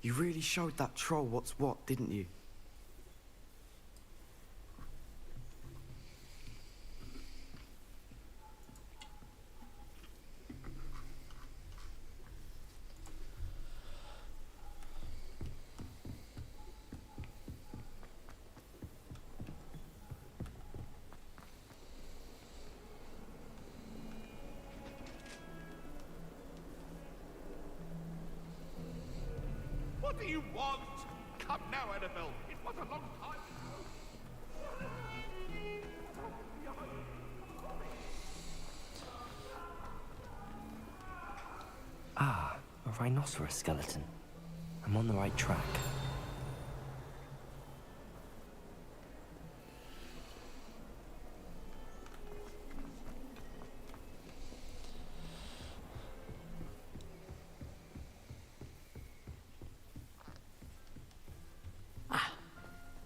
You really showed that troll what's what, didn't you? What do you want? Come now, Annabelle. It was a long time Ah, a rhinoceros skeleton. I'm on the right track.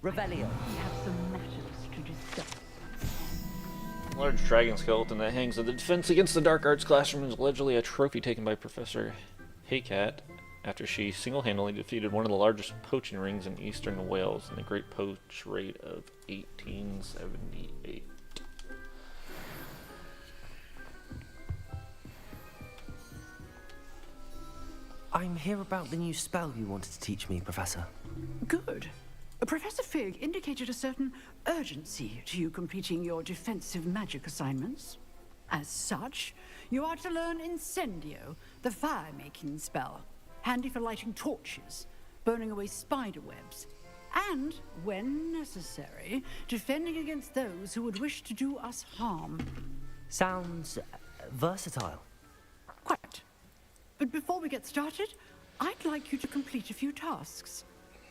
Revelio. We have some matters to discuss. Large dragon skeleton that hangs at the Defense Against the Dark Arts classroom is allegedly a trophy taken by Professor Haycat after she single-handedly defeated one of the largest poaching rings in eastern Wales in the Great Poach Raid of 1878. I'm here about the new spell you wanted to teach me, Professor. Good. Professor Fig indicated a certain urgency to you completing your defensive magic assignments. As such, you are to learn Incendio, the fire-making spell, handy for lighting torches, burning away spider webs, and, when necessary, defending against those who would wish to do us harm. Sounds versatile. Quite. But before we get started, I'd like you to complete a few tasks.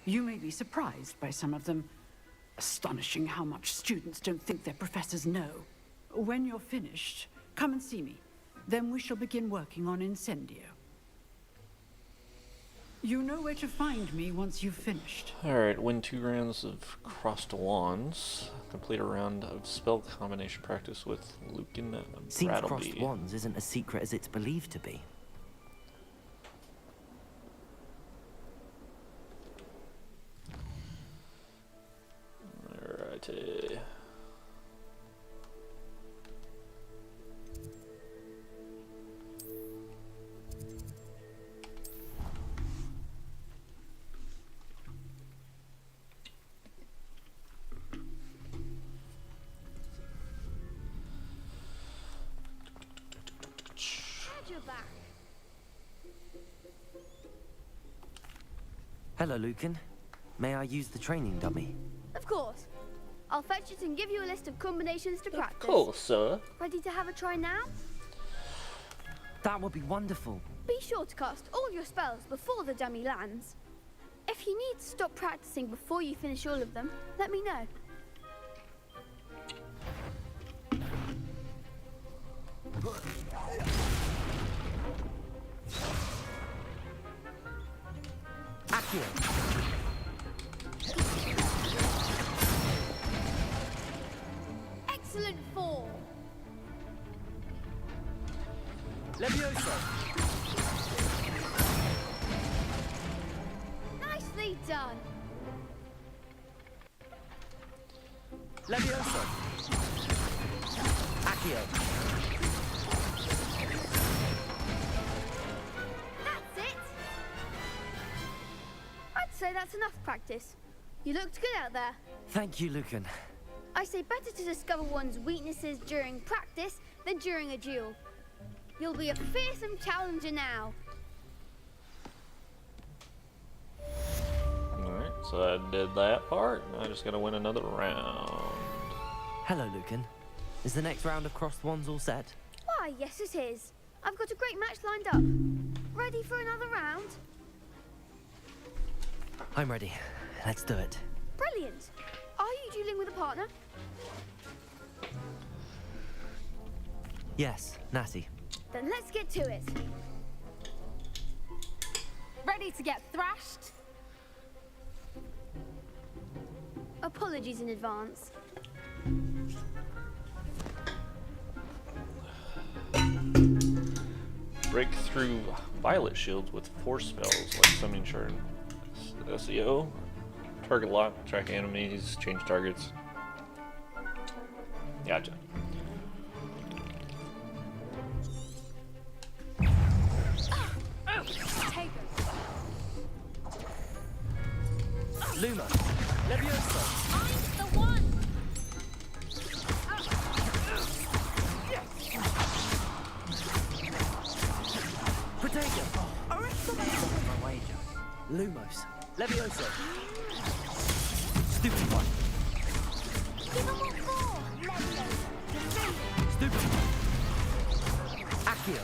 You may be surprised by some of them. Astonishing how much students don't think their professors know. When you're finished, come and see me. Then we shall begin working on Incendio. You know where to find me once you've finished. Alright, win 2 rounds of crossed wands. Complete a round of spell combination practice with Lucan Seems Brattleby. crossed wands isn't as secret as it's believed to be. Alrighty. Hello, Lucan. May I use the training dummy? Of course. I'll fetch it and give you a list of combinations to practice. Of course, sir. Ready to have a try now? That would be wonderful. Be sure to cast all your spells before the dummy lands. If you need to stop practicing before you finish all of them, let me know. Accio. Excellent form. Levioso. Nicely done. Levioso. Accio. That's it. I'd say that's enough practice. You looked good out there. Thank you, Lucan. I say better to discover one's weaknesses during practice than during a duel. You'll be a fearsome challenger now. Alright, so I did that part. Now I just gotta win another round. Hello, Lucan. Is the next round of crossed wands all set? Why, yes it is. I've got a great match lined up. Ready for another round? I'm ready. Let's do it. Brilliant. Are you dueling with a partner? Yes, Natty. Then let's get to it. Ready to get thrashed? Apologies in advance. Break through violet shields with force spells like summoning shard. SEO. Target lock, track enemies, change targets. Gotcha. Take them. Luma, Levioso. I'm the one. Protego. My wager. Lumos, Levioso. Stupid one. Give them what for. Levio. Defeat. Stupid one. Accio.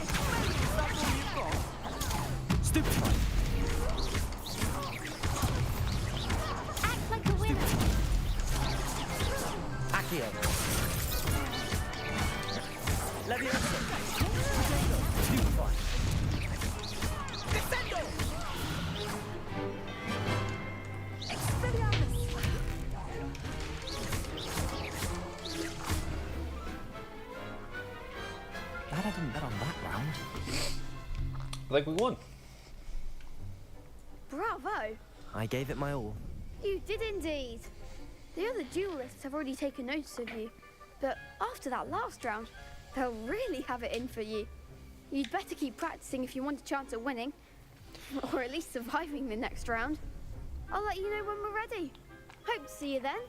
That's all you've got. Stupid one. Act like a winner. Accio. Levioso. Protego. Stupid one. Defendo. Expelliarmus. Glad I didn't bet on that round. I think we won. Bravo! I gave it my all. You did indeed. The other duelists have already taken notice of you, but after that last round, they'll really have it in for you. You'd better keep practicing if you want a chance at winning, or at least surviving the next round. I'll let you know when we're ready. Hope to see you then.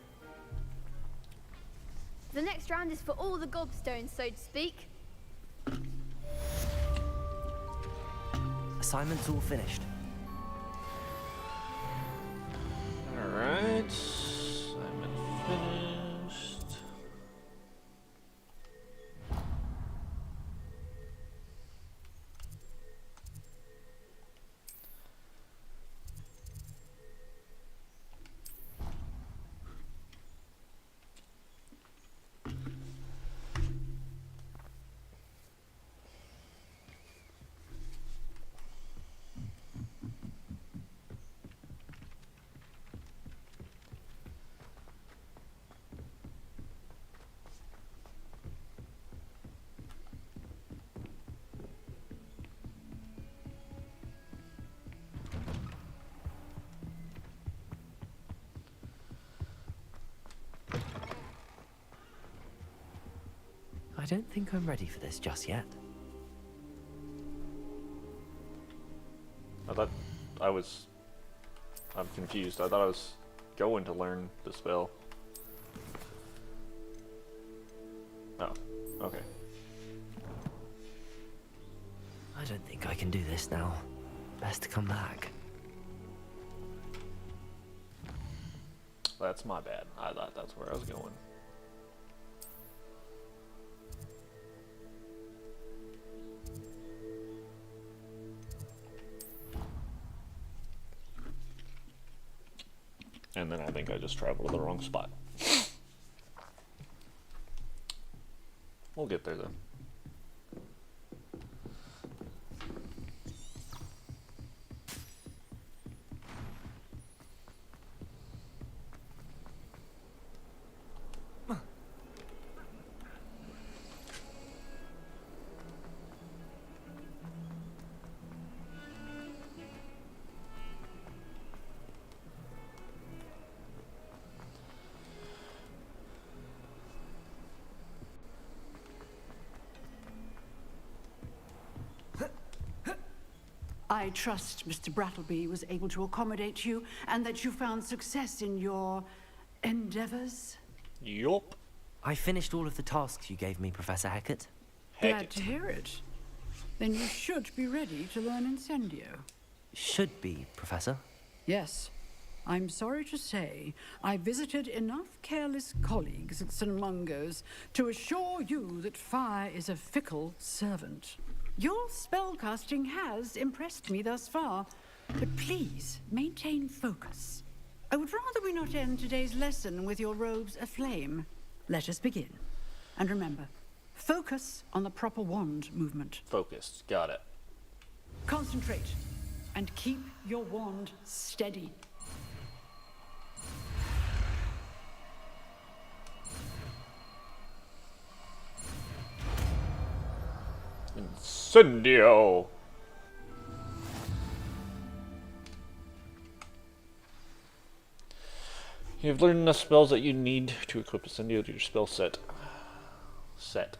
The next round is for all the gobstones, so to speak. Assignment's all finished. Alright. Assignment finished. I don't think I'm ready for this just yet. I thought I was... I'm confused. I thought I was going to learn the spell. Oh, okay. I don't think I can do this now. Best to come back. That's my bad. I thought that's where I was going. And then I think I just traveled to the wrong spot. We'll get there though. I trust Mr. Brattleby was able to accommodate you and that you found success in your endeavors. Yup. I finished all of the tasks you gave me, Professor Hecat. Glad to hear it. Then you should be ready to learn Incendio. Should be, Professor. Yes. I'm sorry to say, I visited enough careless colleagues at St. Mungo's to assure you that fire is a fickle servant. Your spellcasting has impressed me thus far, but please maintain focus. I would rather we not end today's lesson with your robes aflame. Let us begin. And remember, focus on the proper wand movement. Focused. Got it. Concentrate and keep your wand steady. Incendio! You've learned enough spells that you need to equip Incendio to your spell set. Sorry.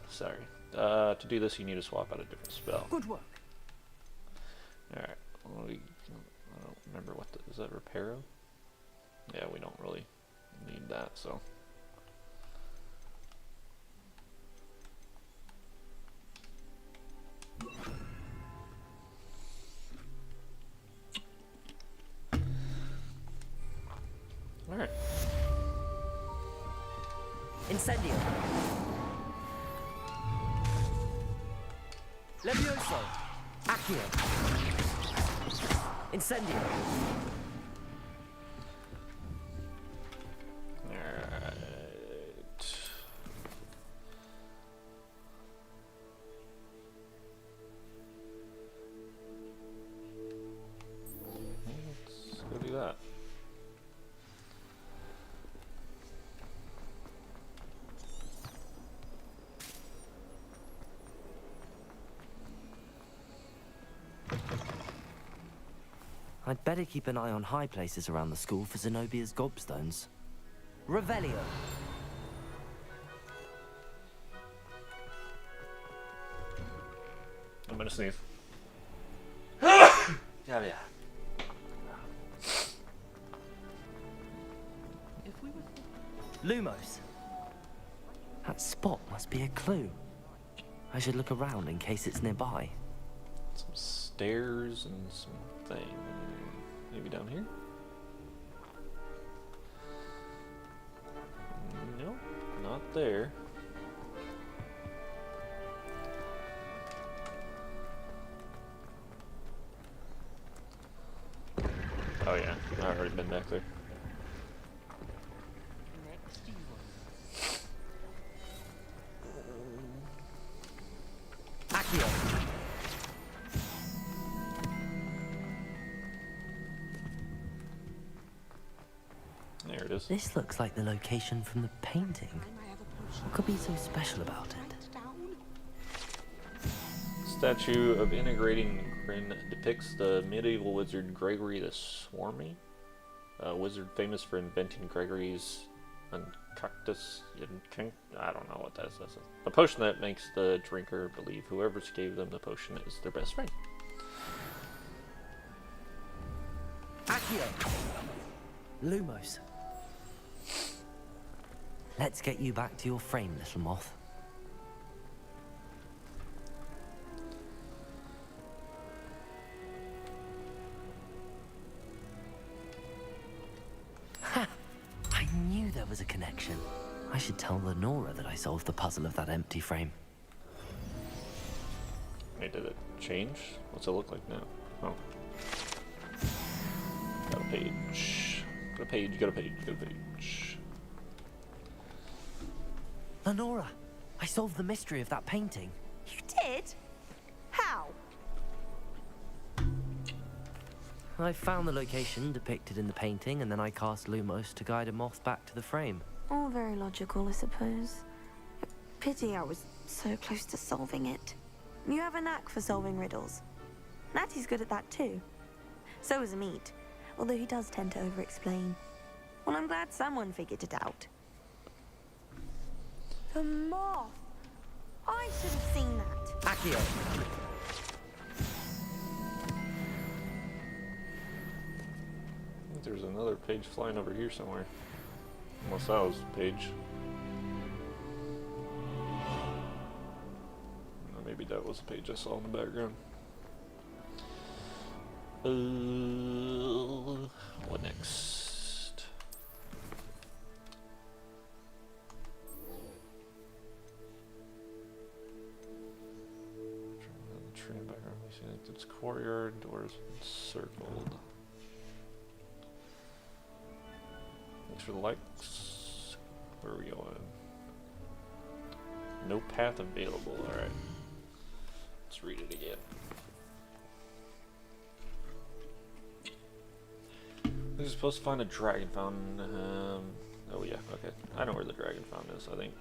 To do this, you need to swap out a different spell. Good work. Alright. Well, I don't remember what is that Reparo? Yeah, we don't really need that, so. Alright. Incendio. Levioso. Accio. Incendio. Alright. Let's go do that. I'd better keep an eye on high places around the school for Zenobia's gobstones. Revelio. I'm gonna sneeze. Yeah. Lumos. That spot must be a clue. I should look around in case it's nearby. Some stairs and something. Maybe down here? Nope, not there. Oh yeah, I've already been back there. Accio. There it is. This looks like the location from the painting. What could be so special about it? Statue of Integrating Grin depicts the medieval wizard Gregory the Swarmy, a wizard famous for inventing Gregory's concoctus. I don't know what that is. A potion that makes the drinker believe whoever gave them the potion is their best friend. Accio. Lumos. Let's get you back to your frame, little moth. Ha! I knew there was a connection. I should tell Lenora that I solved the puzzle of that empty frame. Wait, did it change? What's it look like now? Oh. Got a page. Got a page, got a page, got a page. Lenora, I solved the mystery of that painting. You did? How? I found the location depicted in the painting, and then I cast Lumos to guide a moth back to the frame. All very logical, I suppose. Pity I was so close to solving it. You have a knack for solving riddles. Natty's good at that too. So is Amit, although he does tend to over-explain. Well, I'm glad someone figured it out. The moth! I should have seen that. Accio. I think there's another page flying over here somewhere. Unless that was the page. Or maybe that was the page I saw in the background. What next? Train background. We see that it's courtyard doors encircled. Thanks for the likes. Where are we going? No path available. Alright. Let's read it again. We're supposed to find a dragon fountain. Oh yeah, okay. I know where the dragon fountain is, I think.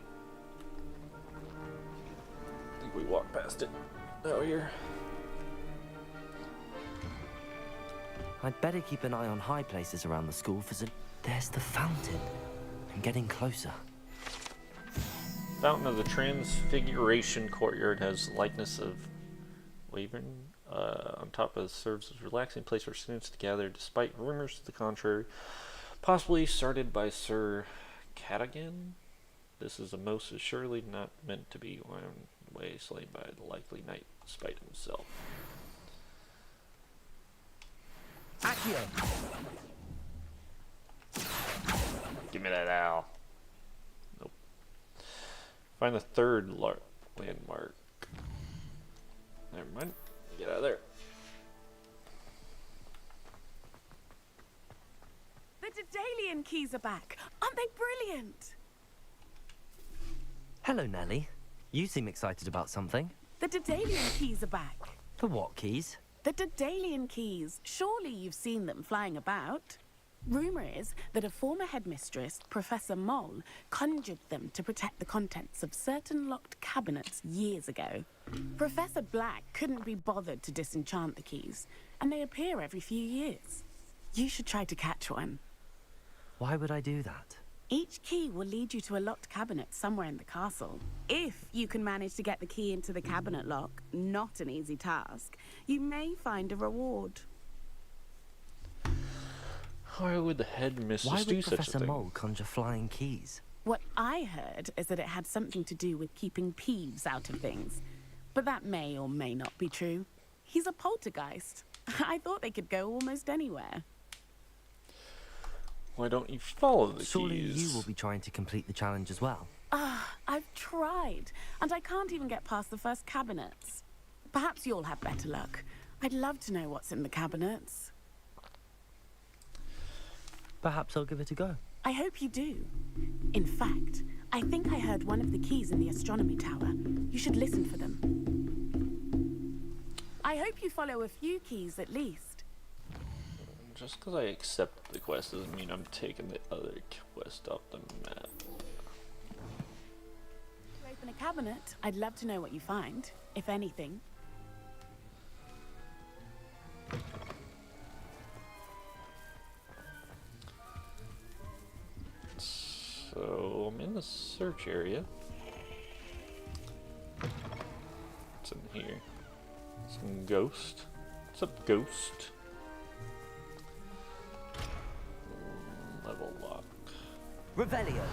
I think we walked past it. Oh, here. I'd better keep an eye on high places around the school for There's the fountain. I'm getting closer. Fountain of the Transfiguration Courtyard has likeness of Wavern on top of it, serves as a relaxing place for students to gather, despite rumors to the contrary, possibly started by Sir Cadogan. This is a most assuredly not meant to be one way slain by the likely knight despite himself. Accio! Give me that owl. Nope. Find the third landmark. Never mind. Get out of there. The Daedalian keys are back. Aren't they brilliant? Hello, Nellie. You seem excited about something. The Daedalian keys are back. The what keys? The Daedalian keys. Surely you've seen them flying about. Rumor is that a former headmistress, Professor Moll, conjured them to protect the contents of certain locked cabinets years ago. Professor Black couldn't be bothered to disenchant the keys, and they appear every few years. You should try to catch one. Why would I do that? Each key will lead you to a locked cabinet somewhere in the castle. If you can manage to get the key into the cabinet lock, not an easy task, you may find a reward. Why would the headmistress do such a Professor thing? Moll conjure flying keys? What I heard is that it had something to do with keeping Peeves out of things. But that may or may not be true. He's a poltergeist. I thought they could go almost anywhere. Why don't you follow the Surely keys? you will be trying to complete the challenge as well. I've tried, and I can't even get past the first cabinets. Perhaps you'll have better luck. I'd love to know what's in the cabinets. Perhaps I'll give it a go. I hope you do. In fact, I think I heard one of the keys in the astronomy tower. You should listen for them. I hope you follow a few keys at least. Just because I accept the quest doesn't mean I'm taking the other quest off the map. To open a cabinet, I'd love to know what you find, if anything. So I'm in the search area. What's in here? Some ghost. What's up, ghost? Level lock. Revelio.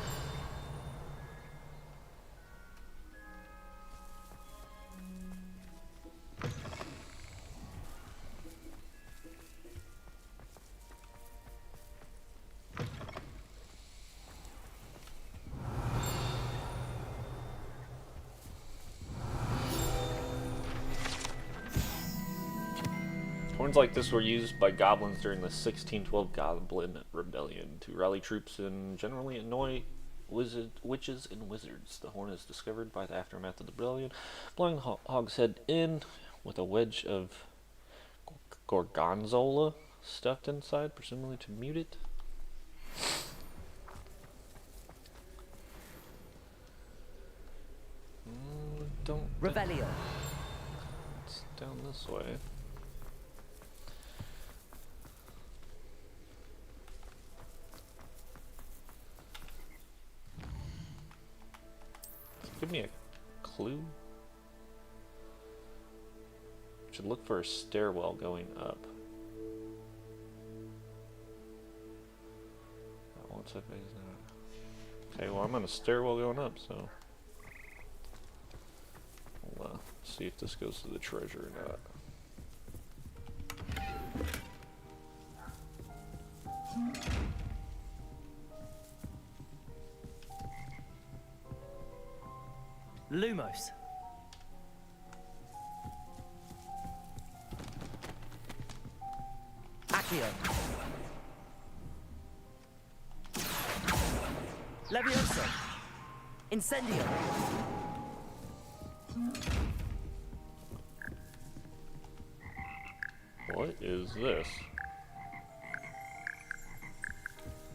Horns like this were used by goblins during the 1612 Goblin Rebellion to rally troops and generally annoy witches and wizards. The horn is discovered by the aftermath of the rebellion, blowing the hog's head in with a wedge of gorgonzola stuffed inside, presumably to mute it. Don't. Revelio. It's down this way. Give me a clue. Should look for a stairwell going up. What's that base now? Okay, well I'm on a stairwell going up, so we'll see if this goes to the treasure or not. Lumos. Accio. Levioso. Incendio. What is this?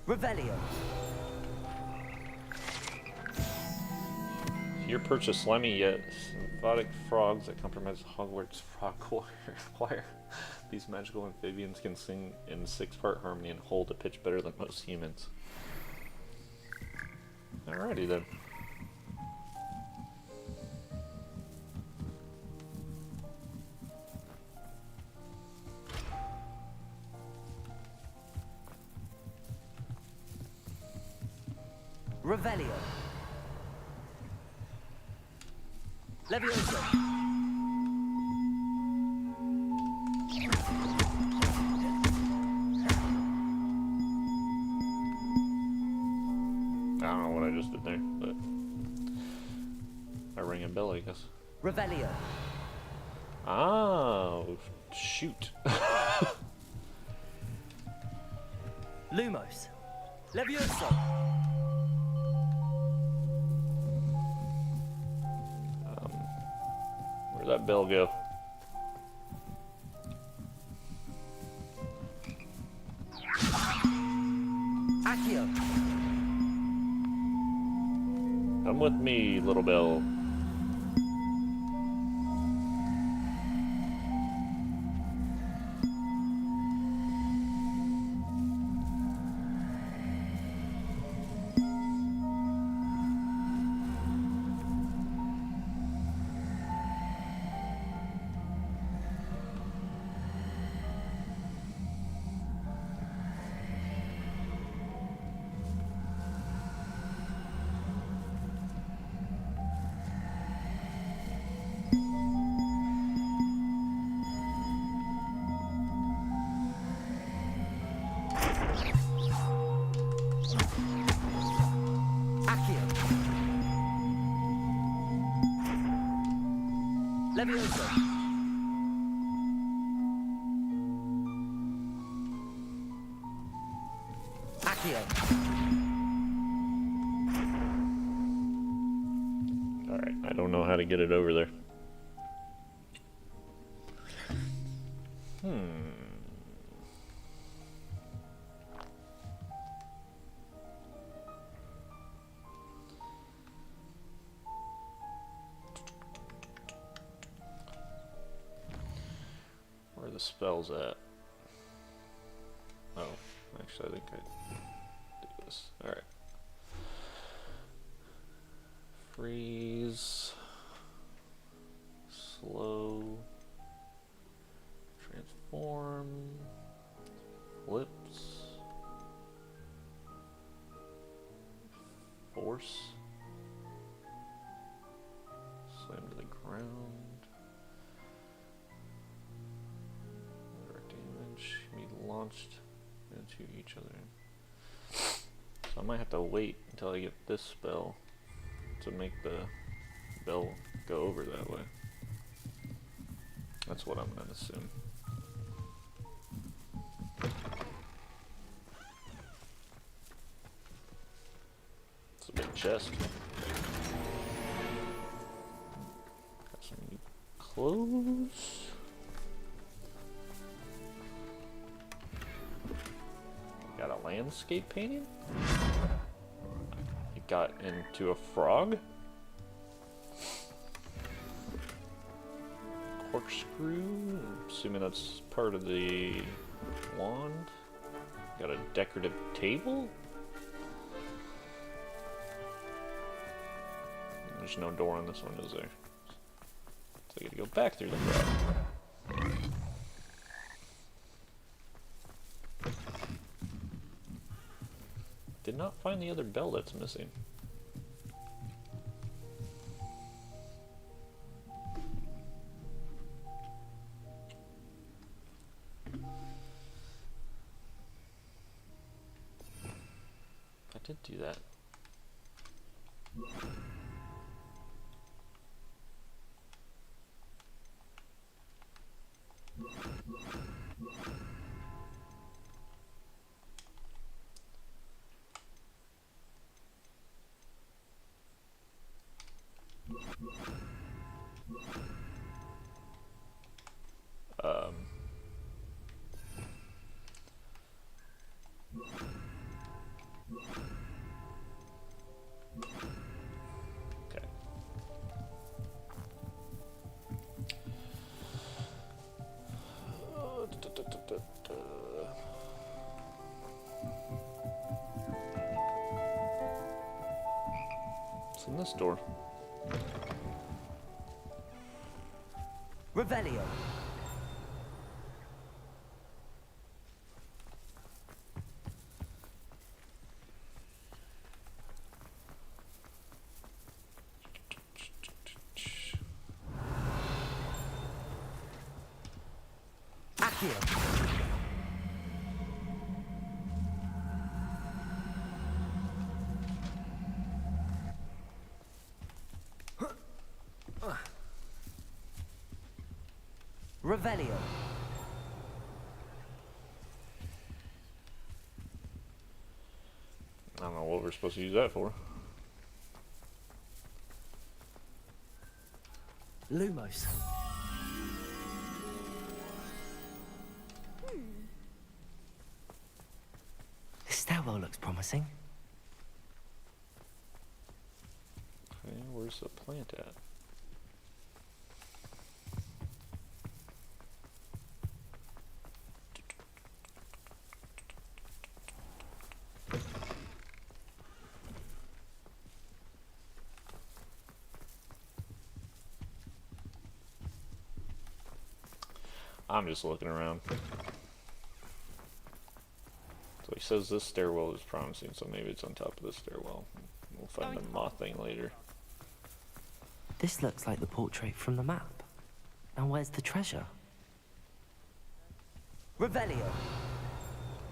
Revelio. Here purchase slimy yet symbiotic frogs that compromise Hogwarts frog choir. These magical amphibians can sing in 6-part harmony and hold a pitch better than most humans. Alrighty then. Revelio. Levioso. I don't know what I just did there, but I rang a bell, I guess. Revelio. Oh, shoot. Lumos. Levioso. Where'd that bell go? Accio. Come with me, little bell. Accio. Levioso. Accio. Alright, I don't know how to get it over there. Where are the spells at? Oh, actually I think I do this. Alright. Freeze. Slow. Transform. Flips. Force. Slam to the ground. Direct damage can be launched into each other. So I might have to wait until I get this spell to make the bell go over that way. That's what I'm gonna assume. It's a big chest. Got some new clothes. Got a landscape painting. It got into a frog. Corkscrew. I'm assuming that's part of the wand. Got a decorative table. There's no door on this one, is there? So I gotta go back through the frog. Did not find the other bell that's missing. I did do that. Okay. What's in this door? Revelio. Accio. Revelio. I don't know what we're supposed to use that for. Lumos. This stairwell looks promising. Okay, where's the plant at? I'm just looking around. So he says this stairwell is promising, so maybe it's on top of this stairwell. We'll find the moth thing later. This looks like the portrait from the map. And where's the treasure? Revelio.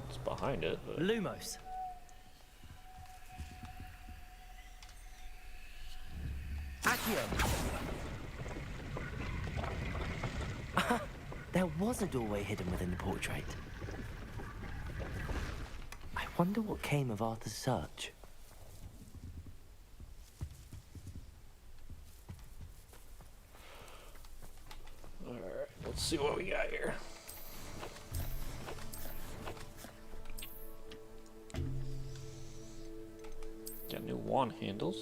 It's behind it, but... Lumos. Accio. There was a doorway hidden within the portrait. I wonder what came of Arthur's search. Alright, let's see what we got here. Got new wand handles.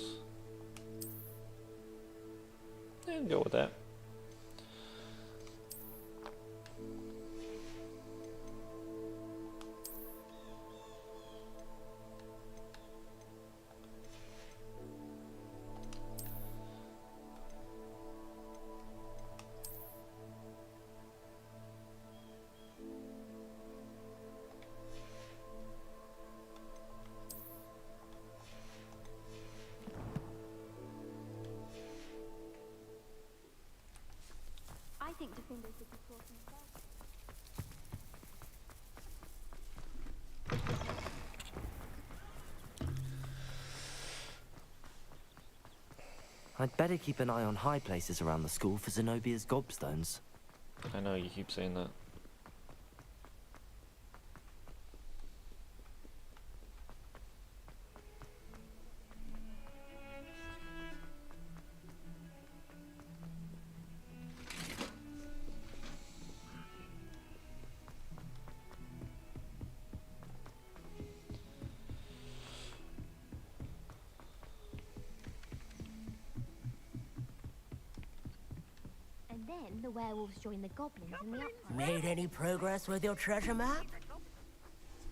And go with that. I think Defender should be talking first. I'd better keep an eye on high places around the school for Zenobia's gobstones. I know you keep saying that. And then the werewolves join the goblins in the uproar. Made any progress with your treasure map?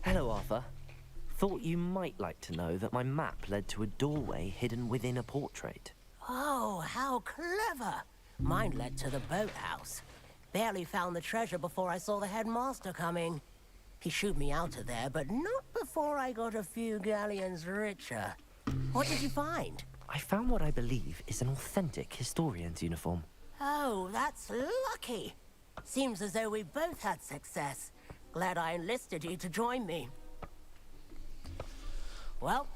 Hello, Arthur. Thought you might like to know that my map led to a doorway hidden within a portrait. Oh, how clever! Mine led to the boathouse. Barely found the treasure before I saw the headmaster coming. He shooed me out of there, but not before I got a few galleons richer. What did you find? I found what I believe is an authentic historian's uniform. Oh, that's lucky. Seems as though we both had success. Glad I enlisted you to join me. Well,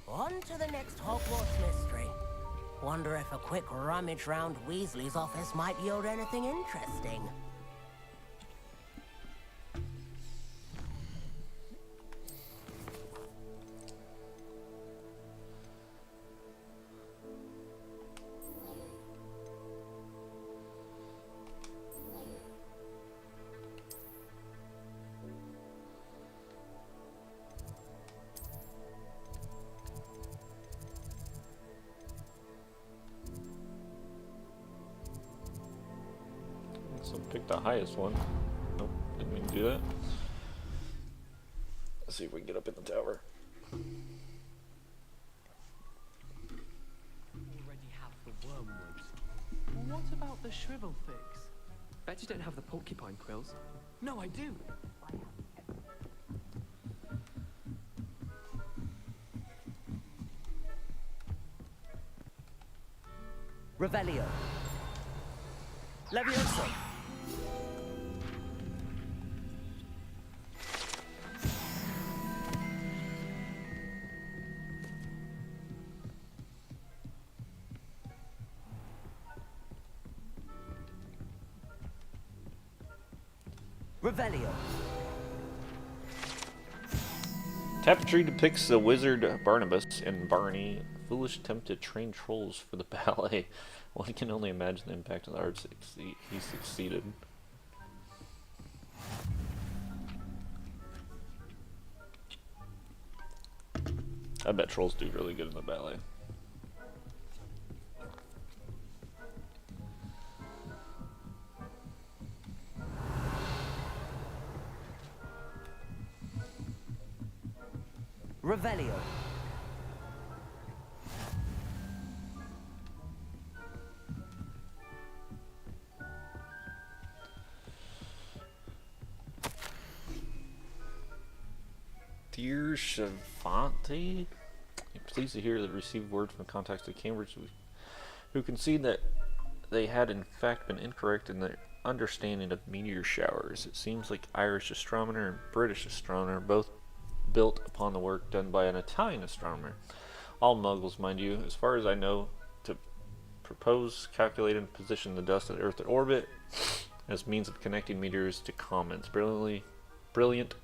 on to the next Hogwarts mystery. Wonder if a quick rummage round Weasley's office might yield anything interesting. So pick the highest one. Nope, didn't mean to do that. Let's see if we can get up in the tower. What about the shrivel figs? Bet you don't have the porcupine quills. No, I do. Revelio. Levioso. Revelio. Tapestry depicts the wizard Barnabas and Barney foolish attempt to train trolls for the ballet. One can only imagine the impact on the arts he succeeded. I bet trolls do really good in the ballet. Revelio. Dear Shavante, I'm pleased to hear that received word from contacts at Cambridge who concede that they had in fact been incorrect in their understanding of meteor showers. It seems like Irish astronomer and British astronomer both built upon the work done by an Italian astronomer. All muggles, mind you, as far as I know, to propose, calculate, and position the dust of Earth in orbit as means of connecting meteors to comets. Brilliant,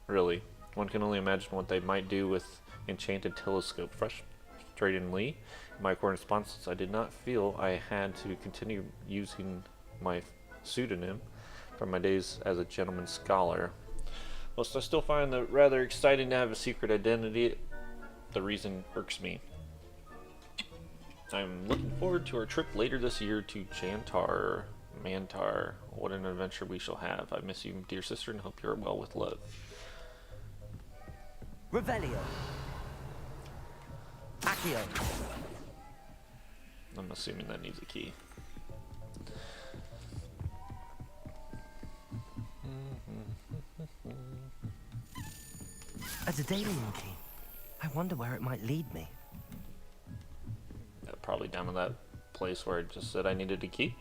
really. One can only imagine what they might do with enchanted telescope. Frustratingly, in my correspondence, I did not feel I had to continue using my pseudonym from my days as a gentleman scholar. Whilst I still find it rather exciting to have a secret identity, the reason irks me. I'm looking forward to our trip later this year to Mantar. What an adventure we shall have. I miss you, dear sister, and hope you're well with love. Revelio. Accio. I'm assuming that needs a key. A Daedalian key. I wonder where it might lead me. Probably down to that place where I just said I needed a key.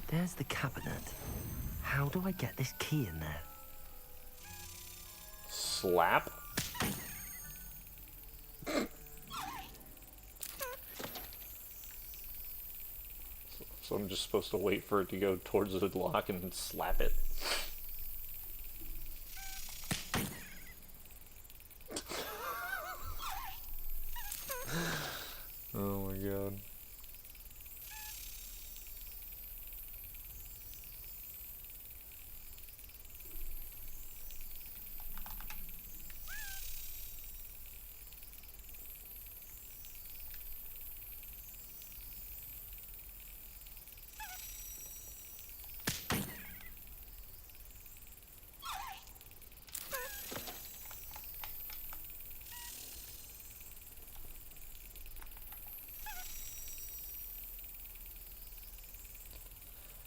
There's the cabinet. How do I get this key in there? Slap? So I'm just supposed to wait for it to go towards the lock and then slap it. Oh my god.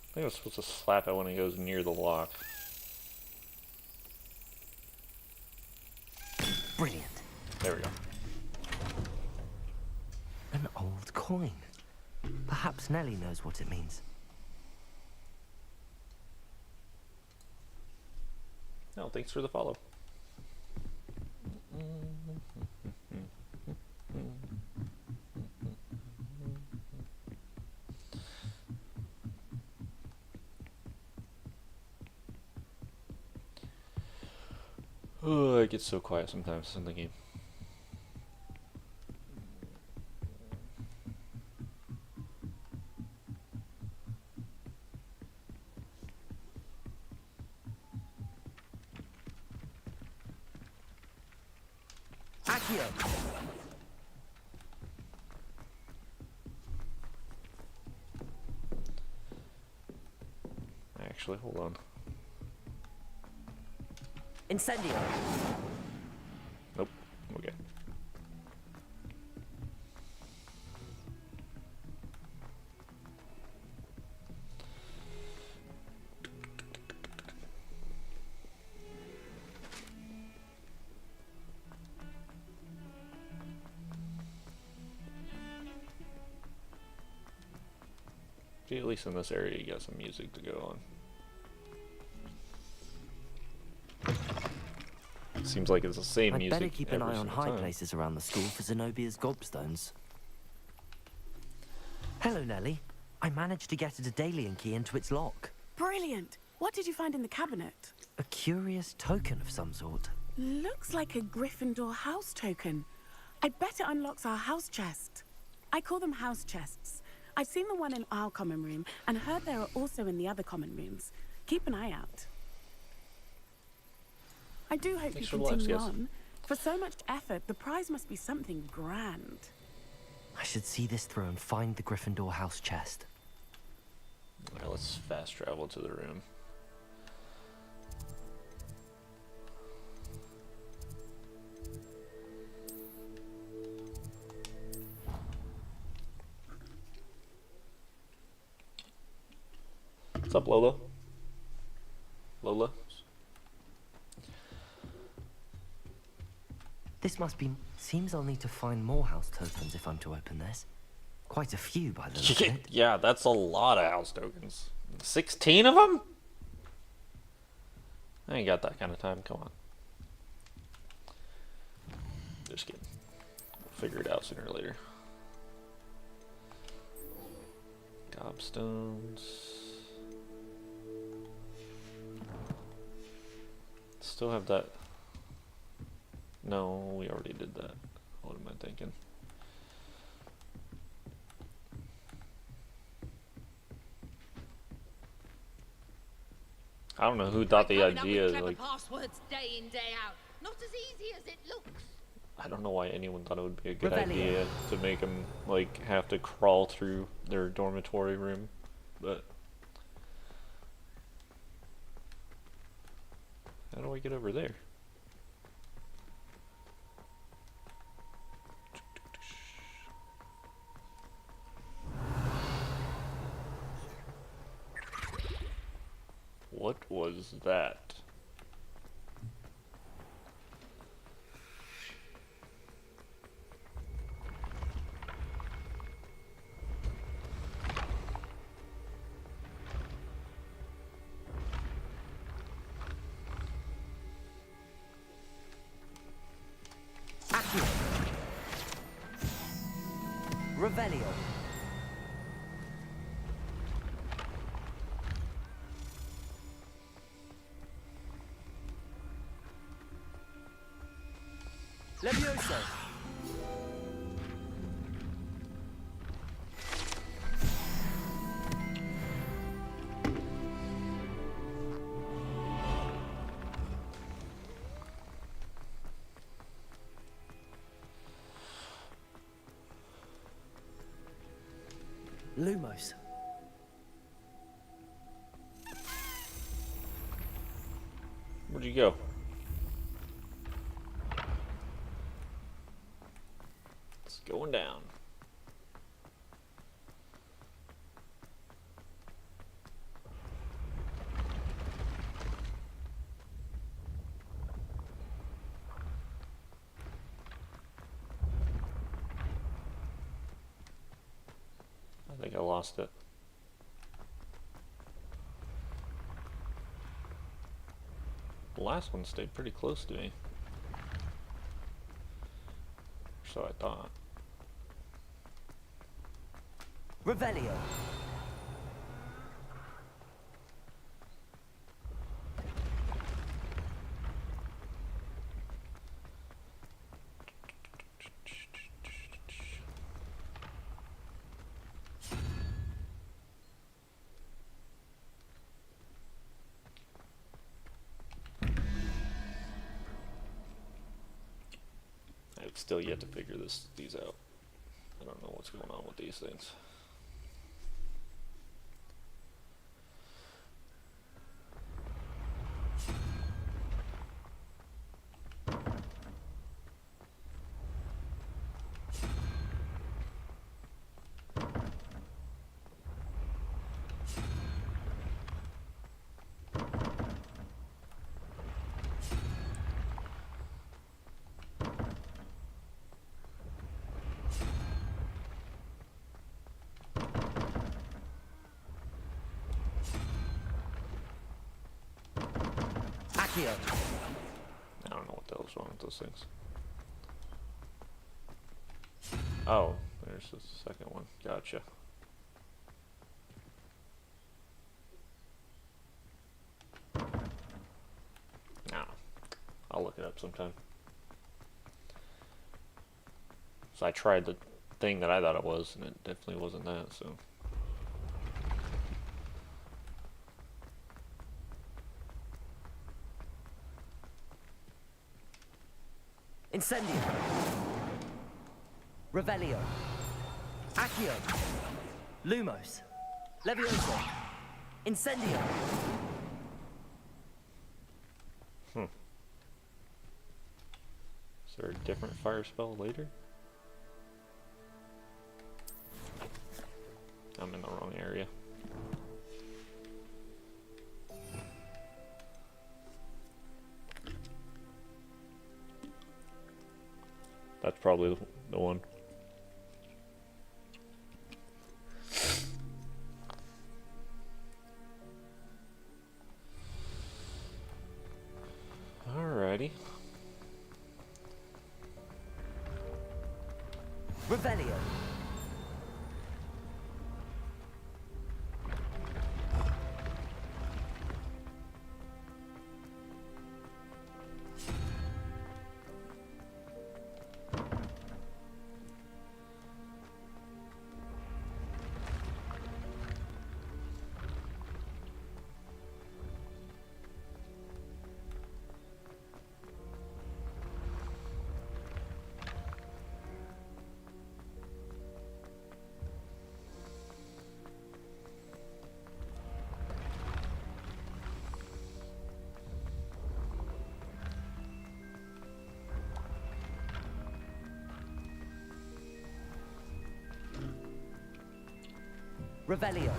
I think I'm supposed to slap it when it goes near the lock. Brilliant. There we go. An old coin. Perhaps Nellie knows what it means. No, thanks for the follow. Oh, it gets so quiet sometimes in the game. Accio. Actually, hold on. Incendio. Nope. Okay. See, at least in this area, you got some music to go on. Seems like it's the same I'd music. better keep an every eye on single high time. places around the school for Zenobia's gobstones. Hello, Nellie. I managed to get a Daedalian key into its lock. Brilliant! What did you find in the cabinet? A curious token of some sort. Looks like a Gryffindor house token. I bet it unlocks our house chest. I call them house chests. I've seen the one in our common room and heard there are also in the other common rooms. Keep an eye out. I do hope Thanks you for the likes, continue yes. on. For so much effort, the prize must be something grand. I should see this through and find the Gryffindor house chest. Alright, let's fast travel to the room. What's up, Lola? Lola? This must be... Seems I'll need to find more house tokens if I'm to open this. Quite a few, by the look of it. Yeah, that's a lot of house tokens. 16 of them? I ain't got that kind of time, come on. Just kidding. We'll figure it out sooner or later. Gobstones. Still have that. No, we already did that. What am I thinking? I don't know who thought the idea, like, passwords day in, day out. Not as easy as it looks. I don't know why anyone thought it would be a good Rebellion. idea to make them, like, have to crawl through their dormitory room, but... How do I get over there? What was that? Revelio. Levioso. Lumos. Where'd you go? It's going down. I think I lost it. The last one stayed pretty close to me. So I thought. Revelio. I've still yet to figure these out. I don't know what's going on with these things. Accio. I don't know what the hell's wrong with those things. Oh, there's the second one. Gotcha. No, I'll look it up sometime. So I tried the thing that I thought it was, and it definitely wasn't that, so. Incendio. Revelio. Accio. Lumos. Levioso. Incendio. Is there a different fire spell later? I'm in the wrong area. That's probably the one. Alrighty. Revelio. Revelio.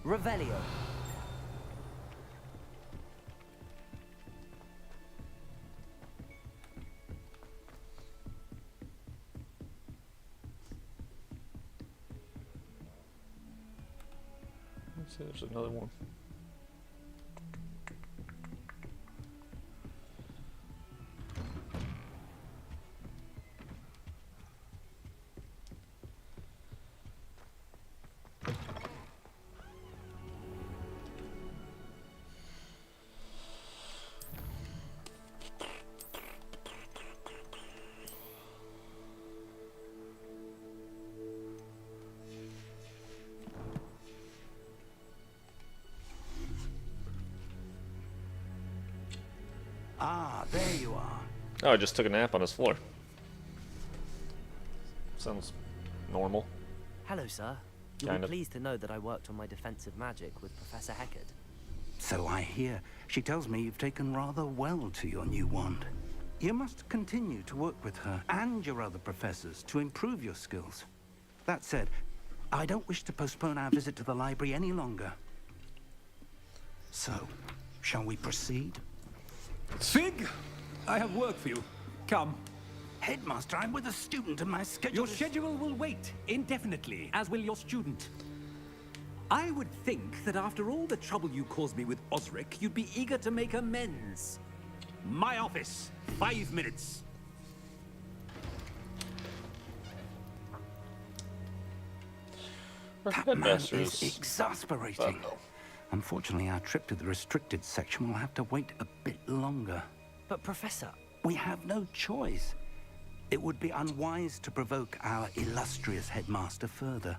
Revelio. Let's see, there's another one. Ah, there you are. Oh, I just took a nap on his floor. Sounds normal. Hello, sir. You'll Kind be of. pleased to know that I worked on my defensive magic with Professor Heckard. So I hear. She tells me you've taken rather well to your new wand. You must continue to work with her and your other professors to improve your skills. That said, I don't wish to postpone our visit to the library any longer. So, shall we proceed? Fig, I have work for you. Come. Headmaster, I'm with a student and my schedule Your is... schedule will wait indefinitely, as will your student. I would think that after all the trouble you caused me with Osric, you'd be eager to make amends. My office, 5 minutes. That man is exasperating. Unfortunately, our trip to the restricted section will have to wait a bit longer. But, Professor... We have no choice. It would be unwise to provoke our illustrious headmaster further.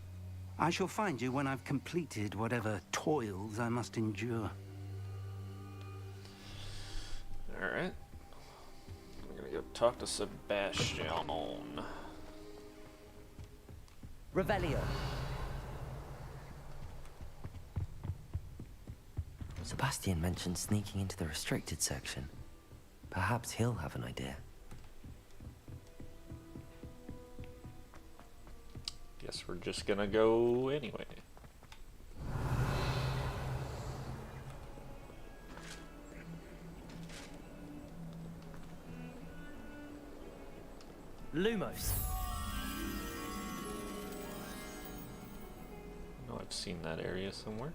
I shall find you when I've completed whatever toils I must endure. Alright. I'm gonna go talk to Sebastian. Revelio. Sebastian mentioned sneaking into the restricted section. Perhaps he'll have an idea. Guess we're just gonna go anyway. Lumos. I know I've seen that area somewhere.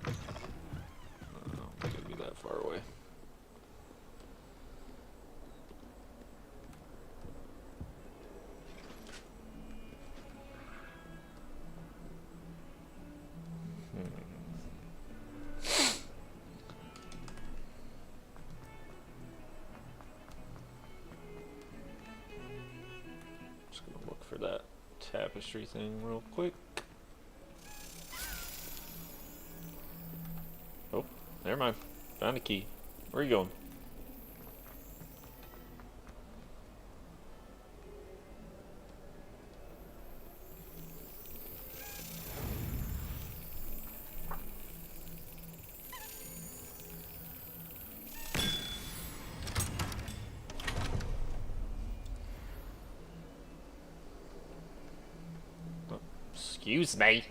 Oh, I'm gonna be that far away. Just gonna look for that tapestry thing real quick. Oh, never mind. Found a key. Where are you going? Excuse me.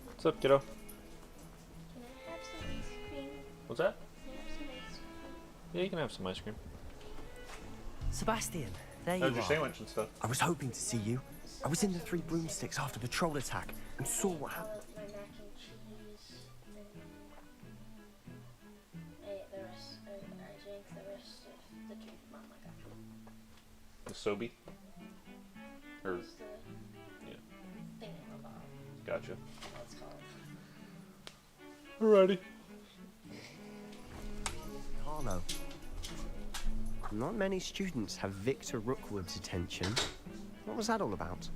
What's up, kiddo? Can I have some ice cream? What's that? Can I have some ice cream? Yeah, you can have some ice cream. Sebastian, there you How's are. your sandwich and stuff? I was hoping to see you. I was in the Three Broomsticks after the troll attack and saw what happened. My mac and cheese. I ate the rest. I drank the rest of the drink Mama got. The Sobe? Or It's the yeah, thing in my bottle. gotcha. That's called. Alrighty. Harlow. Not many students have Victor Rookwood's attention. What was that all about?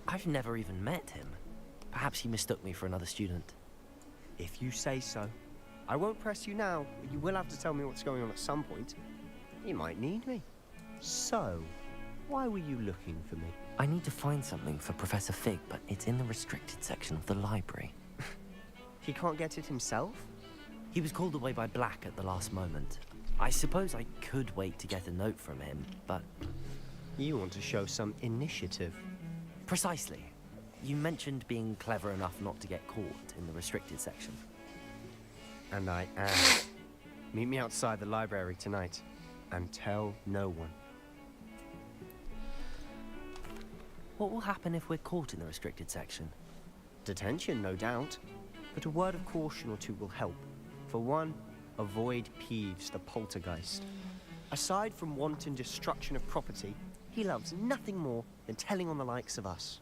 I've never even met him. Perhaps he mistook me for another student. If you say so. I won't press you now, but you will have to tell me what's going on at some point. You might need me. So, why were you looking for me? I need to find something for Professor Fig, but it's in the restricted section of the library. He can't get it himself? He was called away by Black at the last moment. I suppose I could wait to get a note from him, but... You want to show some initiative. Precisely. You mentioned being clever enough not to get caught in the restricted section. And I am. Meet me outside the library tonight, and tell no one. What will happen if we're caught in the restricted section? Detention, no doubt. But a word of caution or two will help. For one, avoid Peeves, the poltergeist. Aside from wanton destruction of property, he loves nothing more than telling on the likes of us.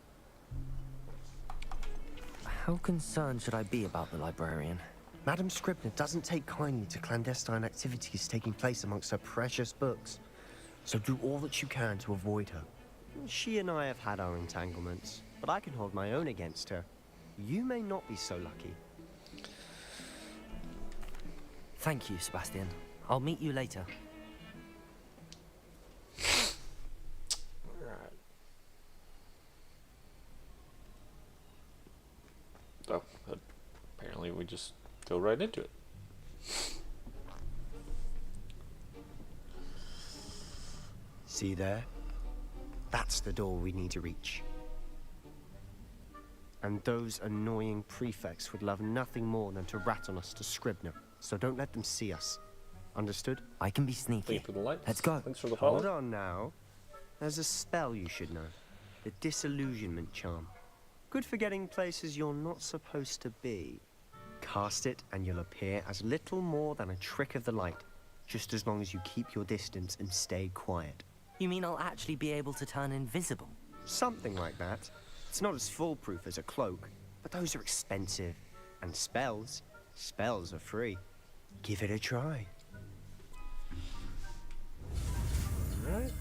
How concerned should I be about the librarian? Madam Scribner doesn't take kindly to clandestine activities taking place amongst her precious books. So do all that you can to avoid her. She and I have had our entanglements, but I can hold my own against her. You may not be so lucky. Thank you, Sebastian. I'll meet you later. Alright. Oh, apparently we just go right into it. See there? That's the door we need to reach. And those annoying prefects would love nothing more than to rat on us to Scribner. So don't let them see us. Understood? I can be sneaky. Wait for the lights. Let's go. Thanks for the Hold follow. on now. There's a spell you should know. The disillusionment charm. Good for getting places you're not supposed to be. Cast it and you'll appear as little more than a trick of the light. Just as long as you keep your distance and stay quiet. You mean I'll actually be able to turn invisible? Something like that. It's not as foolproof as a cloak, but those are expensive. And spells are free. Give it a try. Alright.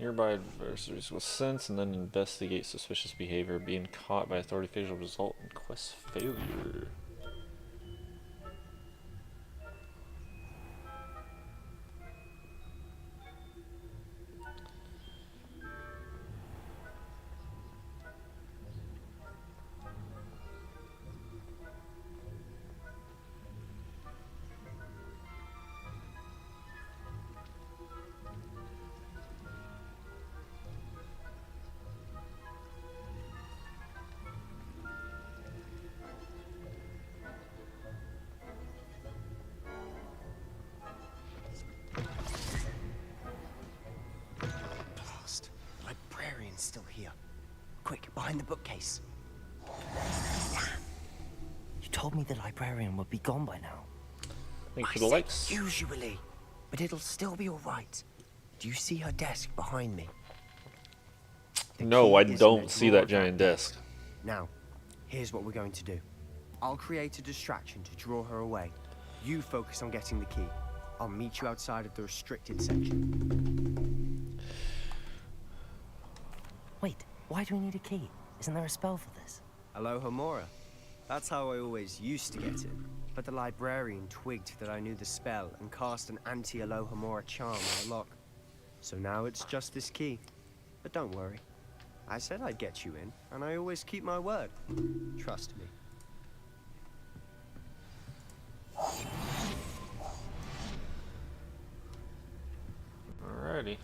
nearby adversaries with sense and then investigate suspicious behavior. Being caught by authority figures will result in quest failure. Blast. The librarian's still here. Quick, behind the bookcase. You told me the librarian would be gone by now. Thanks I for the said likes. usually, but it'll still be all right. Do you see her desk behind me? No, I key is don't in a see drawer that of giant desk. Now, here's what we're going to do. I'll create a distraction to draw her away. You focus on getting the key. I'll meet you outside of the restricted section. Wait, why do we need a key? Isn't there a spell for this? Alohomora. That's how I always used to get it. But the librarian twigged that I knew the spell and cast an anti-Alohomora charm on the lock. So now it's just this key. But don't worry. I said I'd get you in, and I always keep my word. Trust me. Alrighty.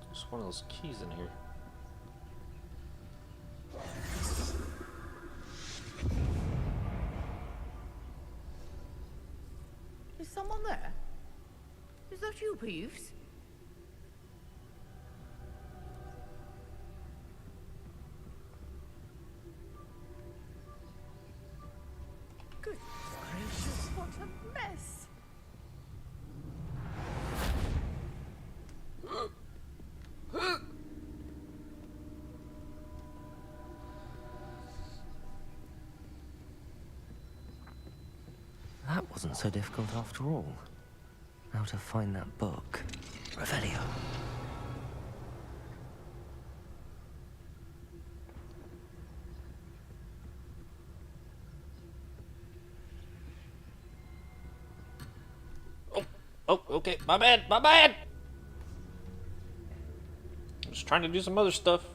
There's one of those keys in here. Is someone there? Is that you, Peeves? Good gracious, what a mess! That wasn't so difficult after all. How to find that book. Revelio. Oh, okay, my bad, my bad! I'm just trying to do some other stuff.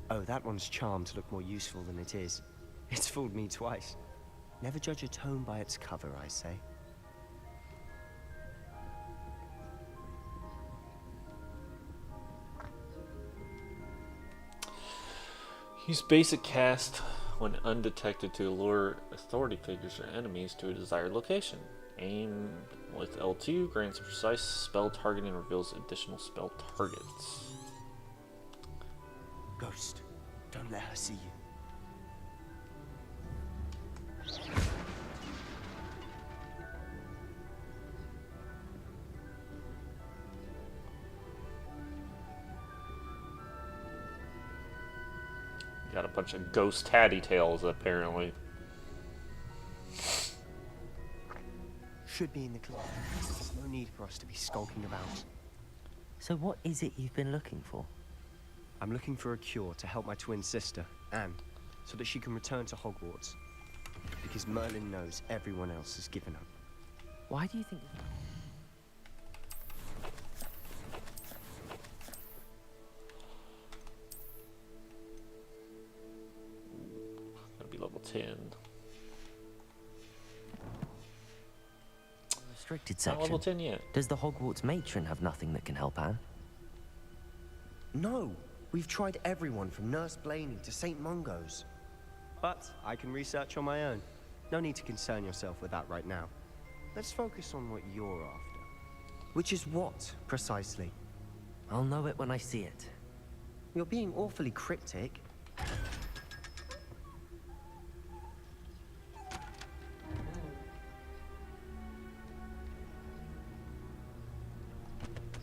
Oh, that one's charmed to look more useful than it is. It's fooled me twice. Never judge a tome by its cover, I say. Use basic cast when undetected to lure authority figures or enemies to a desired location. Aim with L2 grants precise spell targeting and reveals additional spell targets. Ghost, don't let her see you. Got a bunch of ghost tatty tails, apparently. Should be in the closet. There's no need for us to be skulking about. So what is it you've been looking for? I'm looking for a cure to help my twin sister, Anne, so that she can return to Hogwarts. Because Merlin knows everyone else has given up. Why do you think... Gotta be level 10. Restricted Not section. level 10 yet. Does the Hogwarts matron have nothing that can help Anne? No, we've tried everyone from Nurse Blaney to St. Mungo's. But I can research on my own. No need to concern yourself with that right now. Let's focus on what you're after. Which is what, precisely? I'll know it when I see it. You're being awfully cryptic.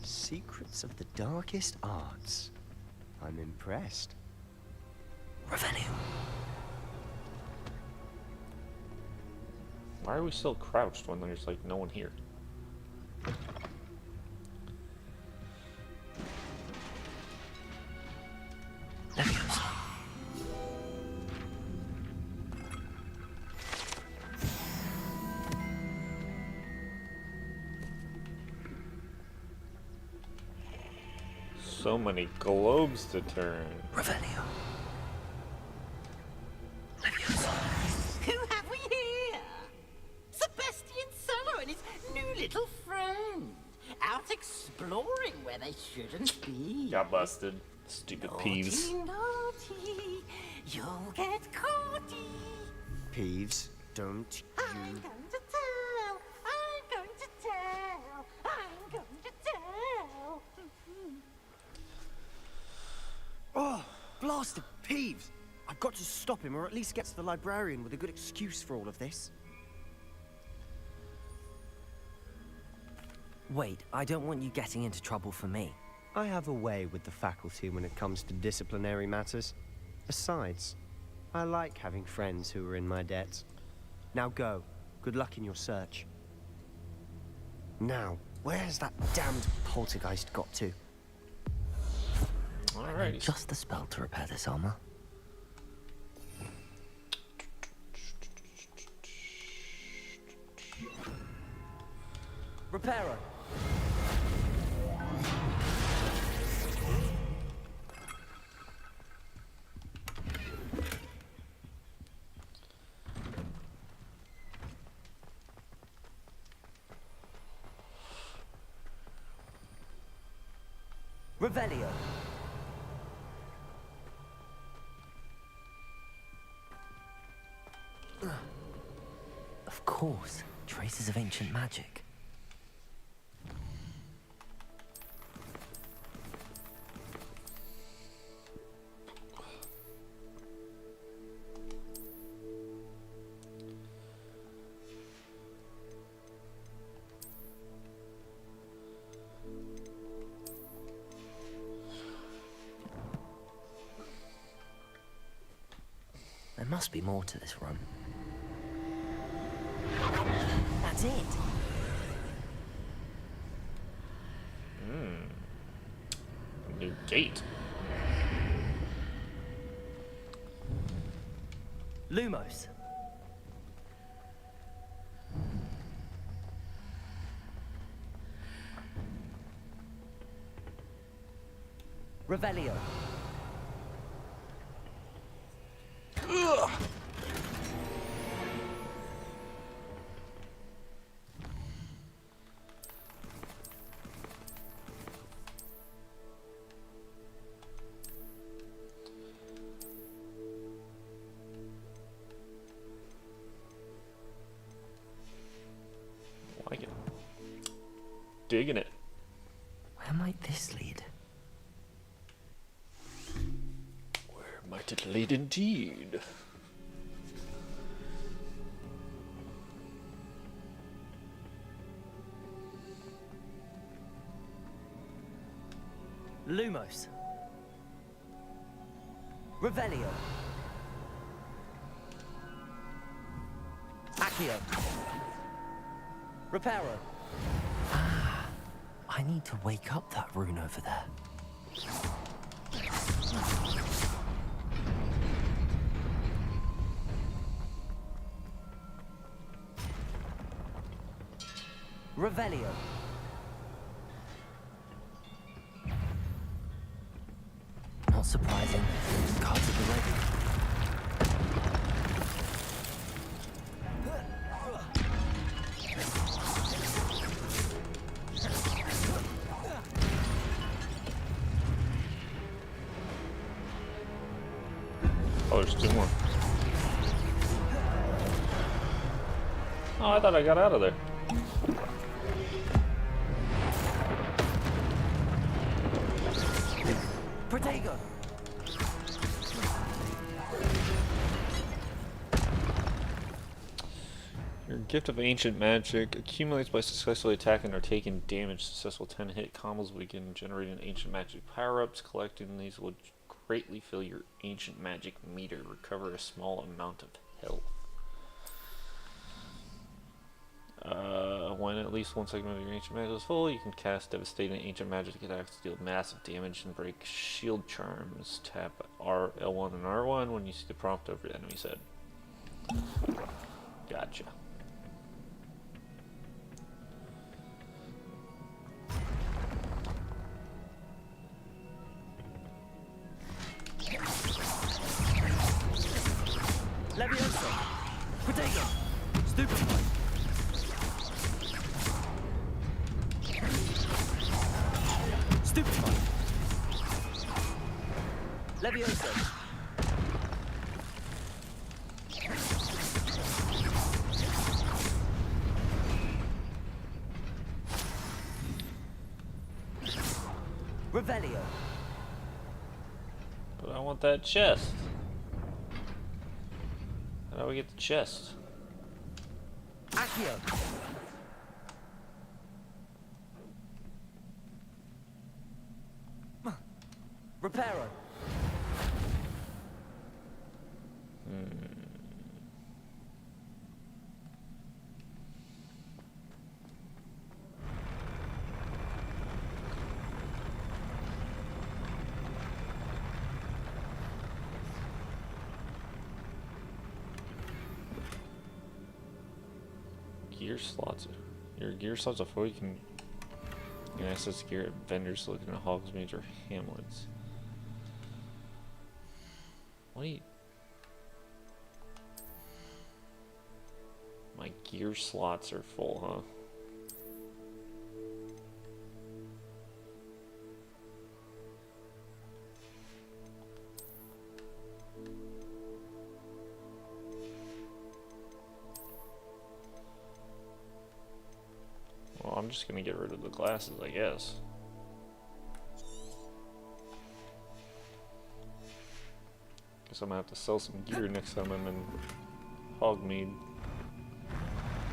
Secrets of the darkest arts. I'm impressed. Revelio. Why are we still crouched when there's like no one here? So many globes to turn. Revelio. Who have we here? Sebastian Solo and his new little friend. Out exploring where they shouldn't be. Got busted. Stupid Peeves. Naughty, you'll get caughty. Peeves, don't I'm going to tell. I'm going to tell. I'm going to tell. Oh, blasted Peeves! I've got to stop him, or at least get to the librarian with a good excuse for all of this. Wait, I don't want you getting into trouble for me. I have a way with the faculty when it comes to disciplinary matters. Besides, I like having friends who are in my debt. Now go. Good luck in your search. Now, where's that damned poltergeist got to? Alright. Just the spell to repair this armor. Repairer. Revelio. Of course, traces of ancient magic. There must be more to this room. That's it. New gate. Lumos. Revelio. Ugh. Like it. Digging it. Where might this lead? Where might it lead indeed? Lumos. Revelio. Accio. Reparo. Ah, I need to wake up that rune over there. Revelio. Not surprising. Cards at the ready. Oh, there's two more. Oh, I thought I got out of there. Protego. Your gift of ancient magic accumulates by successfully attacking or taking damage. Successful 10-hit combos begin generating ancient magic power-ups. Collecting these will greatly fill your ancient magic meter. Recover a small amount of health. When at least one segment of your ancient magic is full, you can cast devastating ancient magic attacks to deal massive damage and break shield charms. Tap L1 and R1 when you see the prompt over the enemy's head. Gotcha. Leviosa! Protego! Stupefy! Stupefy! Leviosa! Revelio! But I want that chest. How do we get the chest? Accio! Reparo! Gear slots. Your gear slots are full. You can access gear at vendors looking at Hogsmeade or Hamlets. What do you... My gear slots are full, huh? Well, I'm just gonna get rid of the glasses, I guess. Guess I'm gonna have to sell some gear next time I'm in Hogmeade.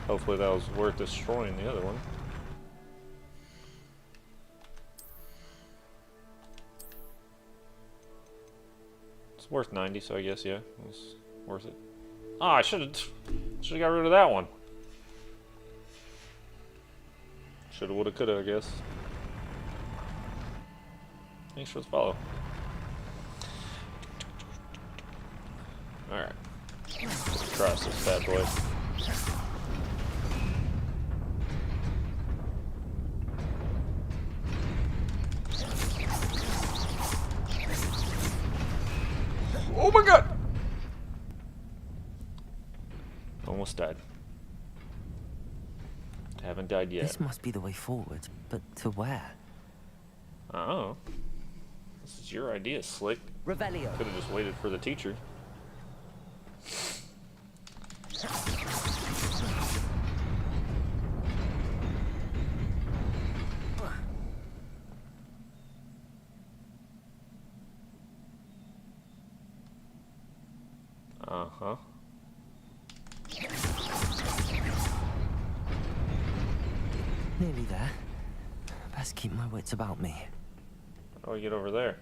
Hopefully that was worth destroying the other one. It's worth 90, so I guess, yeah, it's worth it. Ah, I should've got rid of that one. Shoulda, woulda, coulda, I guess. Thanks for the follow. Alright. Let's cross this bad boy. Oh my god! Almost died. Haven't died yet. This must be the way forward, but to where? Oh. This is your idea, Slick. Revelio. Could have just waited for the teacher. Uh-huh. Nearly there. Best keep my wits about me. How do I get over there?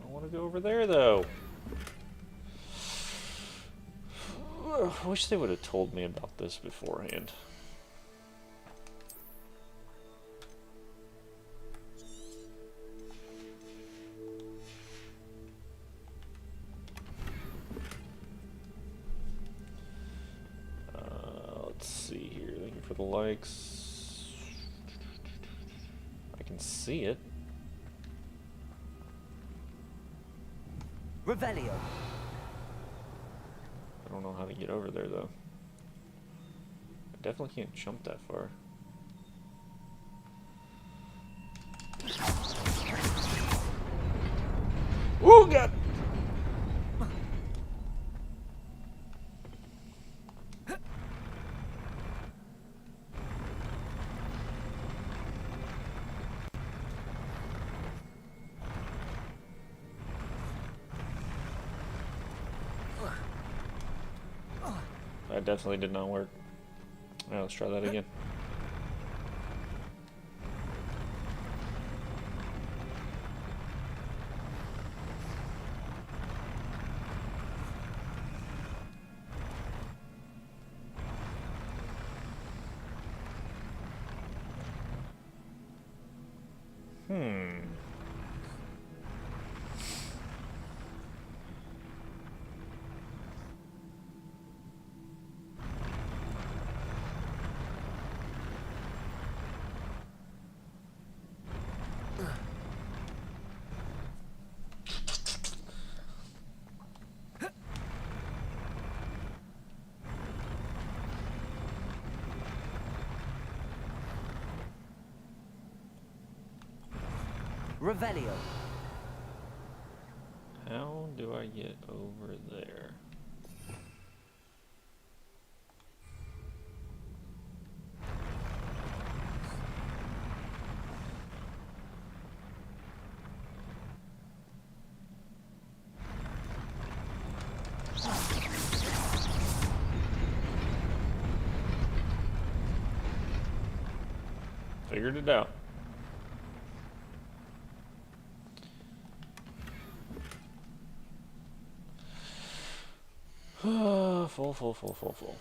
I want to go over there, though. I wish they would have told me about this beforehand. Let's see here. Looking for the likes. I can see it. Revelio. I don't know how to get over there, though. I definitely can't jump that far. Oh, God! That definitely did not work. Alright, let's try that again. Revelio. How do I get over there? Figured it out. Full.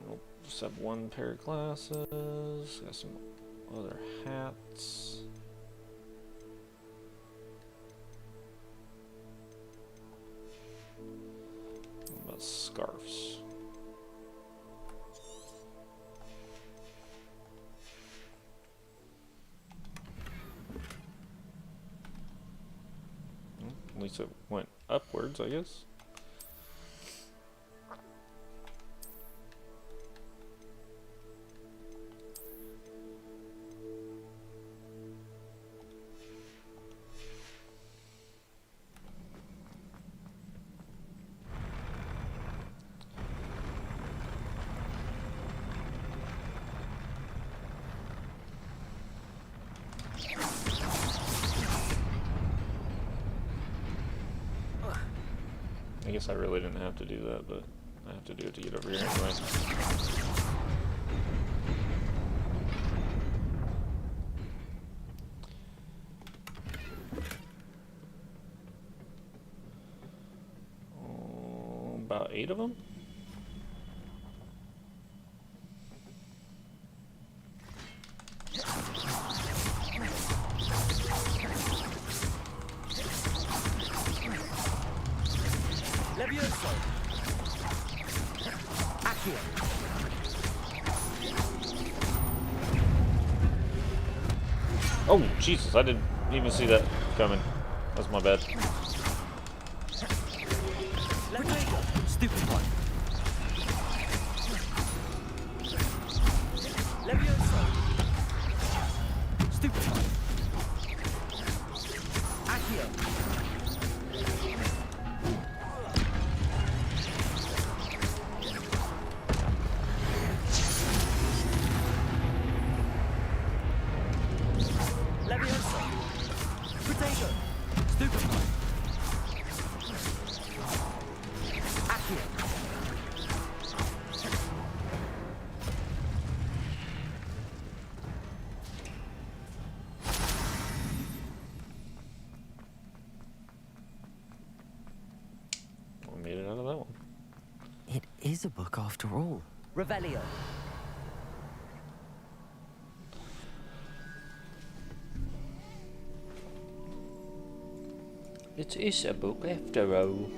Nope, just have one pair of glasses. Got some other hats. What about scarves? At least it went upwards, I guess. I guess I really didn't have to do that, but I have to do it to get over here anyway. Oh, about 8 of them? Levioso. Accio. Oh, Jesus, I didn't even see that coming. That's my bad. Stupid one. Levioso. Stupid one. Accio. Made it out of that one. It is a book after all. Revelio. It is a book after all.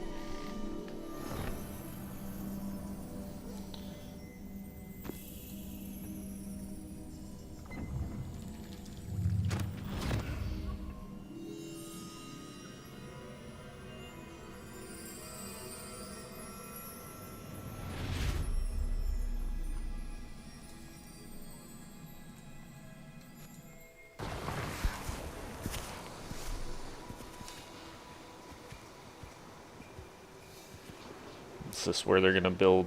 Is this where they're gonna build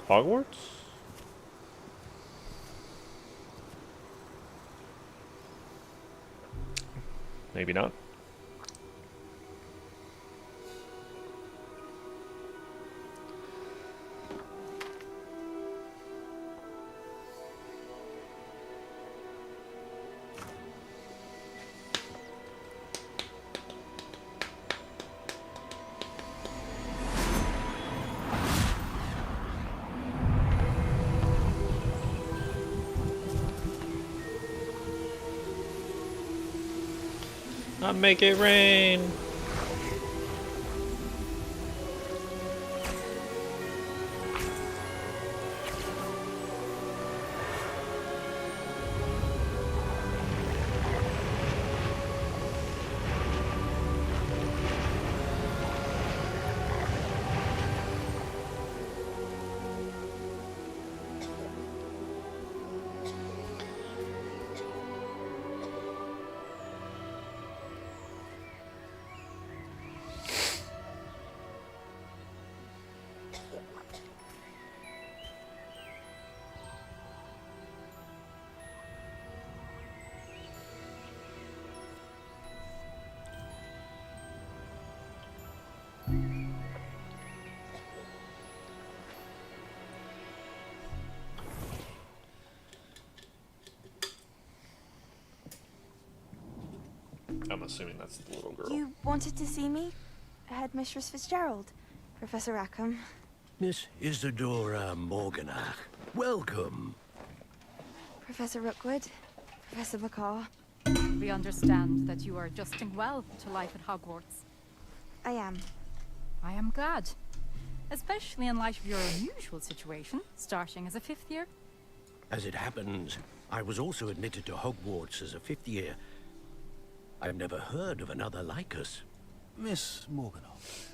Hogwarts? Maybe not. Make it rain. I'm assuming that's the little girl. You wanted to see me? Headmistress Fitzgerald. Professor Rackham. Miss Isadora Morganach, welcome. Professor Rookwood. Professor McCaw. We understand that you are adjusting well to life at Hogwarts. I am. I am glad. Especially in light of your unusual situation, starting as a 5th year. As it happens, I was also admitted to Hogwarts as a 5th year. I've never heard of another like us. Miss Morganoff,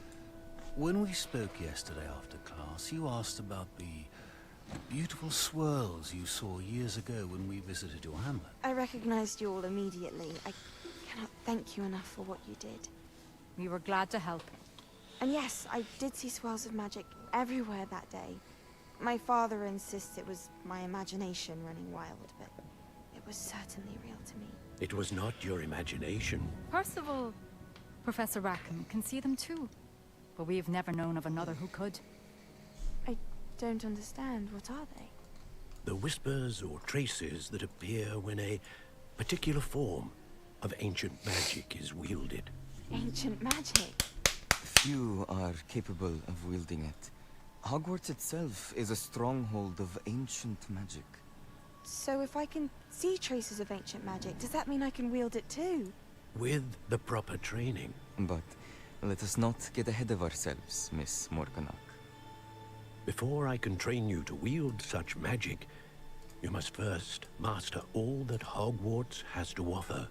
when we spoke yesterday after class, you asked about the beautiful swirls you saw years ago when we visited your hamlet. I recognized you all immediately. I cannot thank you enough for what you did. We were glad to help. And yes, I did see swirls of magic everywhere that day. My father insists it was my imagination running wild, but it was certainly real to me. It was not your imagination. Percival, Professor Rackham can see them too. But we have never known of another who could. I don't understand. What are they? The whispers or traces that appear when a particular form of ancient magic is wielded. Ancient magic? Few are capable of wielding it. Hogwarts itself is a stronghold of ancient magic. So if I can see traces of ancient magic, does that mean I can wield it too? With the proper training. But let us not get ahead of ourselves, Miss Morganach. Before I can train you to wield such magic, you must first master all that Hogwarts has to offer.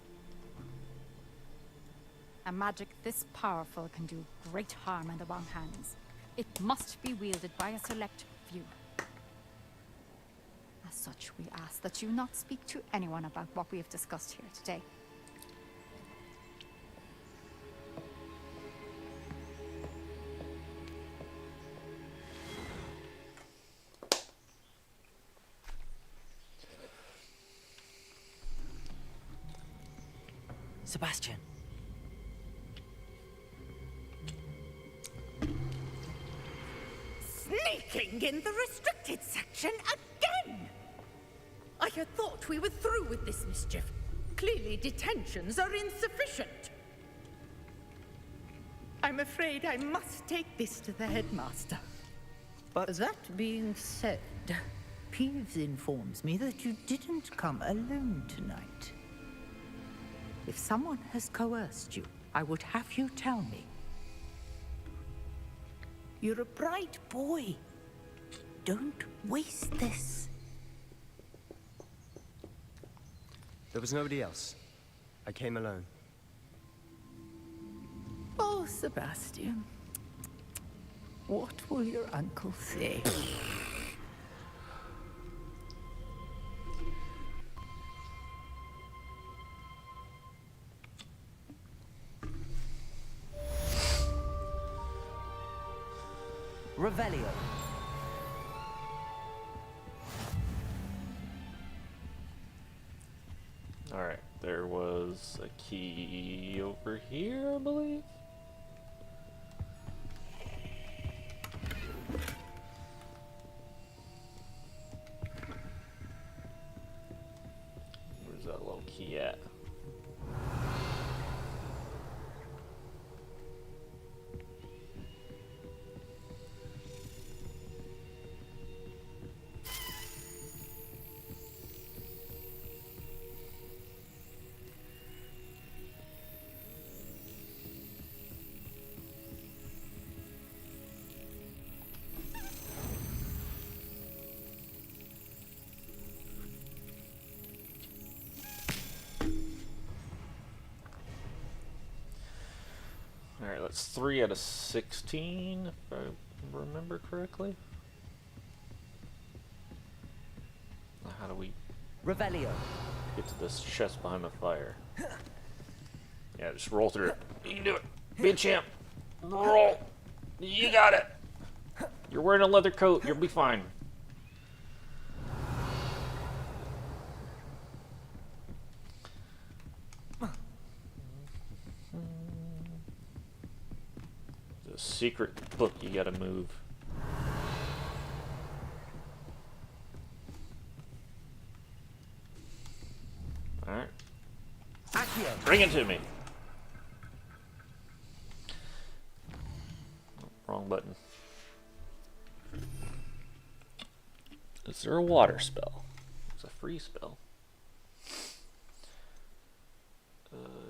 A magic this powerful can do great harm in the wrong hands. It must be wielded by a select few. As such, we ask that you not speak to anyone about what we have discussed here today. Sebastian. Sneaking in the restricted section again! I had thought we were through with this mischief. Clearly detentions are insufficient. I'm afraid I must take this to the headmaster. But that being said, Peeves informs me that you didn't come alone tonight. If someone has coerced you, I would have you tell me. You're a bright boy. Don't waste this. There was nobody else. I came alone. Oh, Sebastian. What will your uncle say? Revelio. Alright, there was a key over here, I believe. Where's that little key at? That's 3 out of 16, if I remember correctly. Now how do we Revelio. get to this chest behind the fire? Yeah, just roll through it. You can do it. Be a champ. Roll. You got it. You're wearing a leather coat. You'll be fine. The secret book you gotta move. Alright. Bring it to me. Wrong button. Is there a water spell? It's a free spell.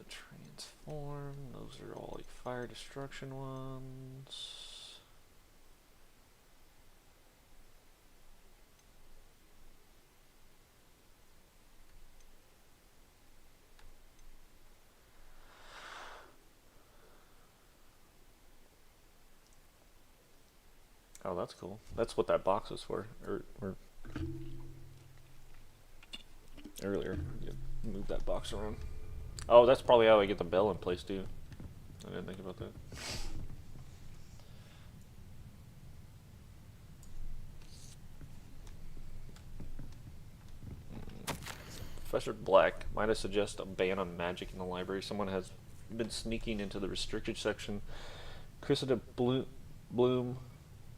Transform. Those are all like fire destruction ones. Oh, that's cool. That's what that box was for. Or earlier, you move that box around. Oh, that's probably how I get the bell in place too. I didn't think about that. Professor Black, might I suggest a ban on magic in the library? Someone has been sneaking into the restricted section. Cressida Bloom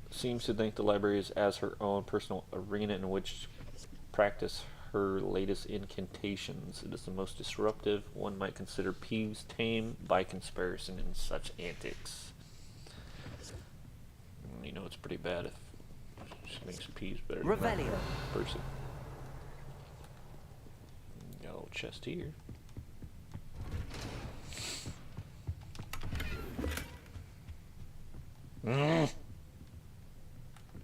seems to think the library is as her own personal arena in which to practice her latest incantations. It is the most disruptive. One might consider Peeves tame by comparison in such antics. You know, it's pretty bad if she makes Peeves better than that person. Got a little chest here.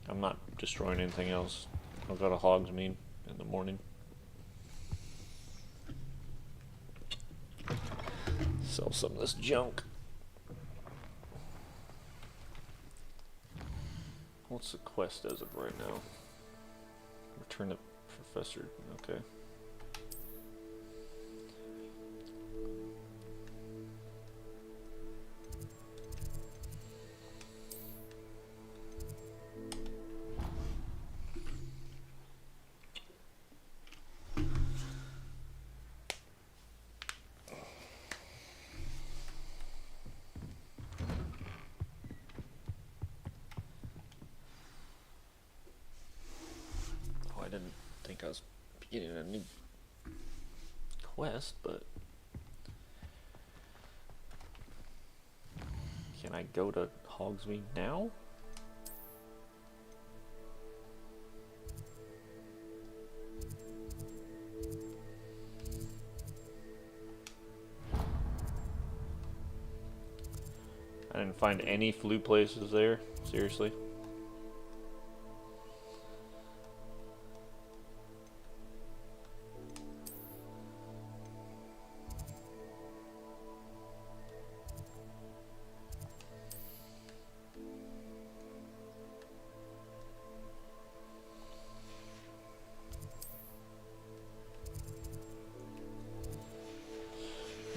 I'm not destroying anything else. I'll go to Hogsmeade in the morning. Sell some of this junk. What's the quest as of right now? Return to Professor. Okay. I didn't think I was beginning a new quest, but can I go to Hogsmeade now? I didn't find any flute places there, seriously.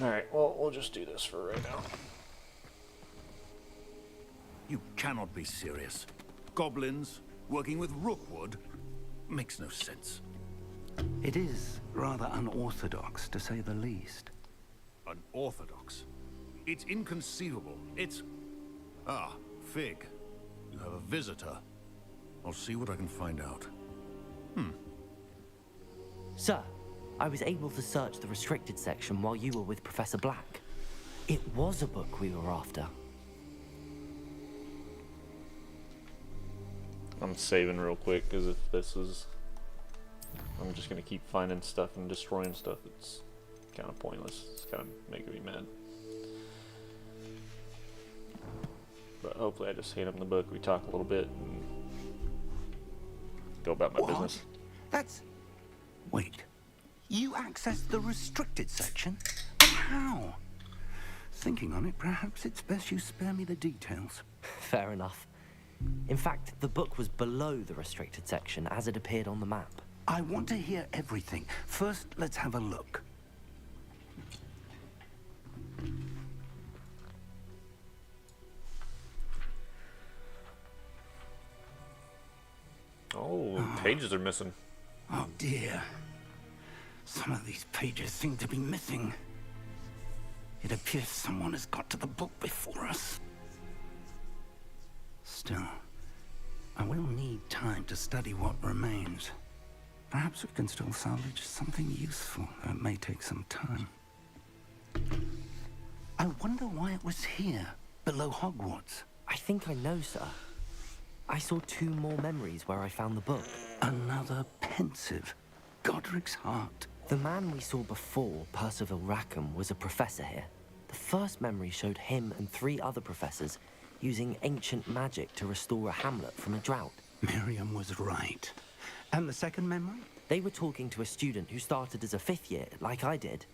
Alright, well, we'll just do this for right now. You cannot be serious. Goblins working with Rookwood makes no sense. It is rather unorthodox, to say the least. Unorthodox? It's inconceivable. It's... Ah, Fig. You have a visitor. I'll see what I can find out. Sir, I was able to search the restricted section while you were with Professor Black. It was a book we were after. I'm saving real quick, because if this is... I'm just going to keep finding stuff and destroying stuff. It's kind of pointless. It's kind of making me mad. But hopefully I just hand him the book, we talk a little bit, and go about my business. That's... Wait. You accessed the restricted section? But how? Thinking on it, perhaps it's best you spare me the details. Fair enough. In fact, the book was below the restricted section as it appeared on the map. I want to hear everything. First, let's have a look. Oh, pages are missing. Oh dear. Some of these pages seem to be missing. It appears someone has got to the book before us. Still, I will need time to study what remains. Perhaps we can still salvage something useful. It may take some time. I wonder why it was here, below Hogwarts. I think I know, sir. I saw 2 more memories where I found the book. Another pensive. Godric's heart. The man we saw before, Percival Rackham, was a professor here. The first memory showed him and 3 other professors using ancient magic to restore a hamlet from a drought. Miriam was right. And the second memory? They were talking to a student who started as a 5th year, like I did.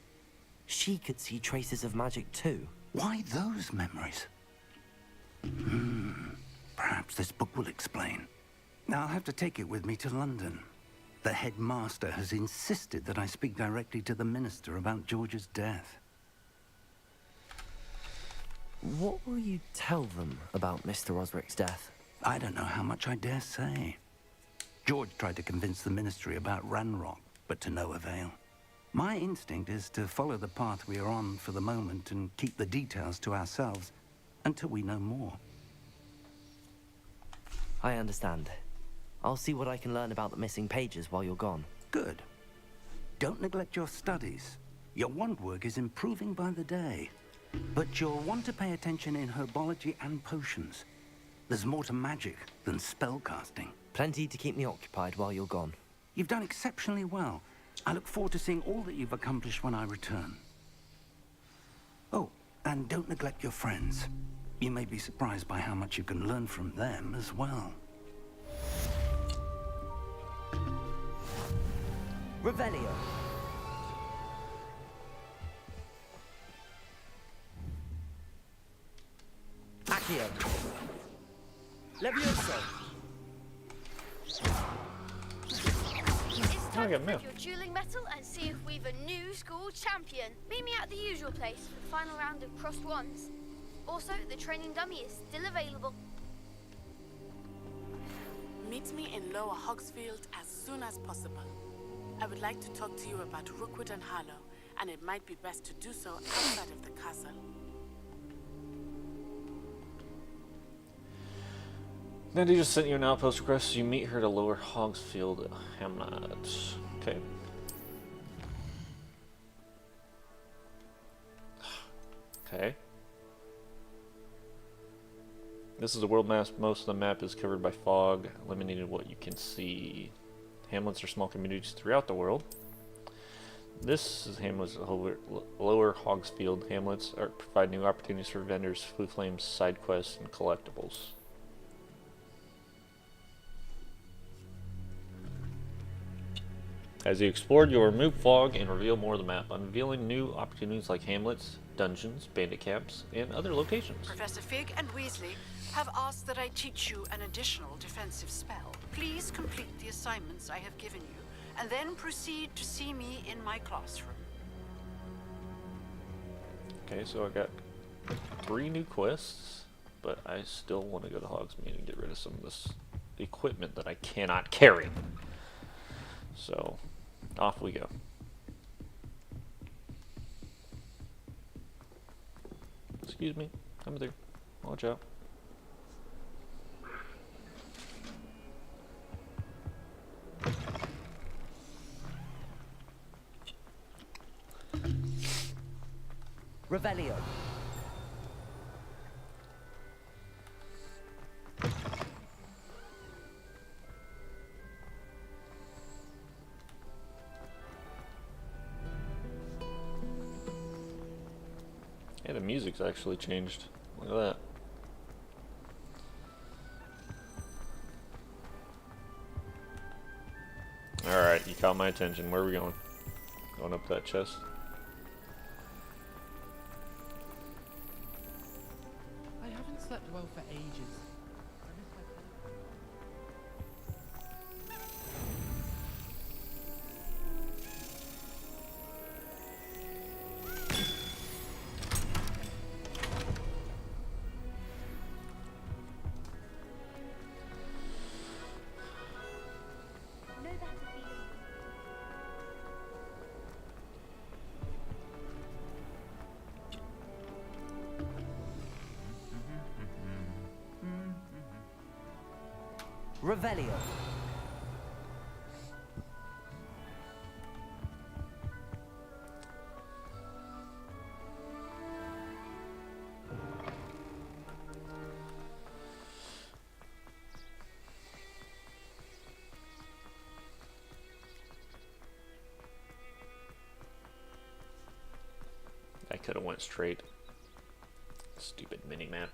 She could see traces of magic too. Why those memories? Perhaps this book will explain. Now I'll have to take it with me to London. The headmaster has insisted that I speak directly to the minister about George's death. What will you tell them about Mr. Osric's death? I don't know how much I dare say. George tried to convince the ministry about Ranrock, but to no avail. My instinct is to follow the path we are on for the moment and keep the details to ourselves until we know more. I understand. I'll see what I can learn about the missing pages while you're gone. Good. Don't neglect your studies. Your wand work is improving by the day. But you'll want to pay attention in herbology and potions. There's more to magic than spellcasting. Plenty to keep me occupied while you're gone. You've done exceptionally well. I look forward to seeing all that you've accomplished when I return. Oh, and don't neglect your friends. You may be surprised by how much you can learn from them as well. Revelio. Accio. Levioso. It's time to prep your dueling metal and see if we've a new school champion. Meet me at the usual place for the final round of crossed wands. Also, the training dummy is still available. Meet me in Lower Hogsfield as soon as possible. I would like to talk to you about Rookwood and Harlow, and it might be best to do so outside of the castle. Nandy just sent you an outpost request, so you meet her to Lower Hogsfield Hamlet. Okay. Okay. This is a world map. Most of the map is covered by fog, eliminating what you can see. Hamlets are small communities throughout the world. This is Hamlet's Lower Hogsfield. Hamlets provide new opportunities for vendors, Blue Flames, side quests, and collectibles. As you explored, you'll remove fog and reveal more of the map, unveiling new opportunities like hamlets, dungeons, bandit camps, and other locations. Professor Fig and Weasley have asked that I teach you an additional defensive spell. Please complete the assignments I have given you, and then proceed to see me in my classroom. Okay, so I got 3 new quests, but I still want to go to Hogsmeade and get rid of some of this equipment that I cannot carry. So, off we go. Excuse me, come through. Watch out. Revelio. Yeah, the music's actually changed. Look at that. Alright, you caught my attention. Where are we going? Going up that chest? slept well for ages. Revelio. I could have went straight. Stupid mini-map.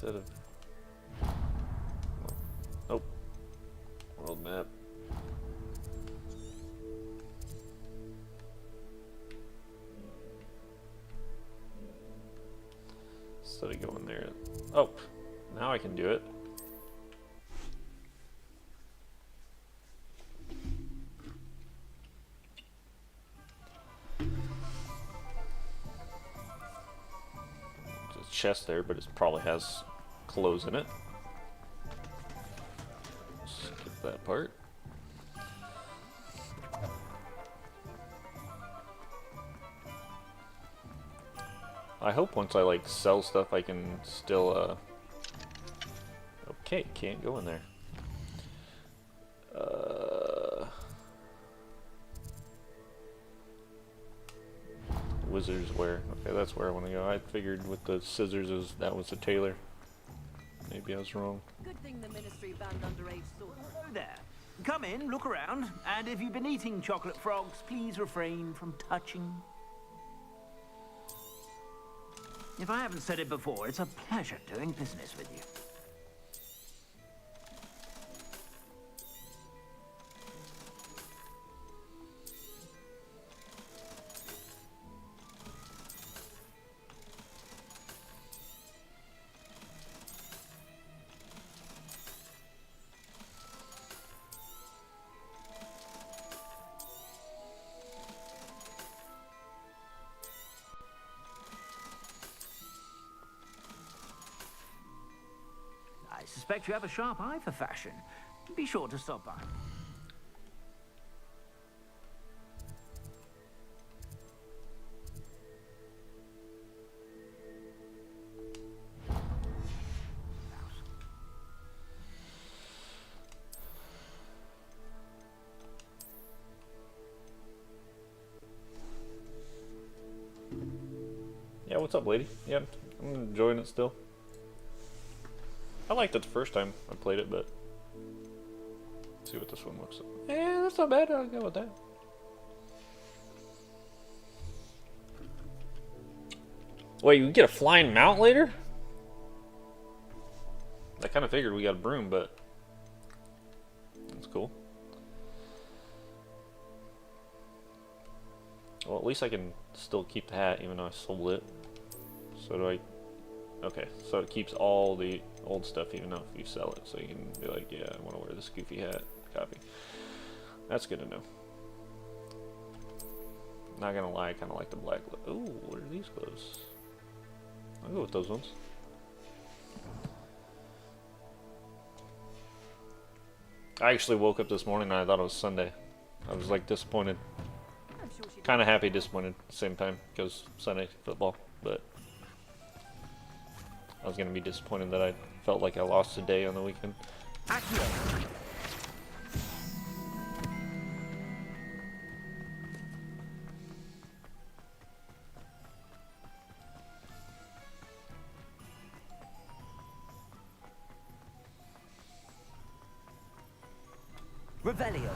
Instead of... Nope. World map. Instead of going there... Oh! Now I can do it. There's a chest there, but it probably has clothes in it. Skip that part. I hope once I like sell stuff I can still okay, can't go in there. Wizard's wear. Okay, that's where I want to go. I figured with the scissors that was the tailor. Maybe I was wrong. Good thing the ministry banned underage sorcery. Hello there. Come in, look around, and if you've been eating chocolate frogs, please refrain from touching. If I haven't said it before, it's a pleasure doing business with you. I suspect you have a sharp eye for fashion. Be sure to stop by. Yeah, what's up, lady? Yeah, I'm enjoying it still. I liked it the first time I played it, but let's see what this one looks like. Yeah, that's not bad. I'll go with that. Wait, you can get a flying mount later? I kind of figured we got a broom, but that's cool. Well, at least I can still keep the hat even though I sold it. So do I... Okay, so it keeps all the old stuff even though if you sell it. So you can be like, yeah, I want to wear this goofy hat. Copy. That's good to know. Not gonna lie, I kind of like the black. Ooh, what are these clothes? I'll go with those ones. I actually woke up this morning and I thought it was Sunday. I was like disappointed. Kind of happy, disappointed at the same time because Sunday football, but I was gonna be disappointed that I felt like I lost a day on the weekend. Revelio.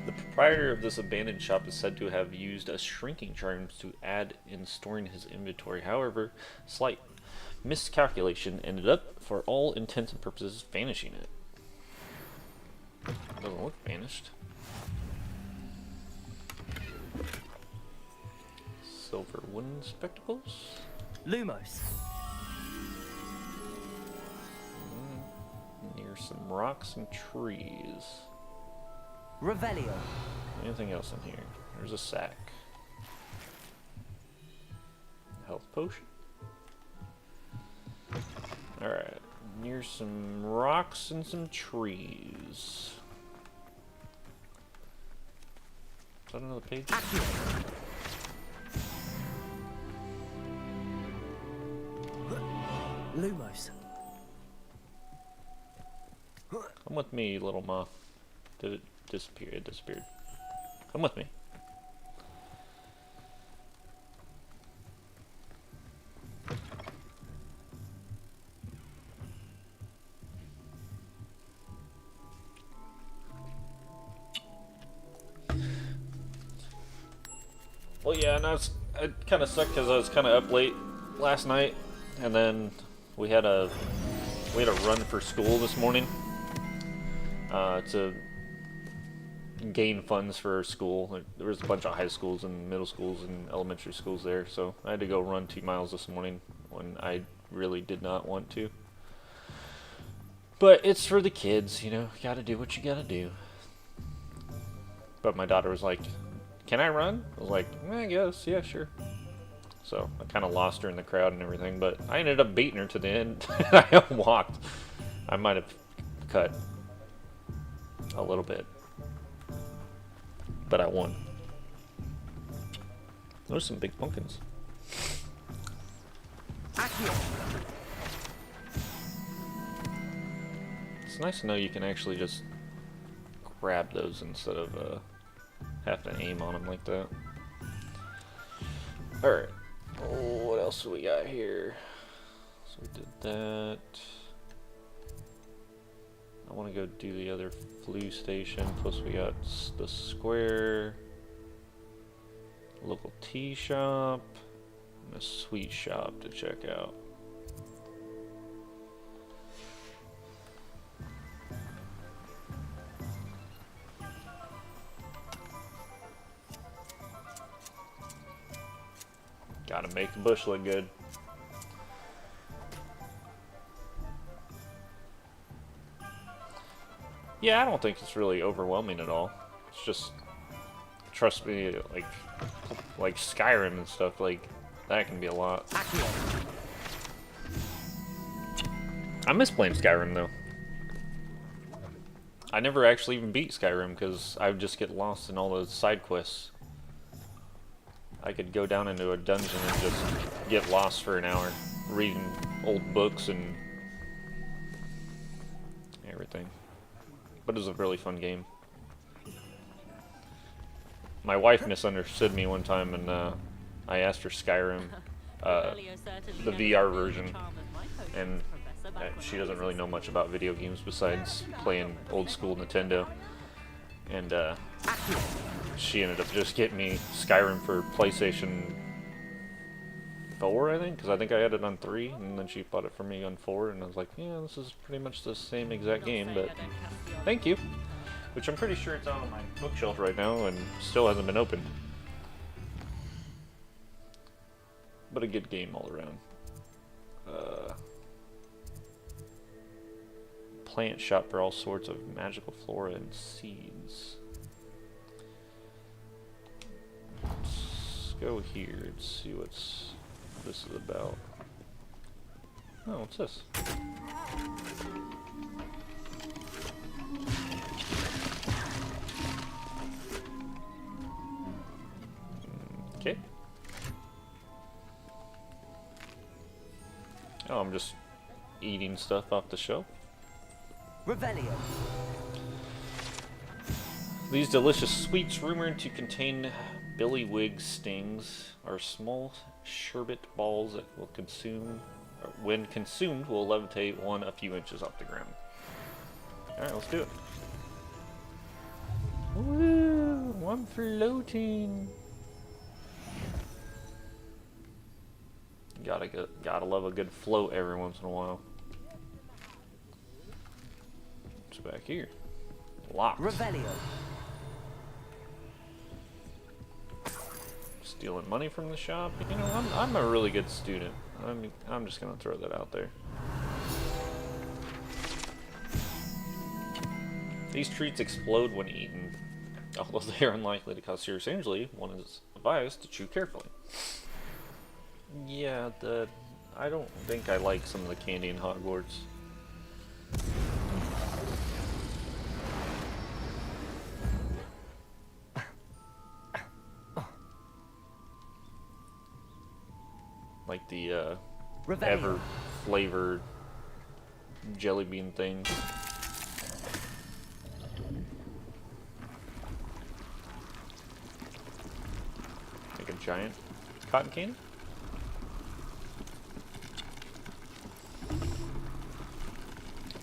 The proprietor of this abandoned shop is said to have used a shrinking charms to add in storing his inventory. However, slight miscalculation ended up, for all intents and purposes, vanishing it. Doesn't look vanished. Silver wooden spectacles. Lumos. Near some rocks and trees. Revelio. Anything else in here? There's a sack. Health potion. Alright. Near some rocks and some trees. Is that another page? Lumos. Come with me, little moth. Did it disappear? It disappeared. Come with me. Well, yeah, and it kind of sucked because I was kind of up late last night, and then we had a run for school this morning to gain funds for our school. Like, there was a bunch of high schools and middle schools and elementary schools there, so I had to go run 2 miles this morning when I really did not want to. But it's for the kids, you know. You gotta do what you gotta do. But my daughter was like, "Can I run?" I was like, "I guess, yeah, sure." So I kind of lost her in the crowd and everything, but I ended up beating her to the end. I walked. I might have cut a little bit, but I won. Those are some big pumpkins. It's nice to know you can actually just grab those instead of have to aim on them like that. Alright. Oh, what else do we got here? So we did that. I want to go do the other flu station. Plus we got the square, local tea shop, and a sweet shop to check out. Gotta make the bush look good. Yeah, I don't think it's really overwhelming at all. It's just, trust me, like Skyrim and stuff, like, that can be a lot. I miss playing Skyrim, though. I never actually even beat Skyrim, because I would just get lost in all those side quests. I could go down into a dungeon and just get lost for an hour, reading old books and everything. But it was a really fun game. My wife misunderstood me one time, and I asked for Skyrim, the VR version, and she doesn't really know much about video games besides playing old school Nintendo. And she ended up just getting me Skyrim for PlayStation 4, I think, because I think I had it on 3, and then she bought it for me on 4, and I was like, yeah, this is pretty much the same exact game, but thank you. Which I'm pretty sure it's out on my bookshelf right now, and still hasn't been opened. But a good game all around. Plant shop for all sorts of magical flora and seeds. Let's go here and see what's this is about. Oh, what's this? Okay. Oh, I'm just eating stuff off the shelf. Revelio. These delicious sweets, rumored to contain billywig stings, are small sherbet balls that will when consumed, will levitate one a few inches off the ground. Alright, let's do it. Woo! I'm floating! Gotta love a good float every once in a while. What's back here? Locked. Revelio. Stealing money from the shop. You know, I'm a really good student. I'm just gonna throw that out there. These treats explode when eaten, although they are unlikely to cause serious injury. One is advised to chew carefully. Yeah, I don't think I like some of the candy in Hogwarts. Like the ever flavored jelly bean thing. Like a giant cotton candy?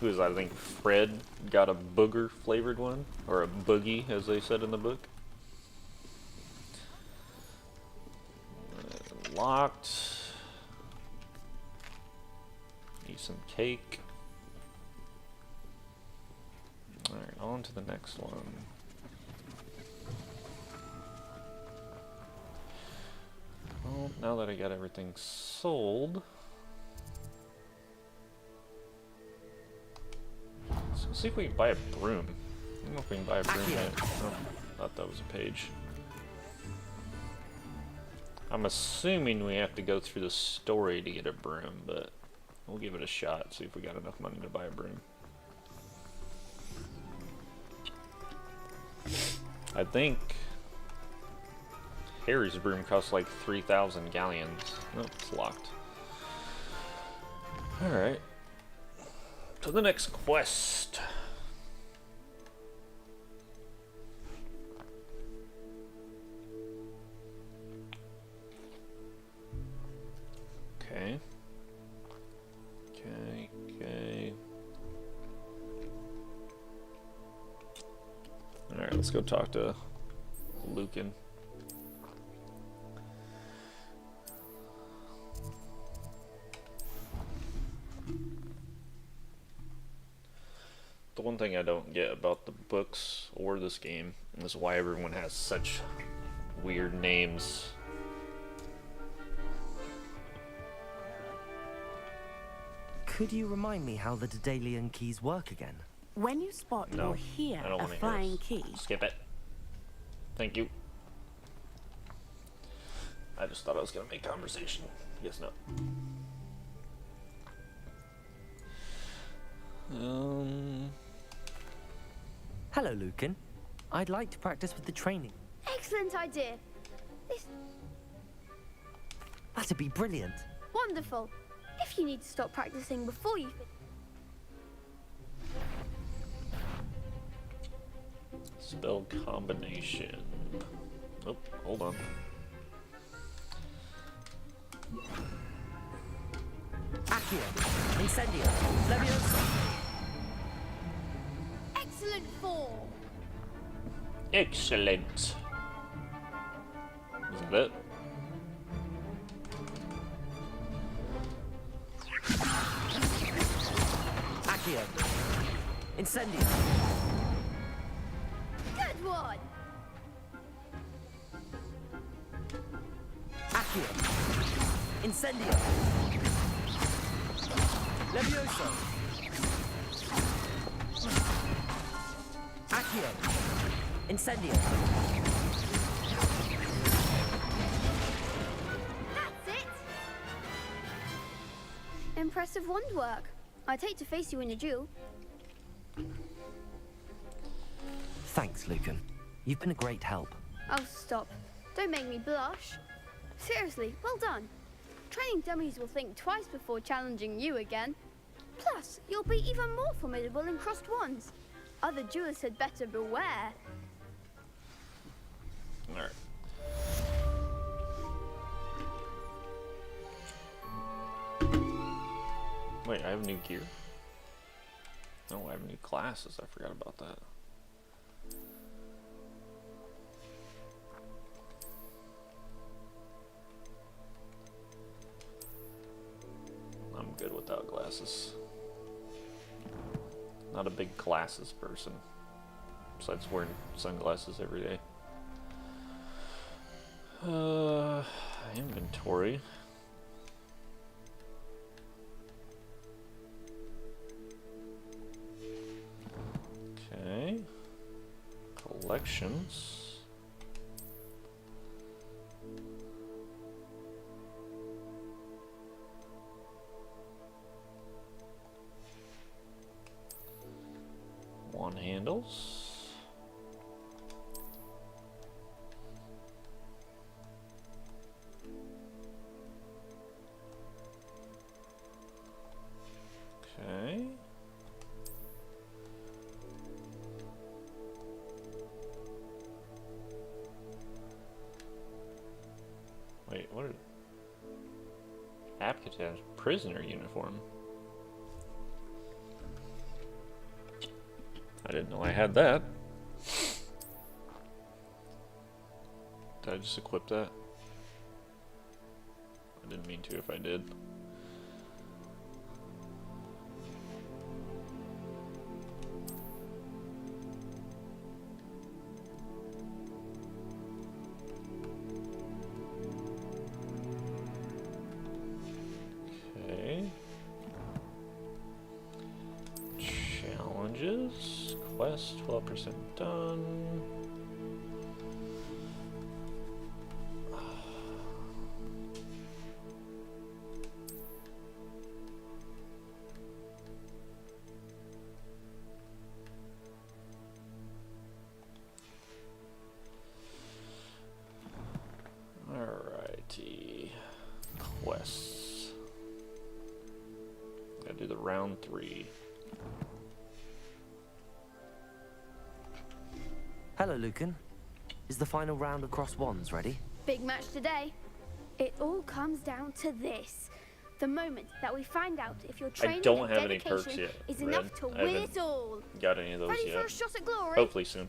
Who is that? I think Fred got a booger flavored one, or a boogie as they said in the book. Locked. Need some cake. Alright, on to the next one. Well, now that I got everything sold, let's see if we can buy a broom. I don't know if we can buy a broom yet. Oh, thought that was a page. I'm assuming we have to go through the story to get a broom, but we'll give it a shot, see if we got enough money to buy a broom. I think Harry's broom costs like 3,000 galleons. Oh, it's locked. Alright. To the next quest. Okay. Okay. Alright, let's go talk to Lucan. The one thing I don't get about the books or this game is why everyone has such weird names. Could you remind me how the Daedalian keys work again? When you spot No, or hear I don't a wanna hear flying this. key, Skip it. Thank you. I just thought I was gonna make conversation. Guess not. Hello, Lucan. I'd like to practice with the training. Excellent idea. That'd be brilliant. Wonderful. If you need to stop practicing before you Spell combination. Oh, hold on. Accio. Incendio. Leviosa. Excellent form. Excellent. Is that it? Accio. Incendio. Good one. Accio. Incendio. Leviosa. Accio. Incendio. That's it. Impressive wand work. I'd hate to face you in a duel. Thanks, Lucan. You've been a great help. Oh, stop. Don't make me blush. Seriously, well done. Training dummies will think twice before challenging you again. Plus, you'll be even more formidable in crossed wands. Other duelists had better beware. Alright. Wait, I have new gear? No, I have new classes. I forgot about that. I'm good without glasses. Not a big glasses person. besides wearing sunglasses every day. Inventory. Okay. Collections. Wand handles. Okay. Wait, what are... Apcatan's prisoner uniform. I didn't know I had that. Did I just equip that? I didn't mean to if I did. Okay. Challenges. Quest 12% done. Alrighty. Quests. Gotta do the round 3. Hello, Lucan. Is the final round across wands ready? Big match today. It all comes down to this. The moment that we find out if your training don't and have any dedication perks yet, is Red. enough to I win haven't it all. got any of those Ready yet. for a shot at glory? Hopefully soon.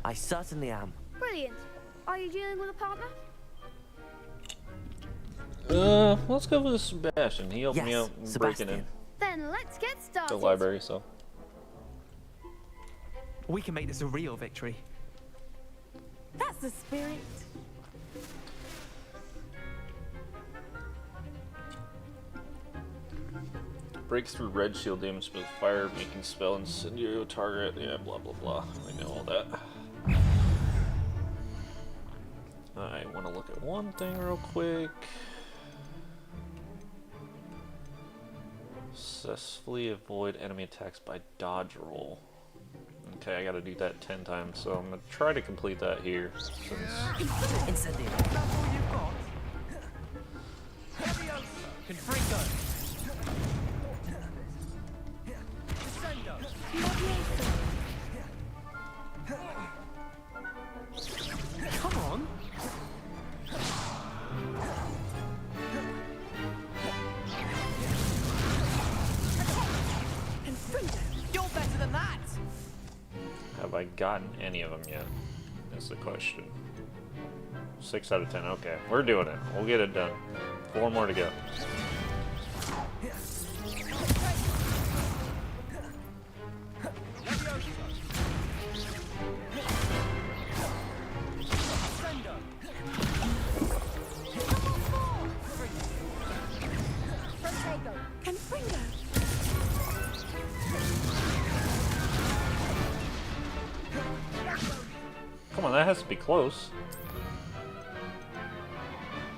I certainly am. Brilliant. Are you dealing with a partner? Let's go with Sebastian. He helped me out breaking in Then let's get started. the library, so. We can make this a real victory. That's the spirit. Breaks through red shield damage with fire, making spell incendiary target. Yeah, blah blah blah. I know all that. I want to look at one thing real quick. Successfully avoid enemy attacks by dodge roll. Okay, I gotta do that 10 times, so I'm gonna try to complete that here. Since Come on. You're better than that. have I gotten any of them yet? Is the question. 6 out of 10. Okay, we're doing it. We'll get it done. 4 more to go. Come on, that has to be close.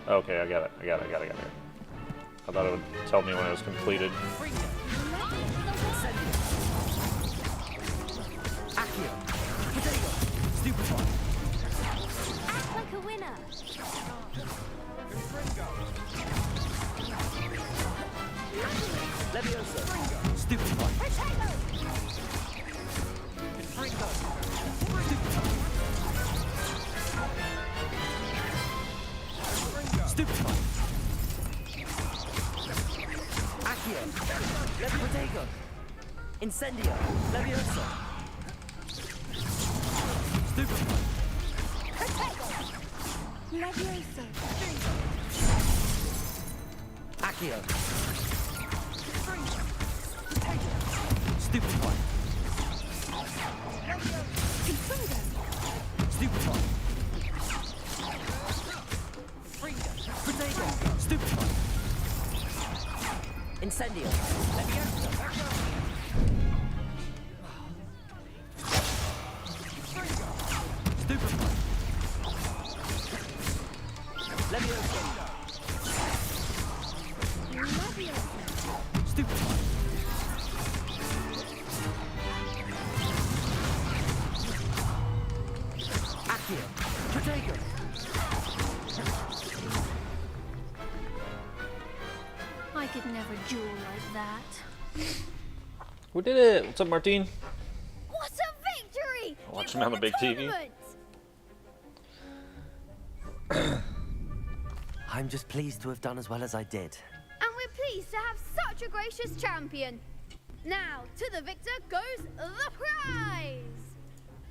Okay, I got it. I thought it would tell me when it was completed. Act like a winner. Leviosa. Stupefy. Stupefy. Accio. Leviprotego. Incendio. Leviosa. Stupefy. Leviosa. Accio. Stupefy. Stupefy. Protego. Stupefy. Incendio. Leviosa. Stupefy. Leviosa. Stupefy. Accio. Protego. I could never duel like that. Who did it? What's up, Martine? What a victory! Watching on the big TV. I'm just pleased to have done as well as I did. And we're pleased to have such a gracious champion. Now, to the victor goes the prize!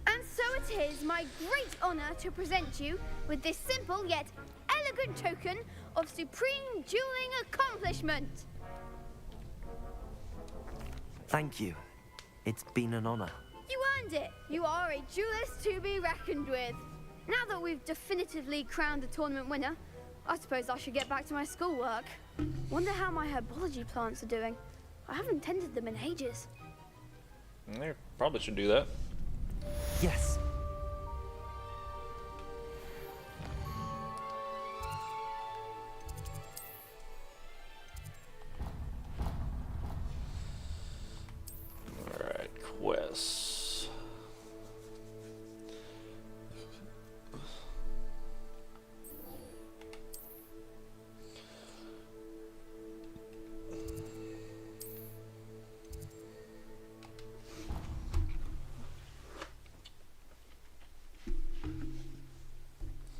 And so it is my great honor to present you with this simple yet elegant token of supreme dueling accomplishment. Thank you. It's been an honor. You earned it. You are a duelist to be reckoned with. Now that we've definitively crowned the tournament winner, I suppose I should get back to my schoolwork. Wonder how my herbology plants are doing. I haven't tended them in ages. I probably should do that. Yes. Alright, quests.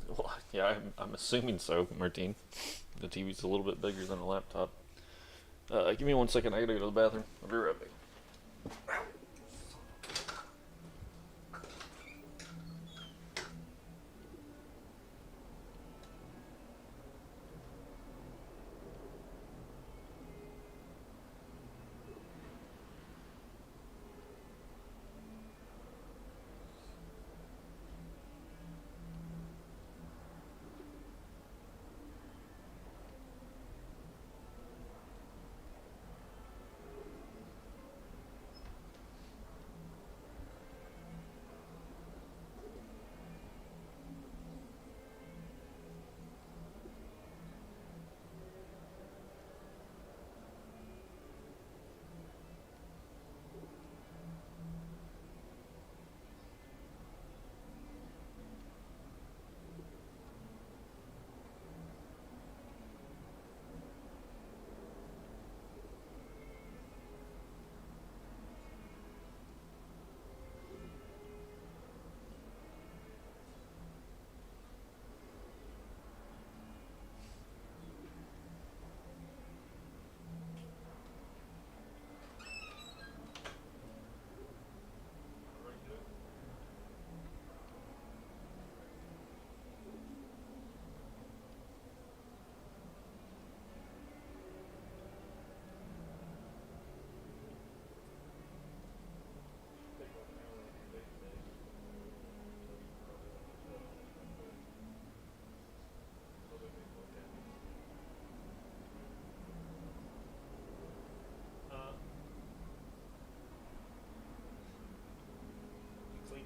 Well, yeah, I'm assuming so, Martine. The TV's a little bit bigger than a laptop. Give me 1 second, I gotta go to the bathroom. I'll be right back.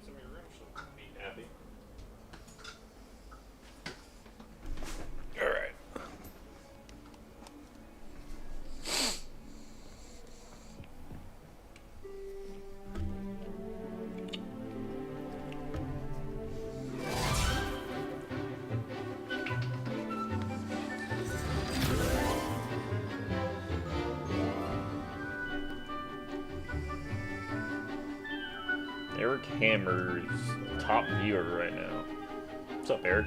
Some of your rooms, she'll be happy. Alright. Eric Hammer's top viewer right now. What's up, Eric?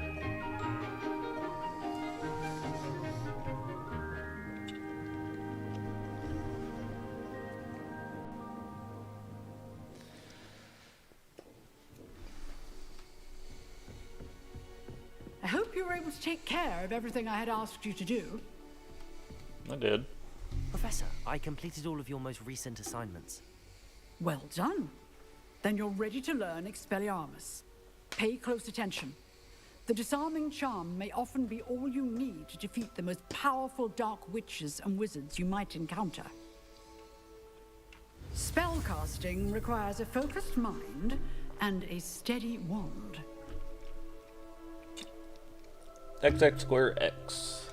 I hope you were able to take care of everything I had asked you to do. I did. Professor, I completed all of your most recent assignments. Well done. Then you're ready to learn Expelliarmus. Pay close attention. The disarming charm may often be all you need to defeat the most powerful dark witches and wizards you might encounter. Spellcasting requires a focused mind and a steady wand. XX square X.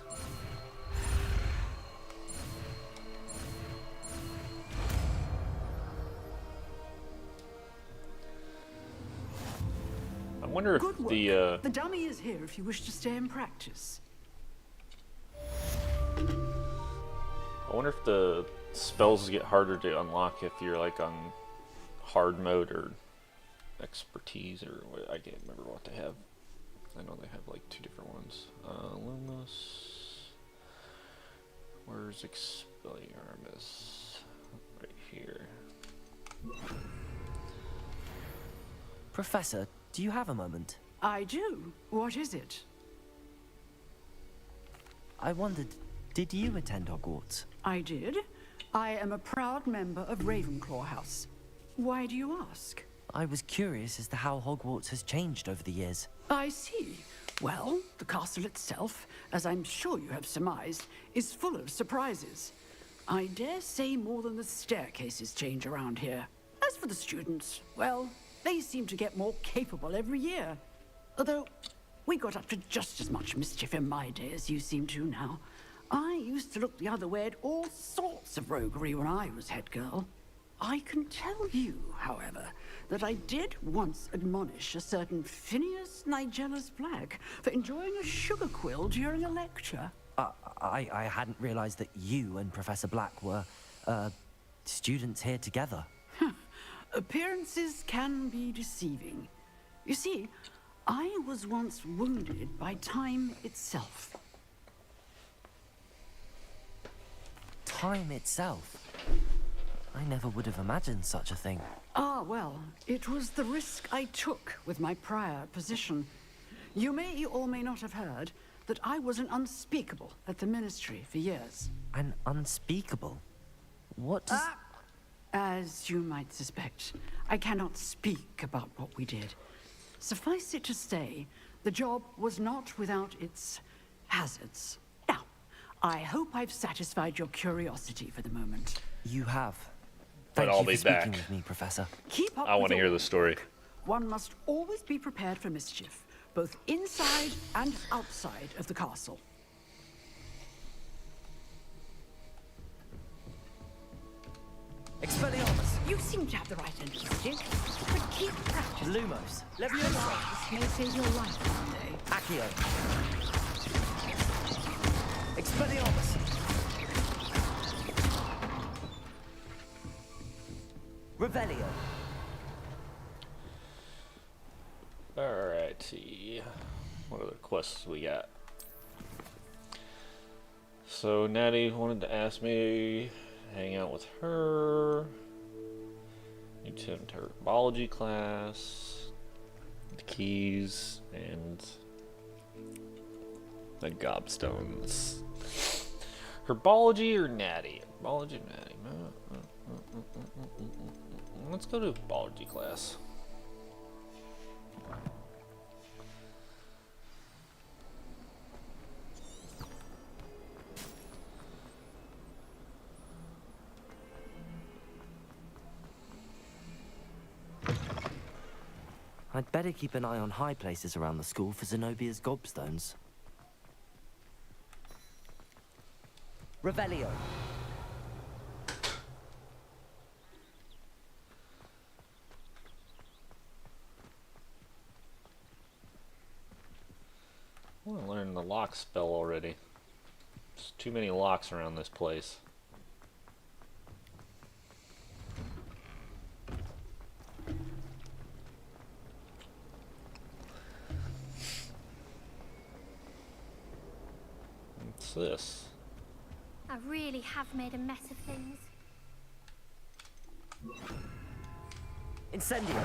I wonder if Good work. the dummy is here if you wish to stay and practice. I wonder if the spells get harder to unlock if you're like on hard mode or expertise, or what, I can't remember what they have. I know they have like two different ones. Lumos. Where's Expelliarmus? Right here. Professor, do you have a moment? I do. What is it? I wondered, did you attend Hogwarts? I did. I am a proud member of Ravenclaw House. Why do you ask? I was curious as to how Hogwarts has changed over the years. I see. Well, the castle itself, as I'm sure you have surmised, is full of surprises. I dare say more than the staircases change around here. As for the students, well, they seem to get more capable every year. Although, we got up to just as much mischief in my day as you seem to now. I used to look the other way at all sorts of roguery when I was head girl. I can tell you, however, that I did once admonish a certain Phineas Nigellus Black for enjoying a sugar quill during a lecture. I hadn't realized that you and Professor Black were, students here together. Appearances can be deceiving. You see, I was once wounded by time itself. Time itself? I never would have imagined such a thing. Ah, well, it was the risk I took with my prior position. You may or may not have heard that I was an unspeakable at the Ministry for years. An unspeakable? What does... As you might suspect, I cannot speak about what we did. Suffice it to say, the job was not without its hazards. Now, I hope I've satisfied your curiosity for the moment. You have. But Thank I'll you be for speaking back. with me, Professor. Keep up I with want to your hear the work. story. One must always be prepared for mischief, both inside and outside of the castle. Expelliarmus! You seem to have the right end of the stick, but keep practicing. Lumos! Leviosa! This may save your life one day. Accio! Expelliarmus! Revelio! Alrighty. What other quests we got? So Natty wanted to ask me to hang out with her. Need to enter her biology class. The keys and the gobstones. Herbology or Natty? Herbology or Natty? Let's go to biology class. I'd better keep an eye on high places around the school for Zenobia's gobstones. Revelio! I want to learn the lock spell already. There's too many locks around this place. What's this? I really have made a mess of things. Incendio!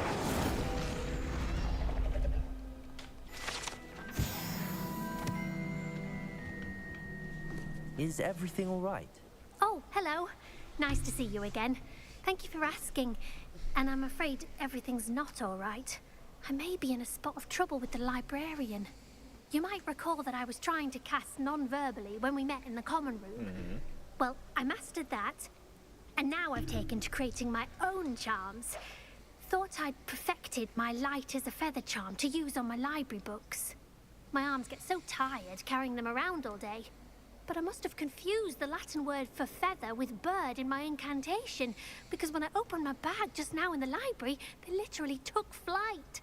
Is everything all right? Oh, hello. Nice to see you again. Thank you for asking. And I'm afraid everything's not all right. I may be in a spot of trouble with the librarian. You might recall that I was trying to cast non-verbally when we met in the common room. Well, I mastered that, and now I've taken to creating my own charms. Thought I'd perfected my light as a feather charm to use on my library books. My arms get so tired carrying them around all day. But I must have confused the Latin word for feather with bird in my incantation, because when I opened my bag just now in the library, they literally took flight.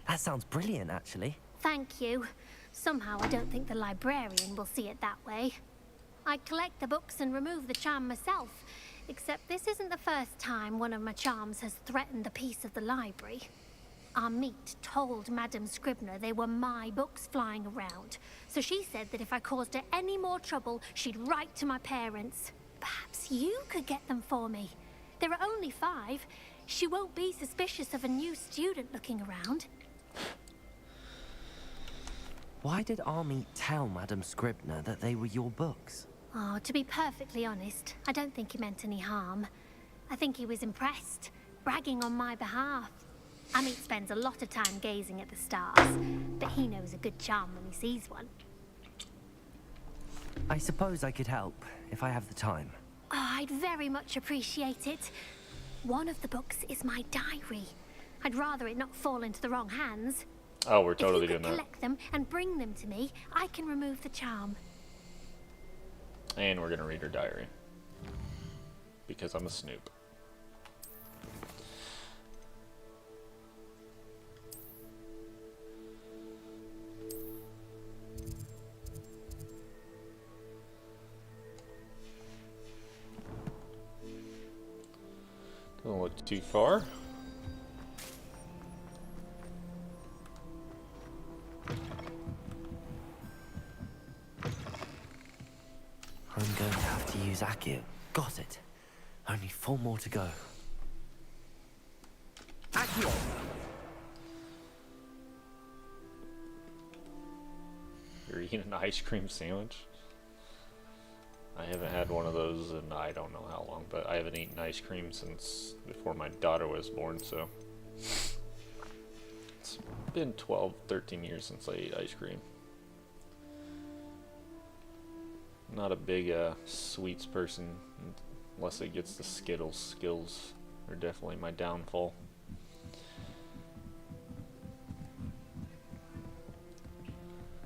That sounds brilliant, actually. Thank you. Somehow I don't think the librarian will see it that way. I collect the books and remove the charm myself, except this isn't the first time one of my charms has threatened the peace of the library. Our meet told Madame Scribner they were my books flying around, so she said that if I caused her any more trouble, she'd write to my parents. Perhaps you could get them for me. There are only 5. She won't be suspicious of a new student looking around. Why did Army tell Madame Scribner that they were your books? Oh, to be perfectly honest, I don't think he meant any harm. I think he was impressed, bragging on my behalf. Amit spends a lot of time gazing at the stars, but he knows a good charm when he sees one. I suppose I could help, if I have the time. Oh, I'd very much appreciate it. One of the books is my diary. I'd rather it not fall into the wrong hands. Oh, we're totally if you doing could that. collect them and bring them to me, I can remove the charm. And we're gonna read her diary. Because I'm a snoop. Doesn't look too far. I'm going to have to use Accio. Got it. Only 4 more to go. Accio! You're eating an ice cream sandwich? I haven't had one of those in I don't know how long, but I haven't eaten ice cream since before my daughter was born, so it's been 12, 13 years since I ate ice cream. Not a big sweets person, unless it gets the Skittles. Skittles are definitely my downfall.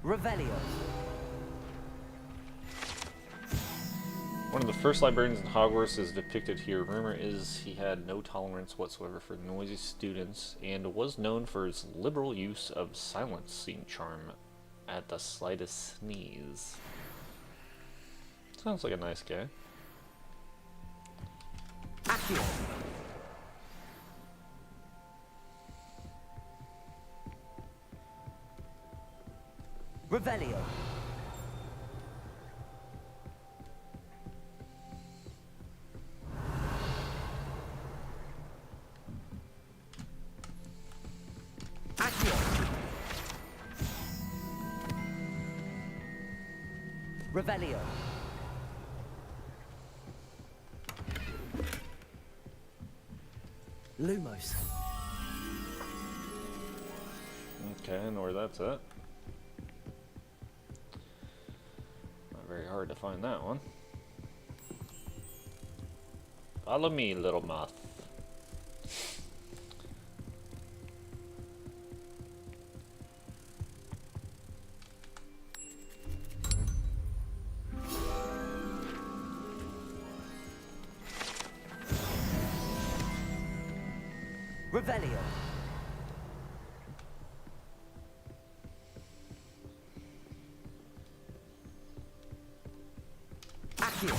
Revelio. One of the first librarians in Hogwarts is depicted here. Rumor is he had no tolerance whatsoever for noisy students and was known for his liberal use of silencing charm at the slightest sneeze. Sounds like a nice guy. Accio. Revelio. Accio. Revelio. Lumos. Okay, I know where that's at. Not very hard to find that one. Follow me, little moth. Revelio. Accio.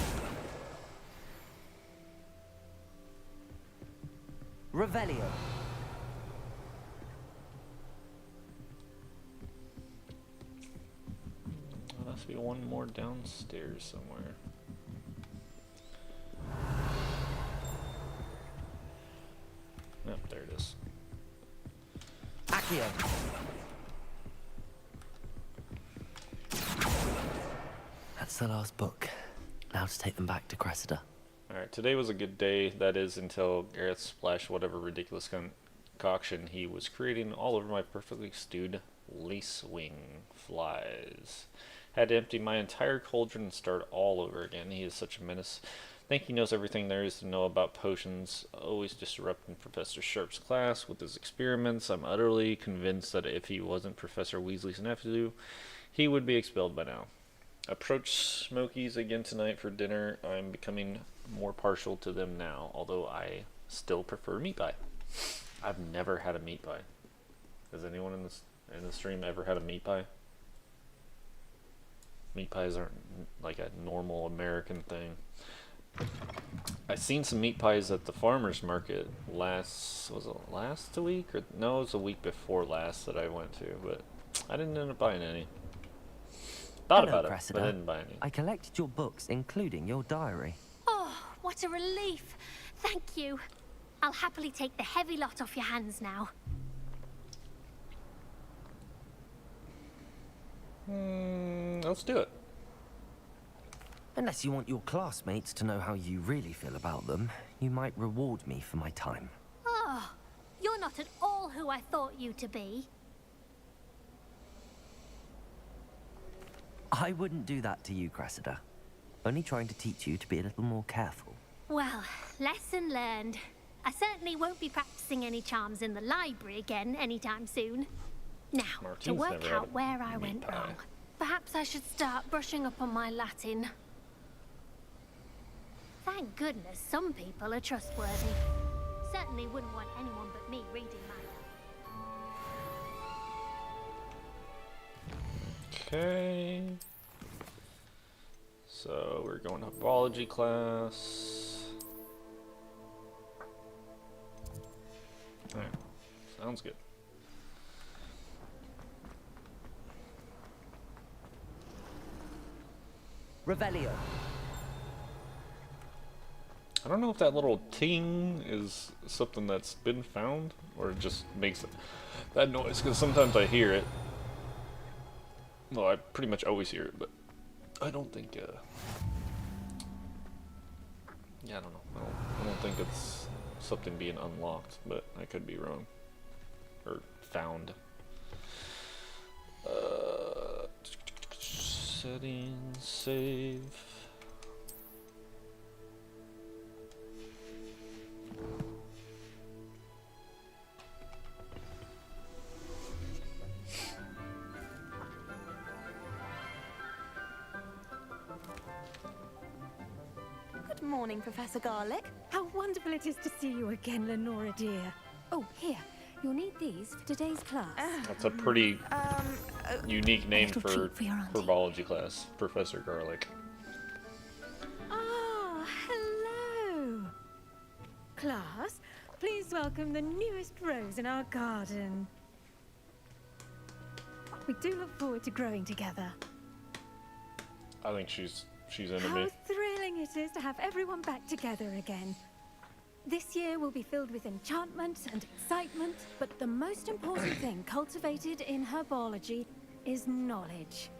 Revelio. There must be one more downstairs somewhere. Yep, there it is. Accio. That's the last book. Now to take them back to Cressida. Alright, today was a good day, that is, until Gareth splashed whatever ridiculous concoction he was creating all over my perfectly stewed lacewing flies. Had to empty my entire cauldron and start all over again. He is such a menace. Think he knows everything there is to know about potions, always disrupting Professor Sharp's class with his experiments. I'm utterly convinced that if he wasn't Professor Weasley's nephew, he would be expelled by now. Approach Smokies again tonight for dinner. I'm becoming more partial to them now, although I still prefer meat pie. I've never had a meat pie. Has anyone in the stream ever had a meat pie? Meat pies aren't like a normal American thing. I seen some meat pies at the farmer's market was it last week? Or no, it was a week before last that I went to, but I didn't end up buying any. Thought Hello, about Cressida. it, but I didn't buy any. I collected your books, including your diary. Oh, what a relief. Thank you. I'll happily take the heavy lot off your hands now. Let's do it. Unless you want your classmates to know how you really feel about them, you might reward me for my time. Oh, you're not at all who I thought you to be. I wouldn't do that to you, Cressida. Only trying to teach you to be a little more careful. Well, lesson learned. I certainly won't be practicing any charms in the library again anytime soon. Now, to work out where I went wrong. Perhaps I should start brushing up on my Latin. Thank goodness some people are trustworthy. Certainly wouldn't want anyone but me reading mine. Okay. So we're going to biology class. Alright, sounds good. Revelio. I don't know if that little ting is something that's been found, or it just makes that noise, because sometimes I hear it. Well, I pretty much always hear it, but I don't think, yeah, I don't know. I don't think it's something being unlocked, but I could be wrong. Or found. Settings, save. Good morning, Professor Garlick. How wonderful it is to see you again, Lenora dear. Oh, here. You'll need these for today's class. That's a pretty unique name for herbology class, Professor Garlic. Ah, hello. Class, please welcome the newest rose in our garden. We do look forward to growing together. I think she's into How me. thrilling it is to have everyone back together again. This year will be filled with enchantment and excitement, but the most important thing cultivated in herbology is knowledge.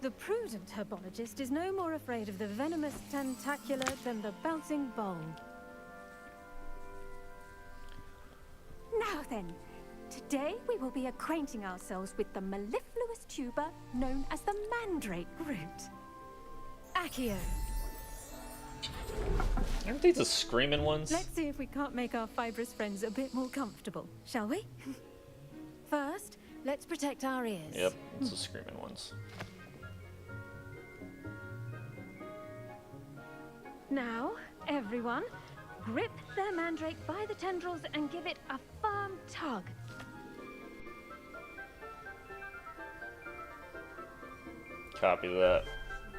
The prudent herbologist is no more afraid of the venomous tentacula than the bouncing bowl. Now then, today we will be acquainting ourselves with the mellifluous tuber known as the mandrake root. Accio. Aren't these the screaming ones? Let's see if we can't make our fibrous friends a bit more comfortable, shall we? First, let's protect our ears. Yep, it's the screaming ones. Now, everyone, grip their mandrake by the tendrils and give it a firm tug. Copy that,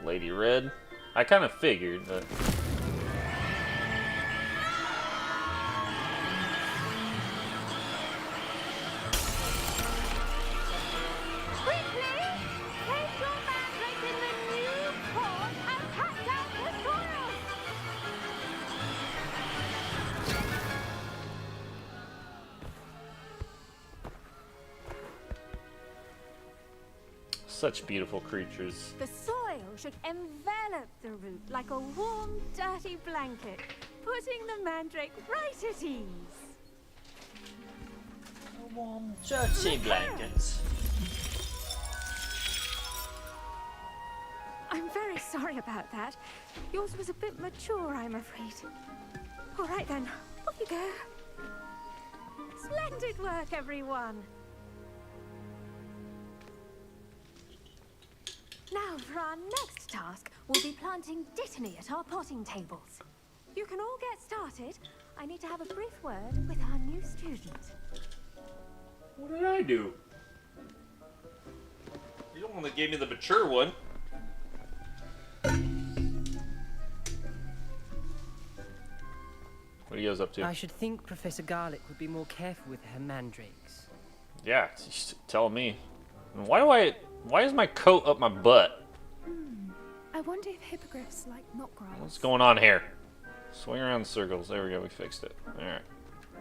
Lady Red. I kind of figured that. Such beautiful creatures. The soil should envelop the root like a warm, dirty blanket, putting the mandrake right at ease. Warm, dirty blankets. I'm very sorry about that. Yours was a bit mature, I'm afraid. All right then, off you go. Splendid work, everyone. Now for our next task, we'll be planting dittany at our potting tables. You can all get started. I need to have a brief word with our new student. What did I do? You're the one that gave me the mature one. What are you guys up to? I should think Professor Garlick would be more careful with her mandrakes. Yeah, tell me. And why is my coat up my butt? I wonder if hippogriffs like knotgrass. What's going on here? Swing around in circles. There we go, we fixed it. Alright.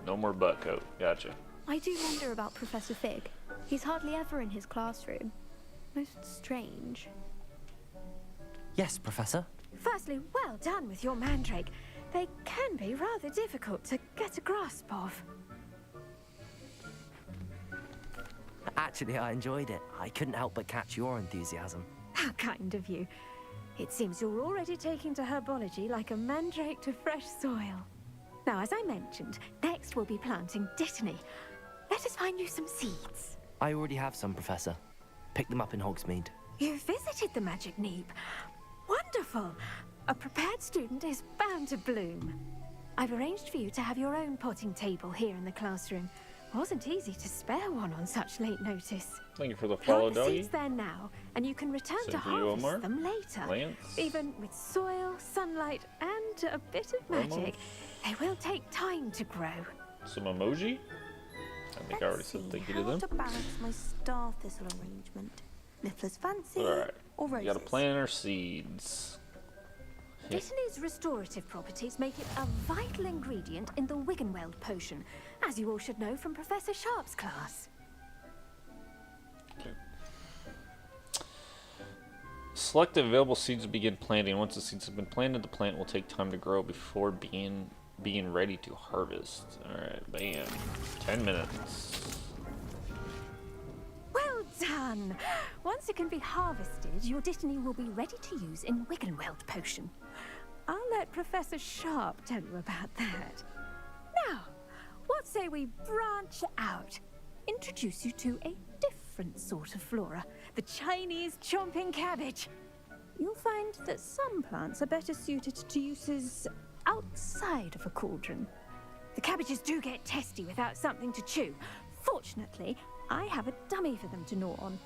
No more butt coat. Gotcha. I do wonder about Professor Fig. He's hardly ever in his classroom. Most strange. Yes, Professor. Firstly, well done with your mandrake. They can be rather difficult to get a grasp of. Actually, I enjoyed it. I couldn't help but catch your enthusiasm. How kind of you. It seems you're already taking to herbology like a mandrake to fresh soil. Now, as I mentioned, next we'll be planting dittany. Let us find you some seeds. I already have some, Professor. Picked them up in Hogsmeade. You visited the Magic Neep. Wonderful. A prepared student is bound to bloom. I've arranged for you to have your own potting table here in the classroom. Wasn't easy to spare one on such late notice. Thank you for the follow, Plant the doggy. seeds there now, and you can return Same to to you, harvest Omar. them later. Lance. Even with soil, sunlight, and a bit of magic, they will take time to grow. Some emoji? I think I already said thank you to them. to balance my star thistle arrangement. Niffler's fancy Alright. or We roses? gotta plant our seeds. Dittany's restorative properties make it a vital ingredient in the Wiggenweld potion, as you all should know from Professor Sharp's class. Select the available seeds to begin planting. Once the seeds have been planted, the plant will take time to grow before being ready to harvest. Alright, bam. 10 minutes. Well done! Once it can be harvested, your dittany will be ready to use in Wiggenweld potion. I'll let Professor Sharp tell you about that. Now, what say we branch out? Introduce you to a different sort of flora, the Chinese chomping cabbage. You'll find that some plants are better suited to uses outside of a cauldron. The cabbages do get testy without something to chew. Fortunately, I have a dummy for them to gnaw on.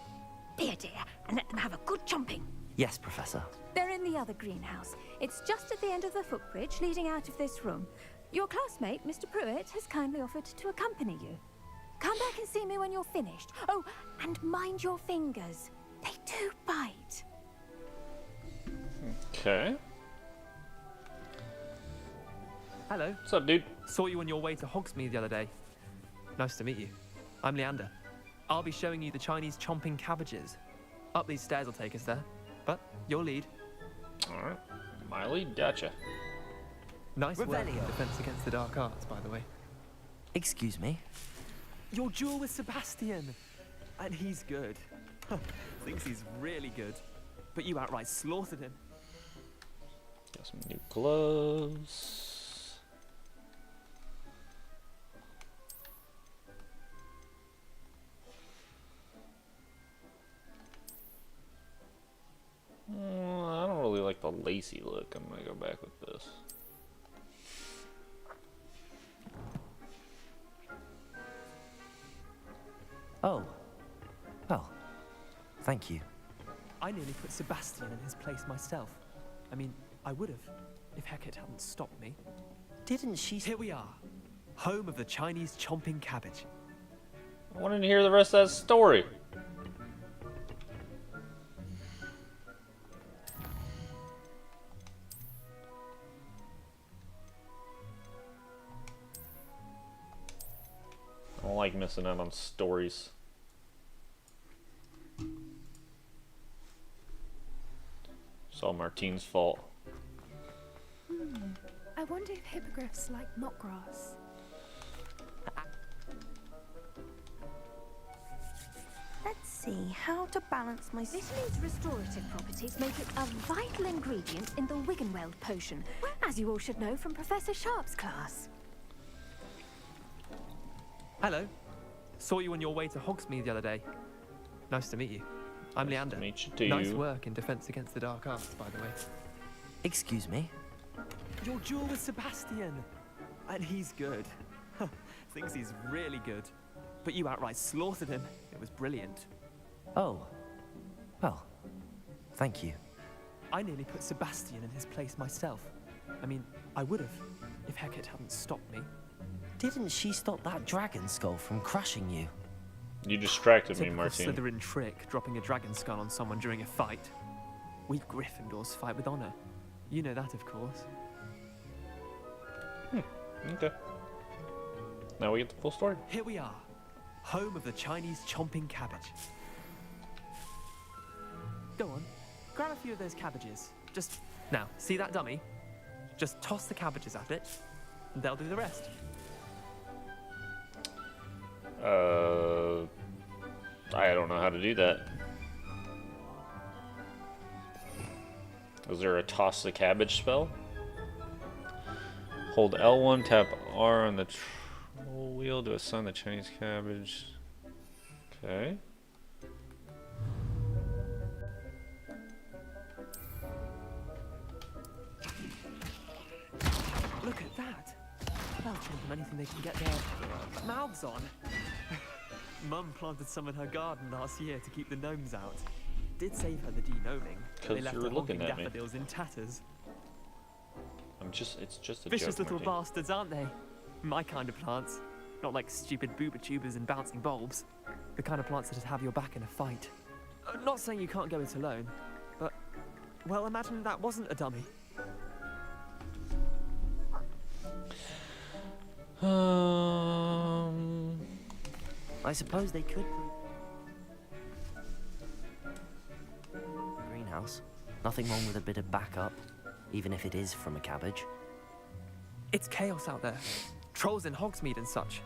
Be a dear and let them have a good chomping. Yes, Professor. They're in the other greenhouse. It's just at the end of the footbridge leading out of this room. Your classmate, Mr. Pruitt, has kindly offered to accompany you. Come back and see me when you're finished. Oh, and mind your fingers. They do bite. Okay. Hello. What's up, dude? Saw you on your way to Hogsmeade the other day. Nice to meet you. I'm Leander. I'll be showing you the Chinese chomping cabbages. Up these stairs will take us there. But your lead. Alright. My lead, gotcha. Nice work in Revelio. Defense Against the Dark Arts, by the way. Excuse me? Your duel with Sebastian. And he's good. Thinks he's really good. But you outright slaughtered him. Got some new gloves. I don't really like the lacy look. I'm gonna go back with this. Oh. Well, thank you. I nearly put Sebastian in his place myself. I mean, I would have, if Hecate hadn't stopped me. Didn't she... Here we are. Home of the Chinese chomping cabbage. I wanted to hear the rest of that story. I don't like missing out on stories. It's all Martine's fault. I wonder if hippogriffs like mock grass. Let's see how to balance my... Vitamins restorative properties make it a vital ingredient in the Wiggenweld potion, as you all should know from Professor Sharp's class. Hello. Saw you on your way to Hogsmeade the other day. Nice to meet you. I'm Leander. Nice to meet you Nice too. work in Defense Against the Dark Arts, by the way. Excuse me? Your duel with Sebastian. And he's good. Thinks he's really good. But you outright slaughtered him. It was brilliant. Oh. Well, thank you. I nearly put Sebastian in his place myself. I mean, I would have, if Hecate hadn't stopped me. Didn't she stop that dragon skull from crushing you? You distracted me, Typical Martine. Slytherin trick, dropping a dragon skull on someone during a fight. We Gryffindors fight with honor. You know that, of course. Okay. Now we get the full story. Here we are, home of the Chinese chomping cabbage. Go on, grab a few of those cabbages. Just, now, see that dummy? Just toss the cabbages at it, and they'll do the rest. I don't know how to do that. Is there a toss the cabbage spell? Hold L1, tap R on the troll wheel to assign the Chinese cabbage. Okay. Look at that. They'll chomp on anything they can get their mouths on. Mum planted some in her garden last year to keep the gnomes out. Did save her the de-gnoming. They 'Cause left you the were looking honking at me. daffodils in tatters. It's just a Vicious joke, little Martine. bastards, aren't they? My kind of plants. Not like stupid booba tubers and bouncing bulbs. The kind of plants that'd have your back in a fight. Not saying you can't go it alone, but, well, imagine that wasn't a dummy. I suppose they could. Greenhouse. Nothing wrong with a bit of backup, even if it is from a cabbage. It's chaos out there. Trolls in Hogsmeade and such.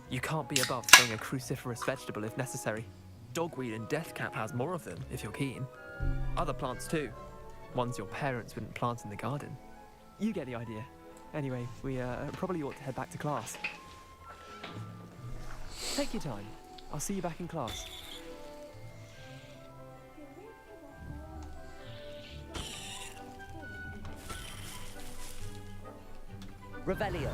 You can't be above throwing a cruciferous vegetable if necessary. Dogweed and deathcap has more of them, if you're keen. Other plants too. Ones your parents wouldn't plant in the garden. You get the idea. Anyway, we probably ought to head back to class. Take your time. I'll see you back in class. Revelio.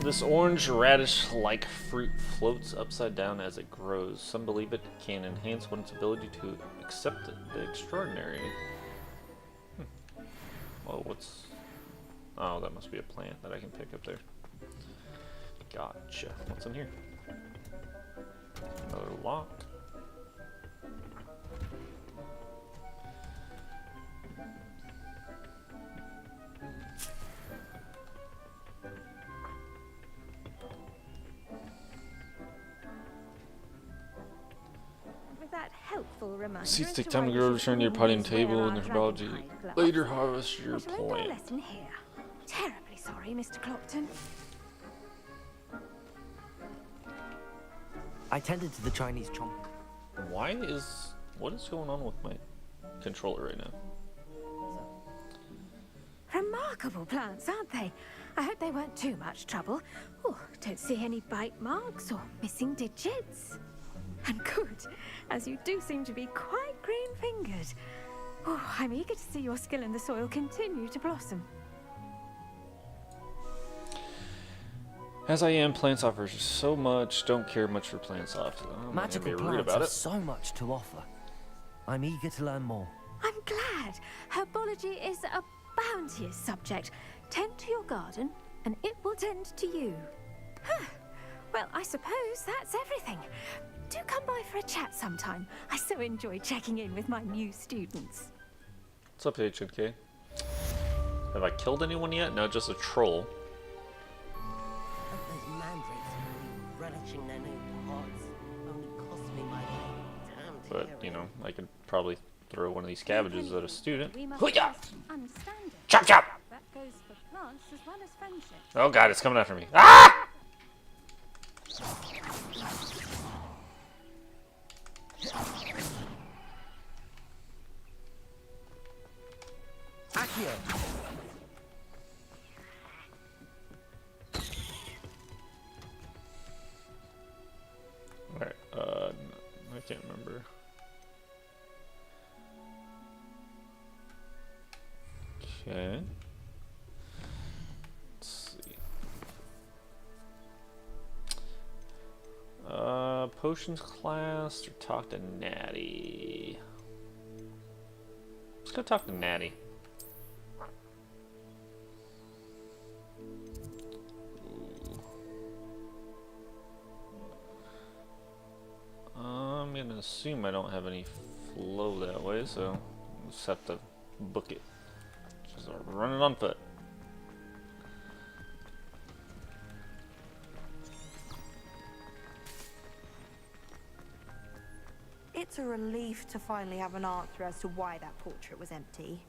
This orange radish-like fruit floats upside down as it grows. Some believe it can enhance one's ability to accept the extraordinary. Oh, what's... Oh, that must be a plant that I can pick up there. Gotcha. What's in here? Another lock. With that helpful reminder. Seeds as take to time why to we grow, should return to your always potting wear table our and the dragon herbology. hide gloves. Later harvest your I shall learn our plant. lesson here. Terribly sorry, Mr. Clopton. I tended to the Chinese chomp. What is going on with my controller right now? Remarkable plants, aren't they? I hope they weren't too much trouble. Oh, don't see any bite marks or missing digits. And good, as you do seem to be quite green-fingered. Oh, I'm eager to see your skill in the soil continue to blossom. As I am, plants offer so much. Don't care much for plants offer. I'm not gonna Magical be rude plants about have it. so much to offer. I'm eager to learn more. I'm glad. Herbology is a bounteous subject. Tend to your garden, and it will tend to you. Huh. Well, I suppose that's everything. Do come by for a chat sometime. I so enjoy checking in with my new students. What's up, HNK? Have I killed anyone yet? No, just a troll. Those mandrakes are really relishing their new pods. Oh but you know, I could probably throw one of these cabbages at a student. We must Hoo-yah! first understand it. Chop chop! That goes for plants as well as friendship. Oh god, it's coming after me. Ah! Alright, I can't remember. Okay. Let's see. Potions class or talk to Natty? Let's go talk to Natty. I'm gonna assume I don't have any flow that way, so I'll just have to book it. Just running on foot. It's a relief to finally have an answer as to why that portrait was empty.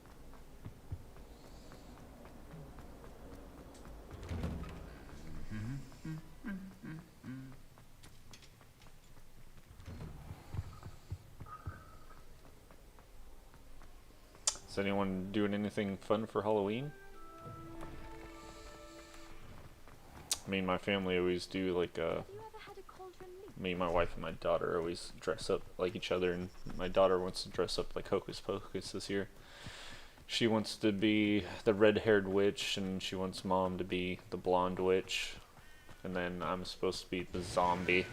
Is anyone doing anything fun for Halloween? Me and my family always do like me, my wife, and my daughter always dress up like each other, and my daughter wants to dress up like Hocus Pocus this year. She wants to be the red-haired witch, and she wants Mom to be the blonde witch, and then I'm supposed to be the zombie.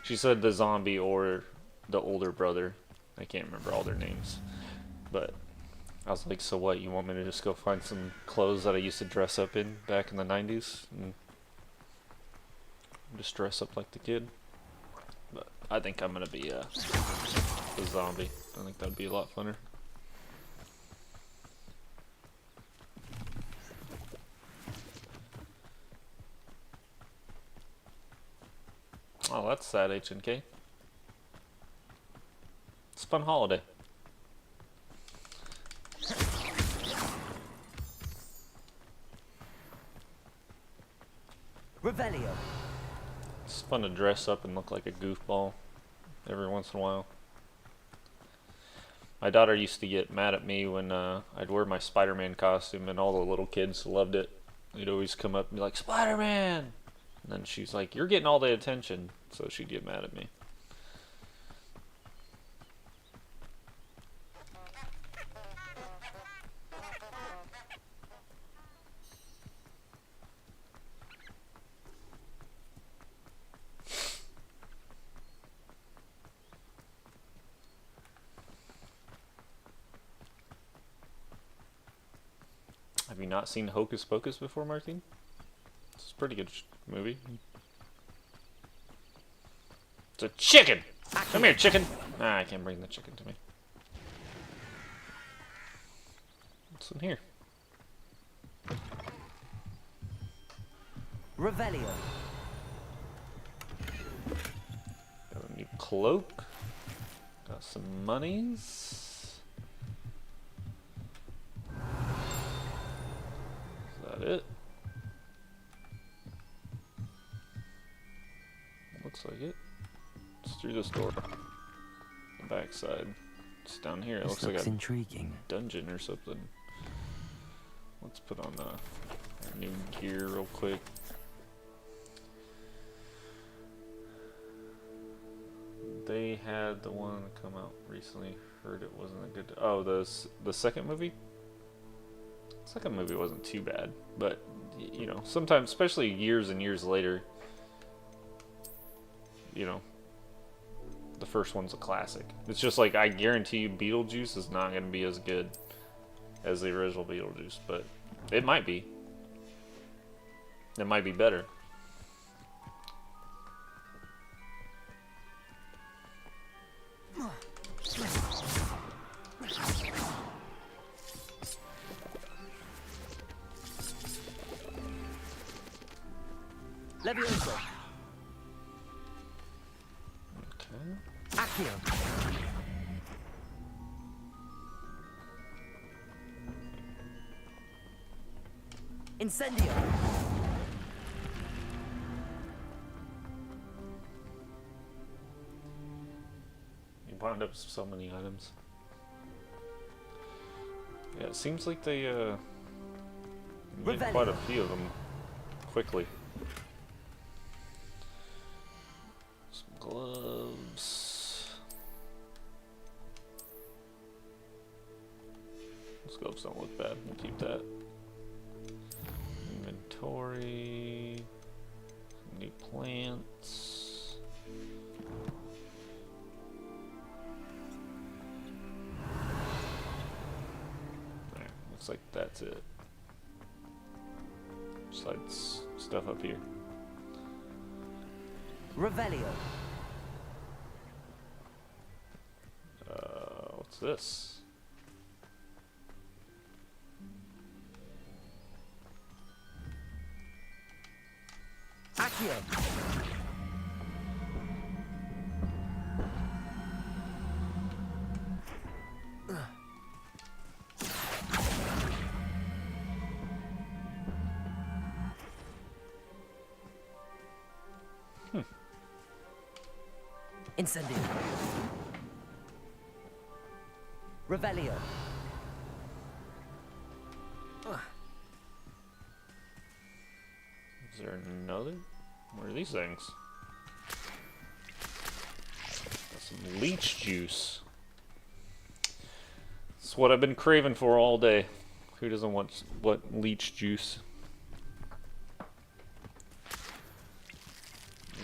She said the zombie or the older brother. I can't remember all their names. But I was like, so what, you want me to just go find some clothes that I used to dress up in back in the 90s and just dress up like the kid? But I think I'm gonna be the zombie. I think that'd be a lot funner. Oh, that's sad, HNK. It's a fun holiday. Revelio. It's fun to dress up and look like a goofball every once in a while. My daughter used to get mad at me when I'd wear my Spider-Man costume, and all the little kids loved it. They'd always come up and be like, Spider-Man! And then she's like, you're getting all the attention. So she'd get mad at me. Have you not seen Hocus Pocus before, Martine? It's a pretty good movie. It's a chicken! Come here, chicken! Ah, I can't bring the chicken to me. What's in here? Revelio. Got a new cloak. Got some monies. Is that it? Looks like it. It's through this door. The back side. It's down here. It looks like a intriguing dungeon or something. Let's put on our new gear real quick. They had the one come out recently. Heard it wasn't a good. Oh, the second movie. Second movie wasn't too bad, but you know, sometimes, especially years and years later, you know, the first one's a classic. It's just like, I guarantee you Beetlejuice is not going to be as good as the original Beetlejuice, but it might be. It might be better. Levioso. Okay. Accio. Incendio. You wound up so many items. Yeah, it seems like they did quite a few of them quickly. Some gloves. Those gloves don't look bad. We'll keep that. Inventory. Some new plants. There, looks like that's it. Besides stuff up here. Revelio. What's this? Accio. Incendio. Revelio. Is there another? What are these things? Got some leech juice. It's what I've been craving for all day. Who doesn't want leech juice?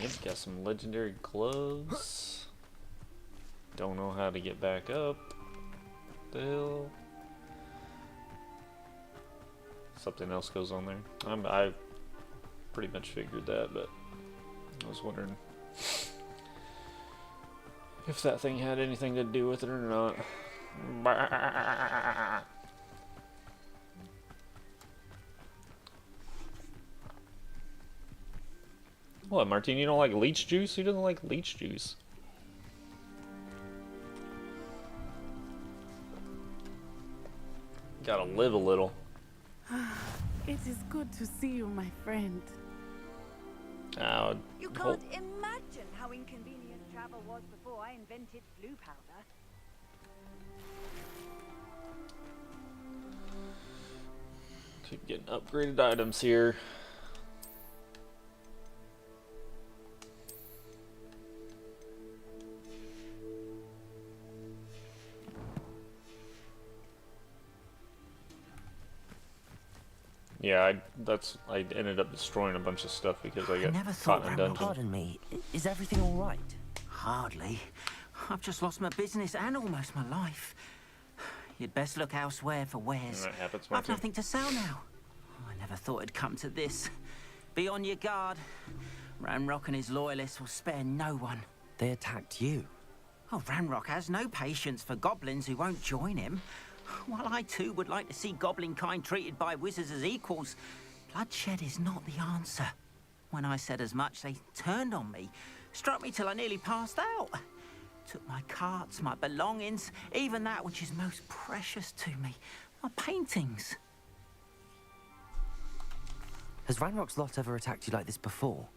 Yep, got some legendary gloves. Don't know how to get back up. The hell? Something else goes on there. I pretty much figured that, but I was wondering if that thing had anything to do with it or not. What, Martine, you don't like leech juice? Who doesn't like leech juice? Gotta live a little. It is good to see you, my friend. You can't imagine how inconvenient travel was before I invented blue powder. Keep getting upgraded items here. Yeah, I ended up destroying a bunch of stuff because I got caught in a dungeon. Pardon me, is everything all right? Hardly. I've just lost my business and almost my life. You'd best look elsewhere for wares. That happens, I've Martin. nothing to sell now. I never thought it'd come to this. Be on your guard. Ranrock and his loyalists will spare no one. They attacked you. Oh, Ranrock has no patience for goblins who won't join him. While I too would like to see goblin kind treated by wizards as equals, bloodshed is not the answer. When I said as much, they turned on me, struck me till I nearly passed out. Took my carts, my belongings, even that which is most precious to me, my paintings. Has Ranrock's lot ever attacked you like this before?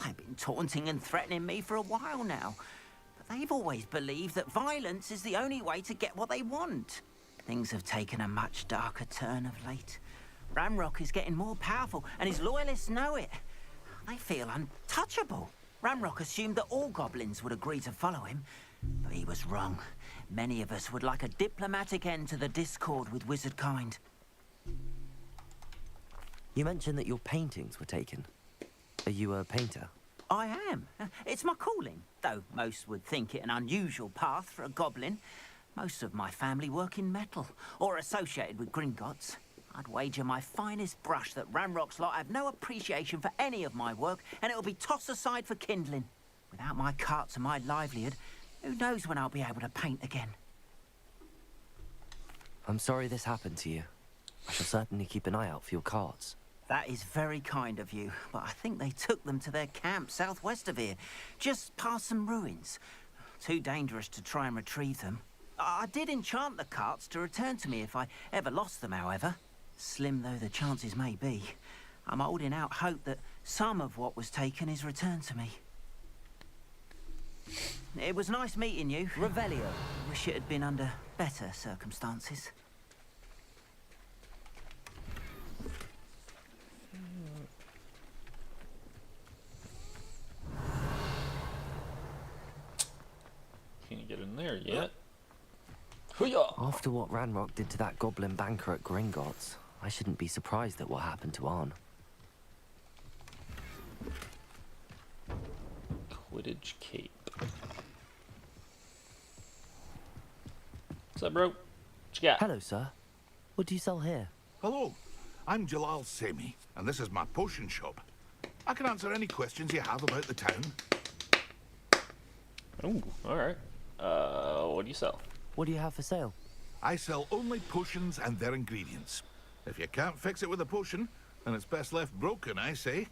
They've been taunting and threatening me for a while now. But they've always believed that violence is the only way to get what they want. Things have taken a much darker turn of late. Ranrock is getting more powerful, and his loyalists know it. They feel untouchable. Ranrock assumed that all goblins would agree to follow him, but he was wrong. Many of us would like a diplomatic end to the discord with wizard kind. You mentioned that your paintings were taken. Are you a painter? I am. It's my calling, though most would think it an unusual path for a goblin. Most of my family work in metal, or associated with Gringotts. I'd wager my finest brush that Ranrock's lot have no appreciation for any of my work, and it'll be tossed aside for kindling. Without my carts and my livelihood, who knows when I'll be able to paint again. I'm sorry this happened to you. I shall certainly keep an eye out for your carts. That is very kind of you, but I think they took them to their camp southwest of here, just past some ruins. too dangerous to try and retrieve them. I did enchant the carts to return to me if I ever lost them, however. Slim though the chances may be, I'm holding out hope that some of what was taken is returned to me. It was nice meeting you. Revelio. Wish it had been under better circumstances. Can't get in there yet. Hoo-yah! After what Ranrock did to that goblin banker at Gringotts, I shouldn't be surprised at what happened to Arn. Quidditch Cape. What's up, bro? What you got? Hello, sir. What do you sell here? Hello, I'm Jalal Semi, and this is my potion shop. I can answer any questions you have about the town. Oh, alright. What do you sell? What do you have for sale? I sell only potions and their ingredients. If you can't fix it with a potion, then it's best left broken, I say.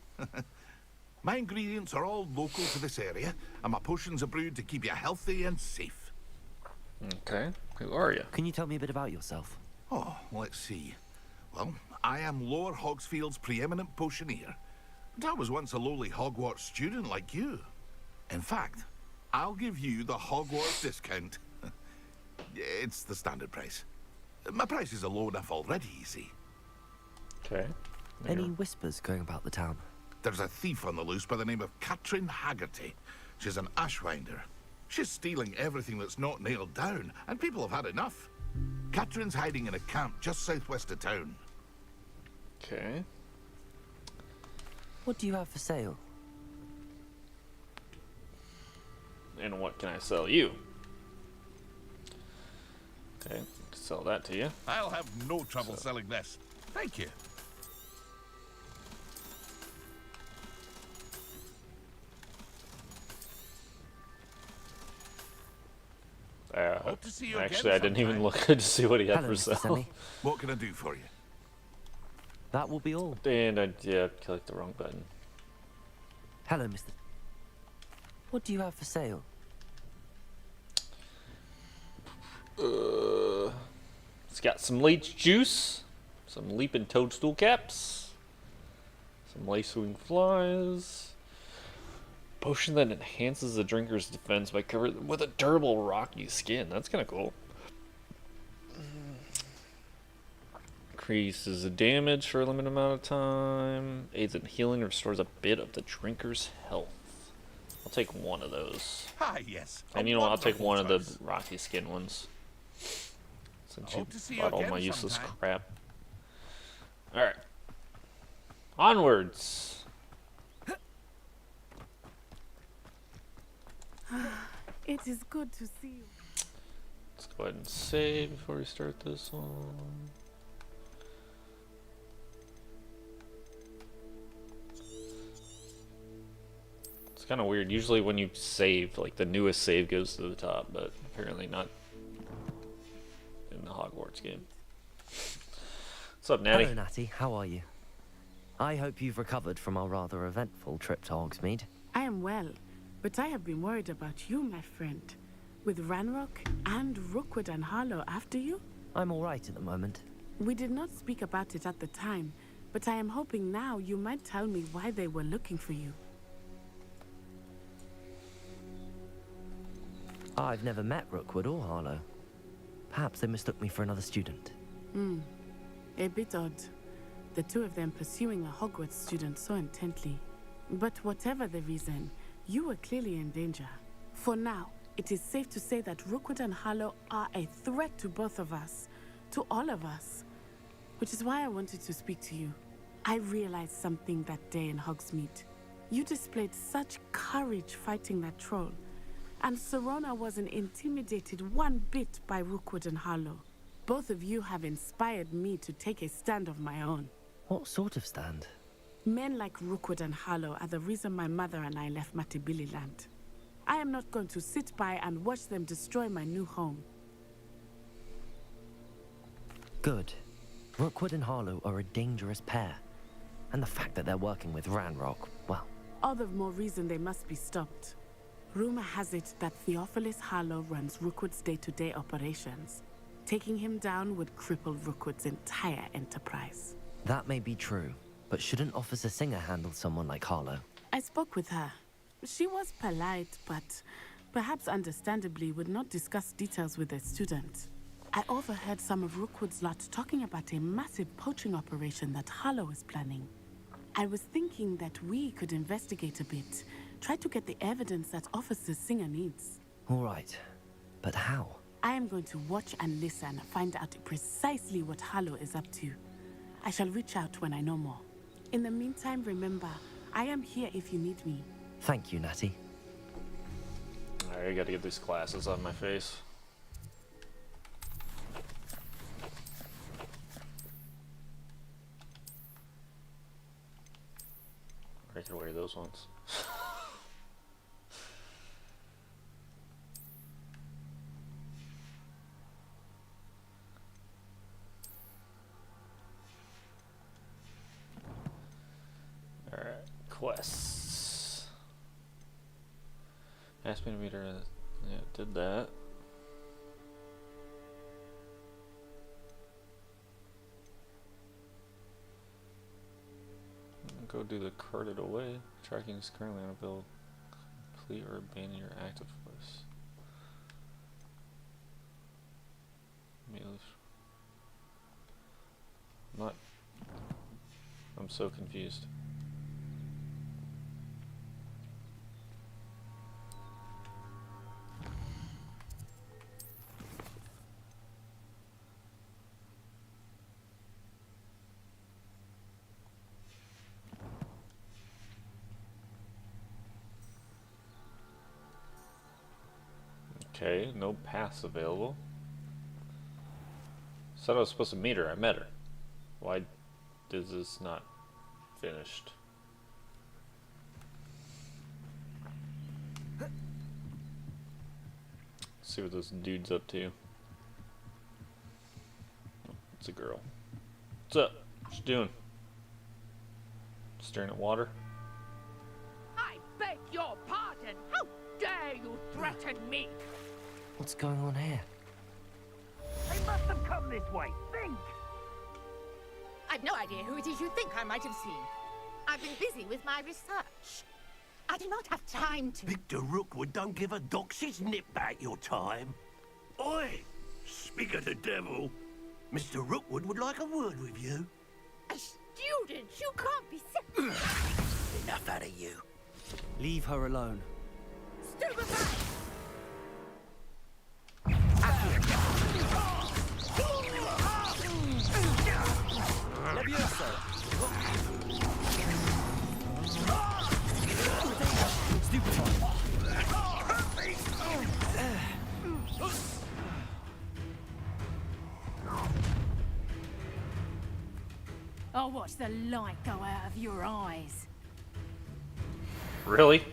My ingredients are all local to this area, and my potions are brewed to keep you healthy and safe. Okay, who are you? Can you tell me a bit about yourself? Oh, let's see. Well, I am Lower Hogsfield's preeminent potioneer. But I was once a lowly Hogwarts student like you. In fact, I'll give you the Hogwarts discount. It's the standard price. My prices are low enough already, you see. Okay. Any whispers going about the town? There's a thief on the loose by the name of Katrin Haggerty. She's an ashwinder. She's stealing everything that's not nailed down, and people have had enough. Katrin's hiding in a camp just southwest of town. Okay. What do you have for sale? And what can I sell you? Okay, sell that to you. I'll have no trouble selling this. Thank you. Hope to see you Actually, again I didn't even sometime. look to see what he had Hello, for Mr. sale. Semi. What can I do for you? That will be all. And I clicked the wrong button. Hello, Mr. What do you have for sale? It's got some leech juice, some leaping toadstool caps, some lace-wing flies, potion that enhances the drinker's defense by covering them with a durable rocky skin. That's kind of cool. Increases the damage for a limited amount of time. Aids in healing, restores a bit of the drinker's health. I'll take one of those. Ah, yes. And you know what? I'll take one of the rocky skin ones. Since you Hope to see you bought all again my useless sometime. crap. Alright. Onwards. It is good to see you. Let's go ahead and save before we start this one. It's kind of weird. Usually when you save, like the newest save goes to the top, but apparently not in the Hogwarts game. What's up, Natty? Hello, Natty. How are you? I hope you've recovered from our rather eventful trip to Hogsmeade. I am well, but I have been worried about you, my friend. With Ranrock and Rookwood and Harlow after you? I'm all right at the moment. We did not speak about it at the time, but I am hoping now you might tell me why they were looking for you. I've never met Rookwood or Harlow. Perhaps they mistook me for another student. A bit odd. The two of them pursuing a Hogwarts student so intently. But whatever the reason, you were clearly in danger. For now, it is safe to say that Rookwood and Harlow are a threat to both of us. To all of us. Which is why I wanted to speak to you. I realized something that day in Hogsmeade. You displayed such courage fighting that troll. And Serona wasn't intimidated one bit by Rookwood and Harlow. Both of you have inspired me to take a stand of my own. What sort of stand? Men like Rookwood and Harlow are the reason my mother and I left Matibili land. I am not going to sit by and watch them destroy my new home. Good. Rookwood and Harlow are a dangerous pair. And the fact that they're working with Ranrock, well... All the more reason they must be stopped. Rumor has it that Theophilus Harlow runs Rookwood's day-to-day operations. Taking him down would cripple Rookwood's entire enterprise. That may be true, but shouldn't Officer Singer handle someone like Harlow? I spoke with her. She was polite, but perhaps understandably would not discuss details with a student. I overheard some of Rookwood's lot talking about a massive poaching operation that Harlow is planning. I was thinking that we could investigate a bit, try to get the evidence that Officer Singer needs. All right, but how? I am going to watch and listen, find out precisely what Harlow is up to. I shall reach out when I know more. In the meantime, remember, I am here if you need me. Thank you, Natty. Alright, I gotta get these glasses on my face. I can wear those ones. Alright, quests. Ask me to meet her. Yeah, did that. Go do the carted away. Tracking is currently unavailable. Complete or abandon your active quest. I'm so confused. Okay, no paths available. Said I was supposed to meet her. I met her. Why is this not finished? Let's see what this dude's up to. Oh, it's a girl. What's up? What you doing? Staring at water? I beg your pardon. How dare you threaten me? What's going on here? They must have come this way. Think! I've no idea who it is you think I might have seen. I've been busy with my research. I do not have time to... Victor Rookwood don't give a doxy's nip back your time. Oi! Speak of the devil, Mr. Rookwood would like a word with you. A student? You can't be sick. Enough out of you. Leave her alone. Stupefy! I'll watch the light go out of your eyes. Really?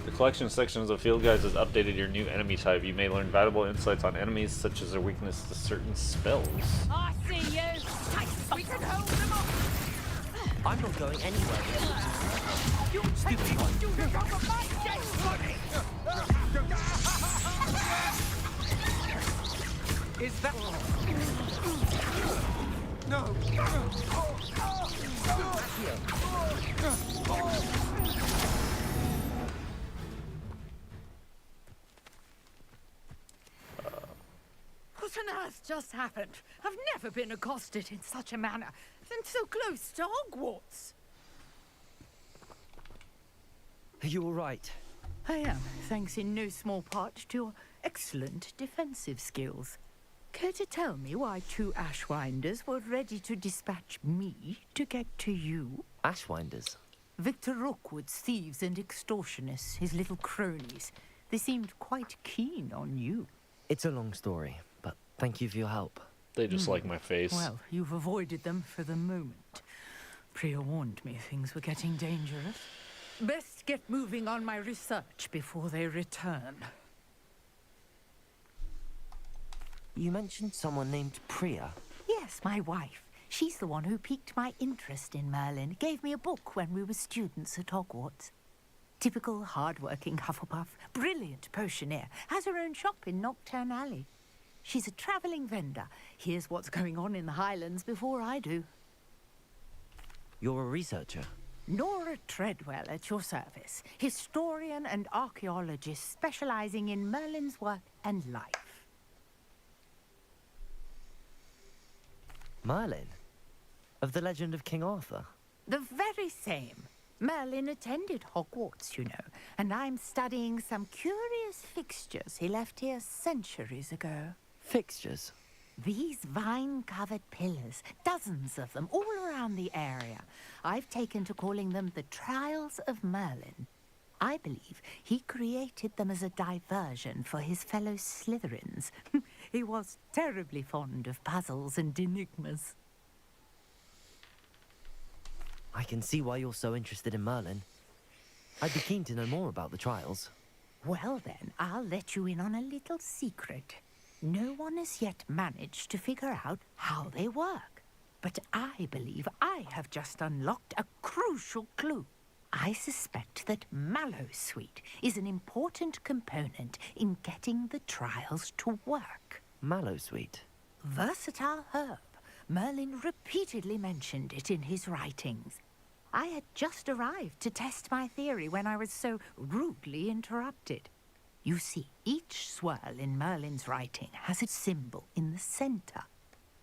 The collection section of the field guides has updated your new enemy type. You may learn valuable insights on enemies, such as their weakness to certain spells. I see you! We can hold them off! I'm not going anywhere. You take the student off of my desk! Is that... No! What on earth just happened? I've never been accosted in such a manner, and so close to Hogwarts. Are you all right? I am, thanks in no small part to your excellent defensive skills. Care to tell me why two Ashwinders were ready to dispatch me to get to you? Ashwinders? Victor Rookwood's thieves and extortionists, his little cronies. They seemed quite keen on you. It's a long story, but thank you for your help. They just like my face. Well, you've avoided them for the moment. Priya warned me things were getting dangerous. Best get moving on my research before they return. You mentioned someone named Priya. Yes, my wife. She's the one who piqued my interest in Merlin. Gave me a book when we were students at Hogwarts. Typical hard-working Hufflepuff, brilliant potioneer, has her own shop in Nocturne Alley. She's a travelling vendor. Hears what's going on in the Highlands before I do. You're a researcher? Nora Treadwell at your service, historian and archaeologist specialising in Merlin's work and life. Merlin? Of the legend of King Arthur? The very same. Merlin attended Hogwarts, you know, and I'm studying some curious fixtures he left here centuries ago. Fixtures? These vine-covered pillars, dozens of them, all around the area. I've taken to calling them the Trials of Merlin. I believe he created them as a diversion for his fellow Slytherins. He was terribly fond of puzzles and enigmas. I can see why you're so interested in Merlin. I'd be keen to know more about the trials. Well then, I'll let you in on a little secret. No one has yet managed to figure out how they work. But I believe I have just unlocked a crucial clue. I suspect that Mallowsweet is an important component in getting the trials to work. Mallowsweet? Versatile herb. Merlin repeatedly mentioned it in his writings. I had just arrived to test my theory when I was so rudely interrupted. You see, each swirl in Merlin's writing has a symbol in the centre.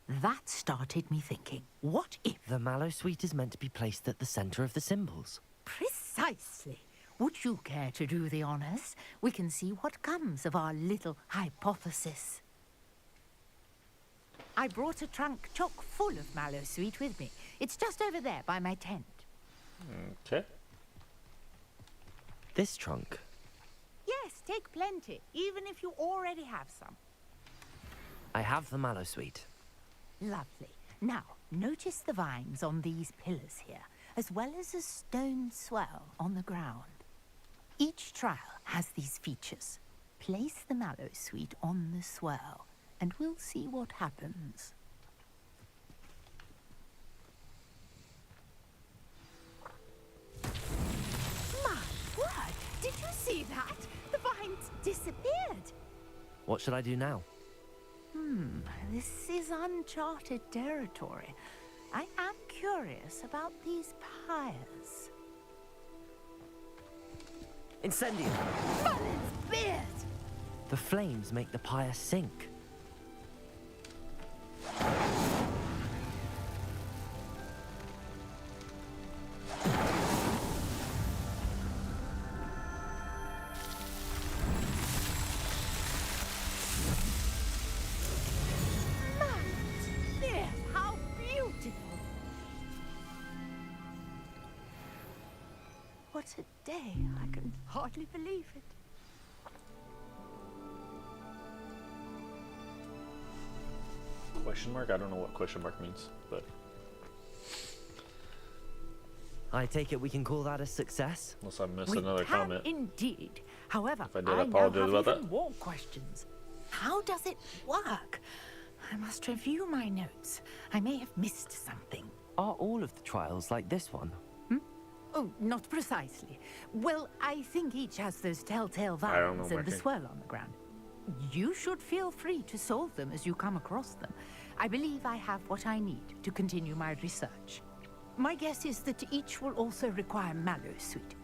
That started me thinking, what if... The Mallowsweet is meant to be placed at the centre of the symbols. Precisely. Would you care to do the honours? We can see what comes of our little hypothesis. I brought a trunk chock full of Mallowsweet with me. It's just over there by my tent. Okay. This trunk? Yes, take plenty, even if you already have some. I have the Mallowsweet. Lovely. Now, notice the vines on these pillars here, as well as a stone swell on the ground. Each trial has these features. Place the Mallowsweet on the swell, and we'll see what happens. My word! Did you see that? The vines disappeared! What should I do now? This is uncharted territory. I am curious about these pyres. Incendium! Merlin's beard! The flames make the pyre sink. How beautiful! What a day. I can hardly believe it. Question mark? I don't know what question mark means, but... I take it we can call that a success? Unless I missed another comment. Indeed. However, If I did, I now apologize have about even that. more questions. How does it work? I must review my notes. I may have missed something. Are all of the trials like this one? Oh, not precisely. Well, I think each has those telltale I don't know, vines and the Marky. swirl on the ground. You should feel free to solve them as you come across them. I believe I have what I need to continue my research. My guess is that each will also require Mallowsweet,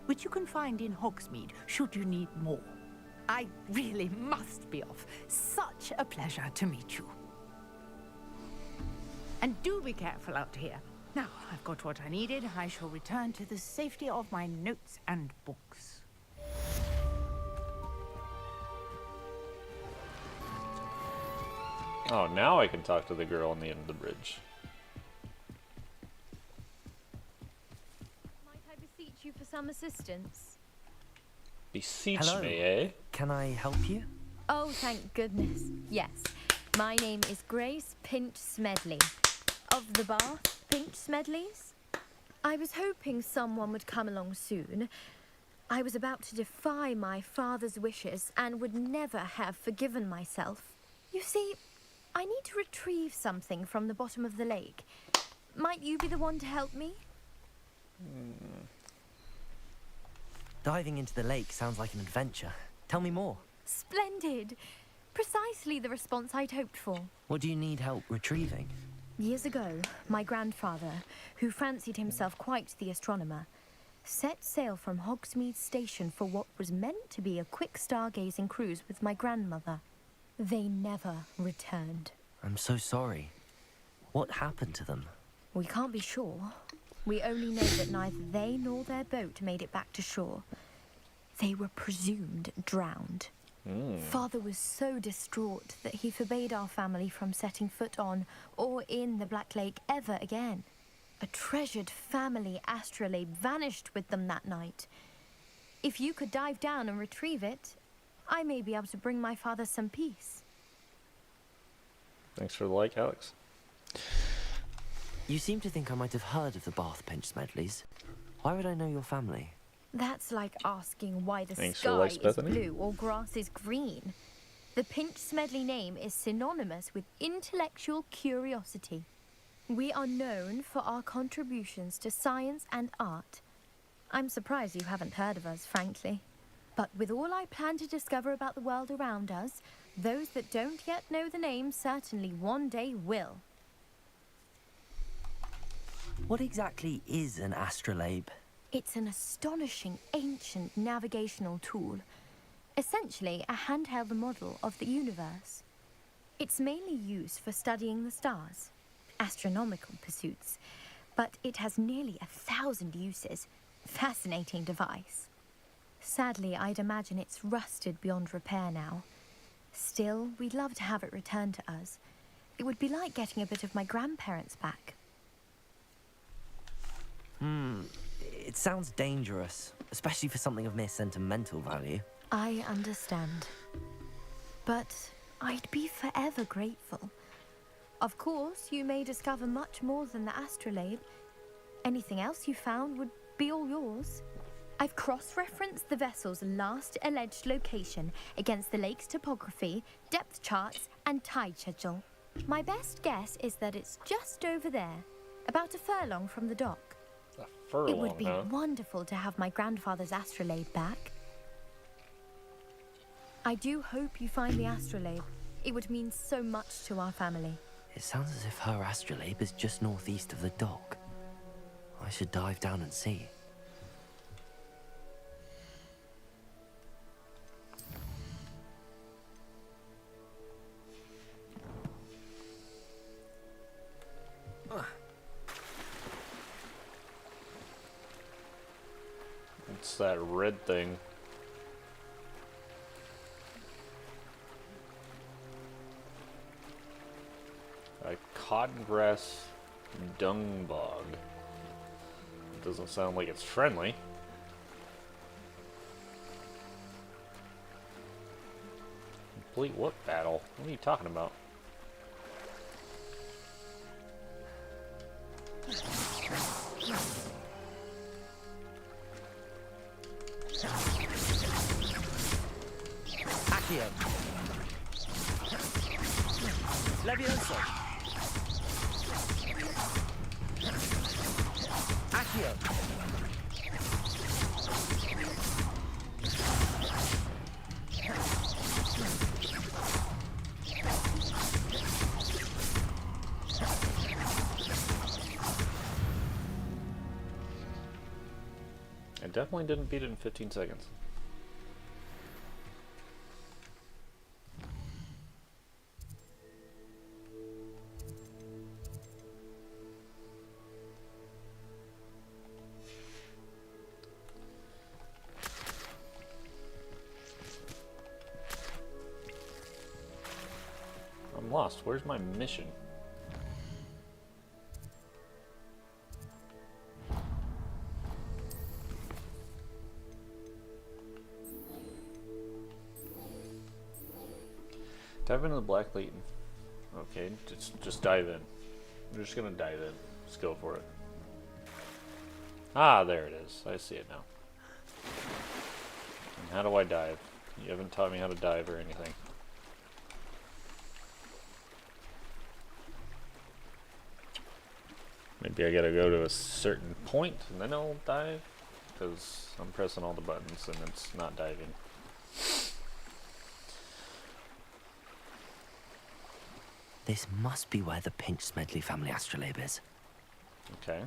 which you can find in Hogsmeade should you need more. I really must be off. Such a pleasure to meet you. And do be careful out here. Now, I've got what I needed. I shall return to the safety of my notes and books. Oh, now I can talk to the girl on the end of the bridge. Might I beseech you for some assistance? Beseech Hello. me, eh? Can I help you? Oh, thank goodness. Yes. My name is Grace Pinch Smedley. Of the Bath Pinch Smedleys. I was hoping someone would come along soon. I was about to defy my father's wishes and would never have forgiven myself. You see, I need to retrieve something from the bottom of the lake. Might you be the one to help me? Diving into the lake sounds like an adventure. Tell me more. Splendid! Precisely the response I'd hoped for. What do you need help retrieving? Years ago, my grandfather, who fancied himself quite the astronomer, set sail from Hogsmeade Station for what was meant to be a quick stargazing cruise with my grandmother. They never returned. I'm so sorry. What happened to them? We can't be sure. We only know that neither they nor their boat made it back to shore. They were presumed drowned. Father was so distraught that he forbade our family from setting foot on or in the Black Lake ever again. A treasured family astrolabe vanished with them that night. If you could dive down and retrieve it, I may be able to bring my father some peace. Thanks for the like, Alex. You seem to think I might have heard of the Bath Pinch Smedleys. Why would I know your family? That's like asking why the Thanks for sky likes, is Bethany. blue or grass is green. The Pinch Smedley name is synonymous with intellectual curiosity. We are known for our contributions to science and art. I'm surprised you haven't heard of us, frankly. But with all I plan to discover about the world around us, those that don't yet know the name certainly one day will. What exactly is an astrolabe? It's an astonishing ancient navigational tool. Essentially, a handheld model of the universe. It's mainly used for studying the stars, astronomical pursuits, but it has nearly 1,000 uses. Fascinating device. Sadly, I'd imagine it's rusted beyond repair now. Still, we'd love to have it returned to us. It would be like getting a bit of my grandparents back. It sounds dangerous, especially for something of mere sentimental value. I understand. But I'd be forever grateful. Of course, you may discover much more than the astrolabe. Anything else you found would be all yours. I've cross-referenced the vessel's last alleged location against the lake's topography, depth charts, and tide schedule. My best guess is that it's just over there, about a furlong from the dock. It would be wonderful to have my grandfather's astrolabe back. I do hope you find the astrolabe. It would mean so much to our family. It sounds as if her astrolabe is just northeast of the dock. I should dive down and see. It's that red thing. A cottongrass dung bog. It doesn't sound like it's friendly. Complete what battle? What are you talking about? Accio. Levioso. Accio. I definitely didn't beat it in 15 seconds. I'm lost. Where's my mission? Dive into the Black Lake. Okay, just dive in. We're just gonna dive in. Let's go for it. Ah, there it is. I see it now. And how do I dive? You haven't taught me how to dive or anything. Maybe I gotta go to a certain point and then I'll dive? because I'm pressing all the buttons and it's not diving. This must be where the Pinch Smedley family astrolabe is. Okay.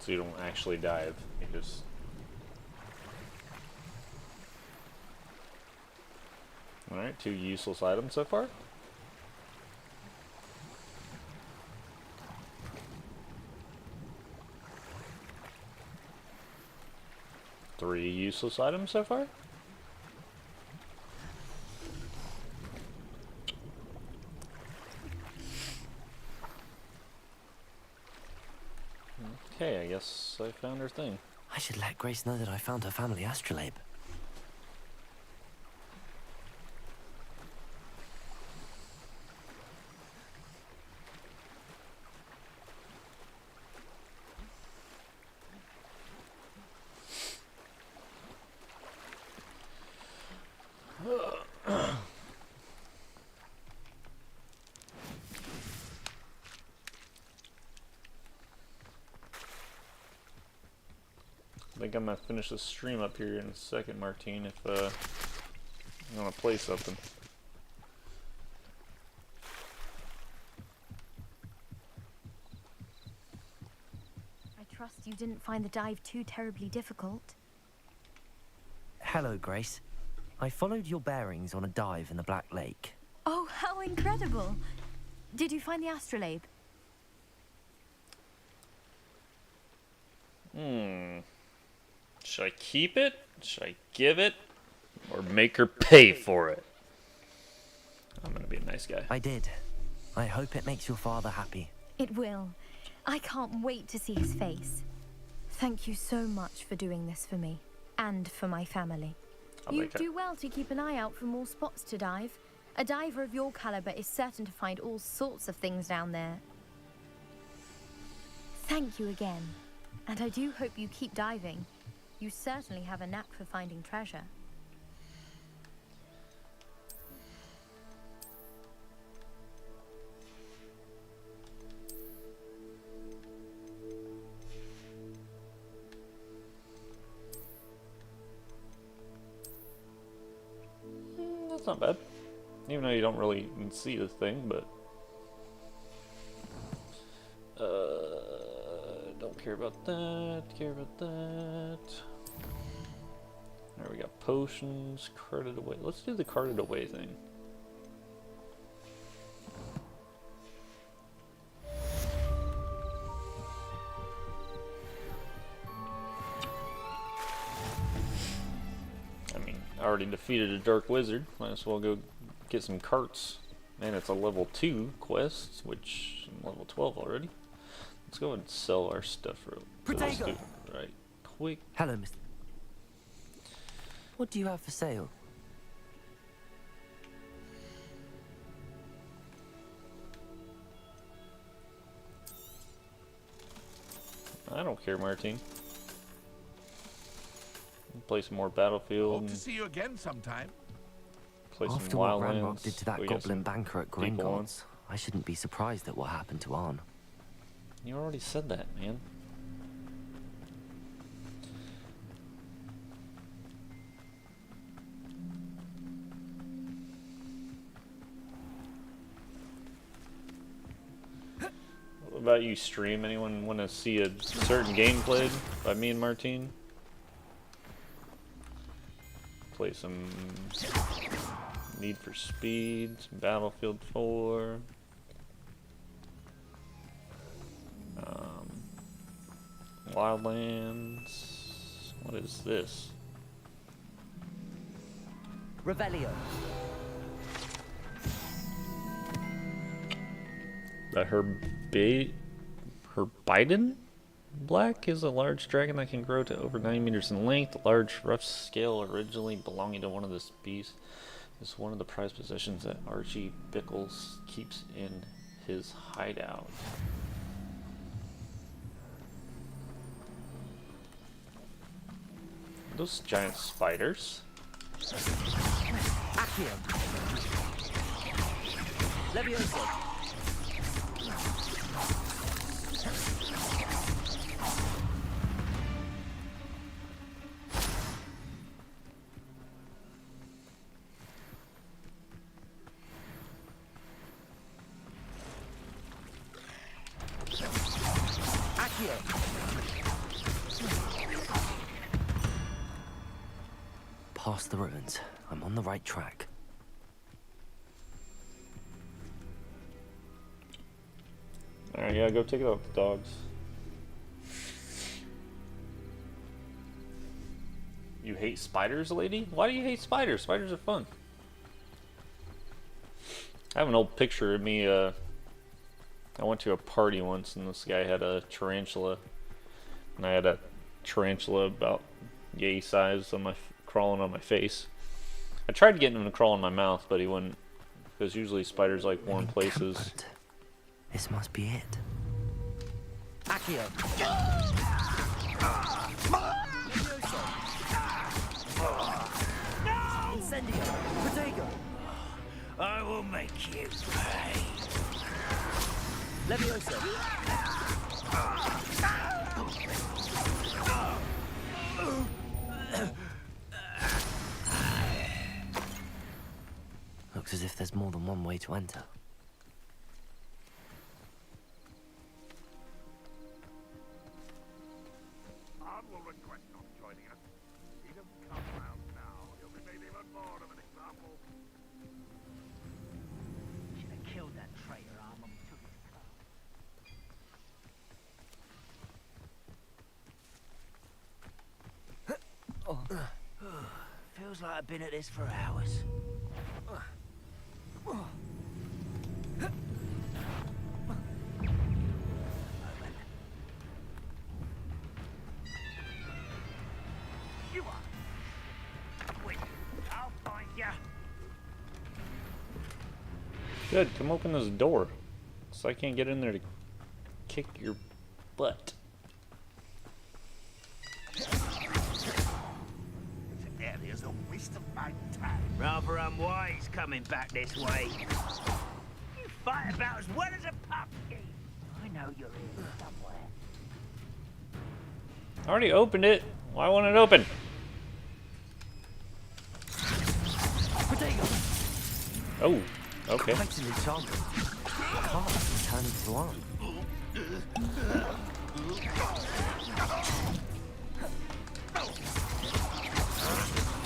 So you don't actually dive, you just... Alright, 2 useless items so far. Three useless items so far. Okay, I guess I found her thing. I should let Grace know that I found her family astrolabe. I think I'm gonna finish the stream up here in a second, Martine, if I'm gonna play something. I trust you didn't find the dive too terribly difficult. Hello, Grace. I followed your bearings on a dive in the Black Lake. Oh, how incredible! Did you find the astrolabe? Should I keep it? Should I give it? Or make her pay for it? I'm gonna be a nice guy. I did. I hope it makes your father happy. It will. I can't wait to see his face. Thank you so much for doing this for me. And for my family. You do well to keep an eye out for more spots to dive. A diver of your caliber is certain to find all sorts of things down there. Thank you again. And I do hope you keep diving. You certainly have a knack for finding treasure. That's not bad. Even though you don't really see the thing, but... don't care about that, care about that. There we got potions, carted away. Let's do the carted away thing. I mean, I already defeated a dark wizard. Might as well go get some carts. Man, it's a level 2 quest, which I'm level 12 already. Let's go and sell our stuff right quick. Hello, Mr. What do you have for sale? I don't care, Martine. Play some more Battlefield. Hope to see you again sometime. Play some After what Wildlands. Ranrock did to that goblin banker at Gringotts, I shouldn't be surprised at what happened to Arn. You already said that, man. What about you, stream? Anyone want to see a certain game played by me and Martine? Play some Need for Speed, some Battlefield 4. Wildlands. What is this? Revelio. The Herbiden Black is a large dragon that can grow to over 9 meters in length. A large rough scale originally belonging to one of this beast is one of the prized possessions that Archie Bickles keeps in his hideout. Those giant spiders. Accio. Levioso. Past the ruins. I'm on the right track. Alright, yeah, go take it out with the dogs. You hate spiders, lady? Why do you hate spiders? Spiders are fun. I have an old picture of me, I went to a party once and this guy had a tarantula. And I had a tarantula about yay size on my crawling on my face. I tried getting him to crawl in my mouth, but he wouldn't. Because usually spiders like warm places. This must be it. Accio. Incendio. Protego. I will make you pay. Levioso. Looks as if there's more than one way to enter. Ard will regret not joining us. If he doesn't come round now, he'll be made even more of an example. Should have killed that traitor arm when we took his car. Feels like I've been at this for hours. You are. Wait, I'll find ya. Good, come open this door. So I can't get in there to kick your butt. Area's a waste of my time. Rather unwise coming back this way. You fight about as well as a pumpkin. I know you're here somewhere. I already opened it. Why won't it open? Oh, okay. Pipes in enchantment. Cards can turn into arm.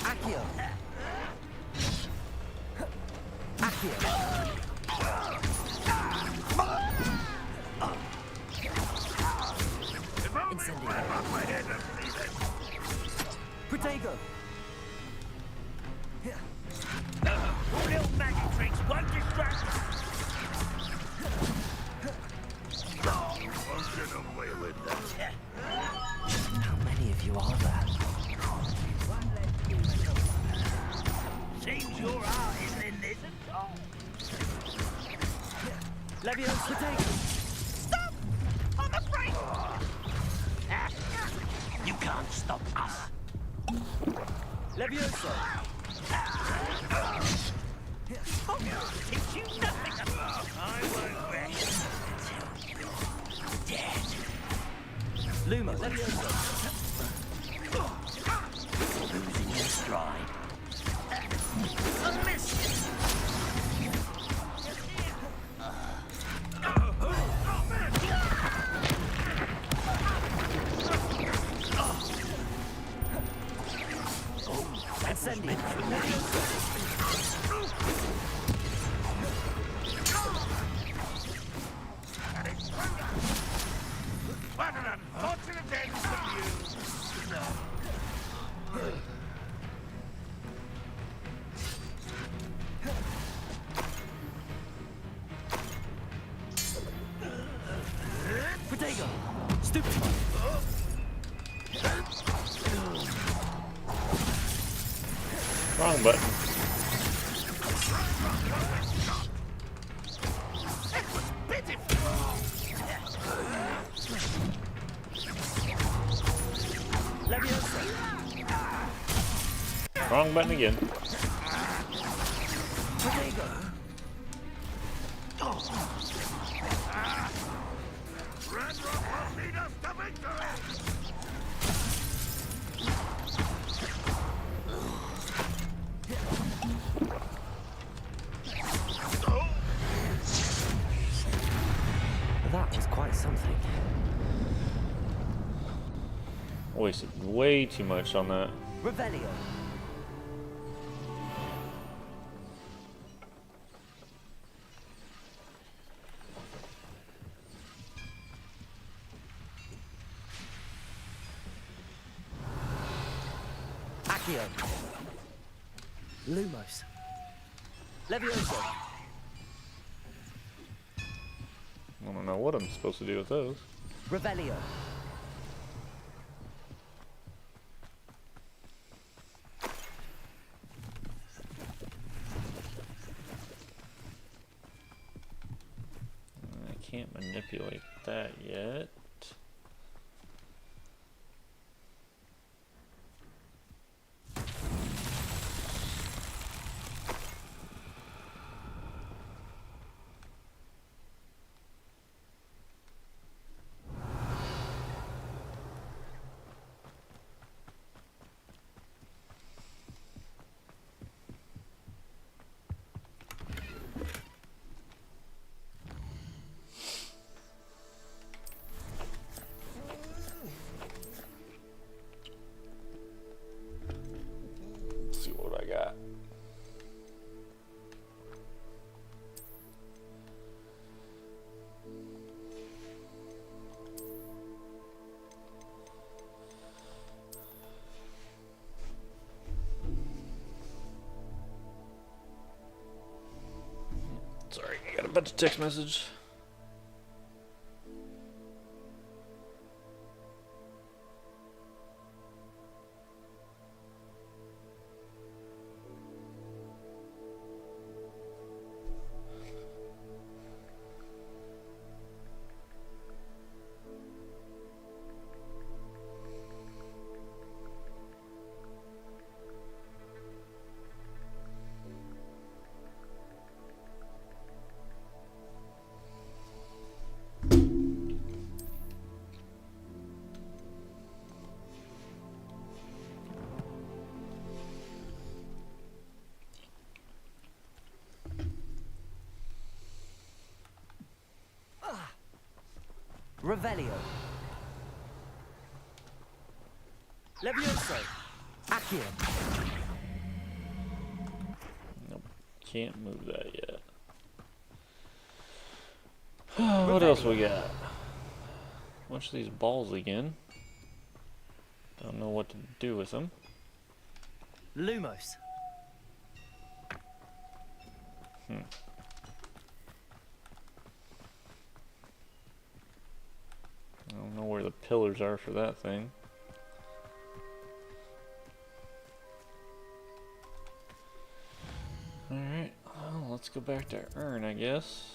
Accio. Accio. Incendio. Protego. Little magic tricks won't distract us. Get away with that. How many of you are there? Seems your heart isn't in this at all. Levioso. Stop! I'm afraid. You can't stop us. Levioso. Teach you nothing. I won't rest until you're dead. Luma. Levioso. Losing your stride. A mission. Incendio. What an unfortunate end for you. Protego. Stupid. Wrong button. It was Wrong button again. That was quite something. Wasted way too much on that. Revelio. Accio. Lumos. Levioso. I don't know what I'm supposed to do with those. Revelio. I can't manipulate that yet. Let's see what I got. Sorry, I got a bunch of text messages. Revelio. Levioso. Accio. Nope, can't move that yet. What else we got? Bunch of these balls again. Don't know what to do with them. Lumos. I don't know where the pillars are for that thing. Alright, well, let's go back to Urn, I guess.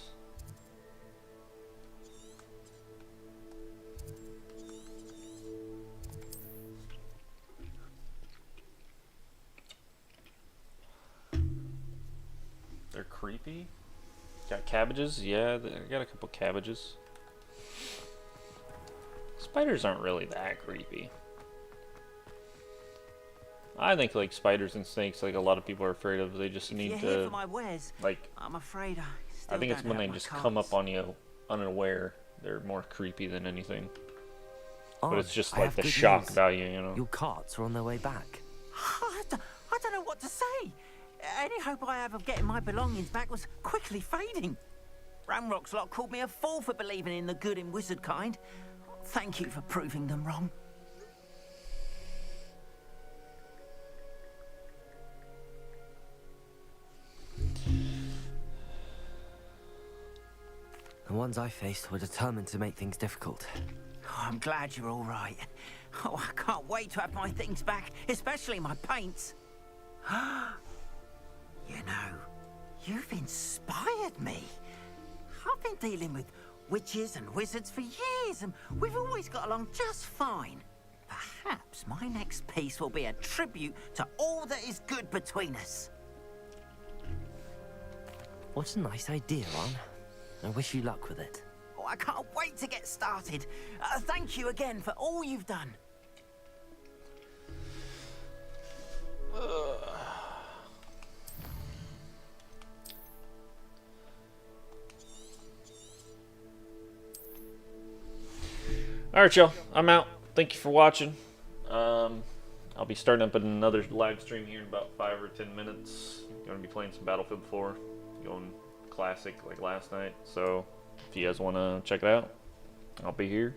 They're creepy. Got cabbages? Yeah, I got a couple cabbages. Spiders aren't really that creepy. I think like spiders and snakes, like a lot of people are afraid of, they just need to, for my wares, like, I'm afraid I I think it's when they just come up on you unaware, they're more creepy than anything. But it's just like the shock value, you know. Your carts are on their way back. I don't know what to say. Any hope I have of getting my belongings back was quickly fading. Ramrock's lot called me a fool for believing in the good in wizard kind. Thank you for proving them wrong. The ones I faced were determined to make things difficult. Oh, I'm glad you're all right. Oh, I can't wait to have my things back, especially my paints. You know, you've inspired me. I've been dealing with witches and wizards for years, and we've always got along just fine. perhaps my next piece will be a tribute to all that is good between us. What a nice idea, Ron. I wish you luck with it. Oh, I can't wait to get started. Thank you again for all you've done. Alright, y'all. I'm out. Thank you for watching. I'll be starting up another live stream here in about 5 or 10 minutes. I'm going to be playing some Battlefield 4. Going classic like last night. So if you guys want to check it out, I'll be here.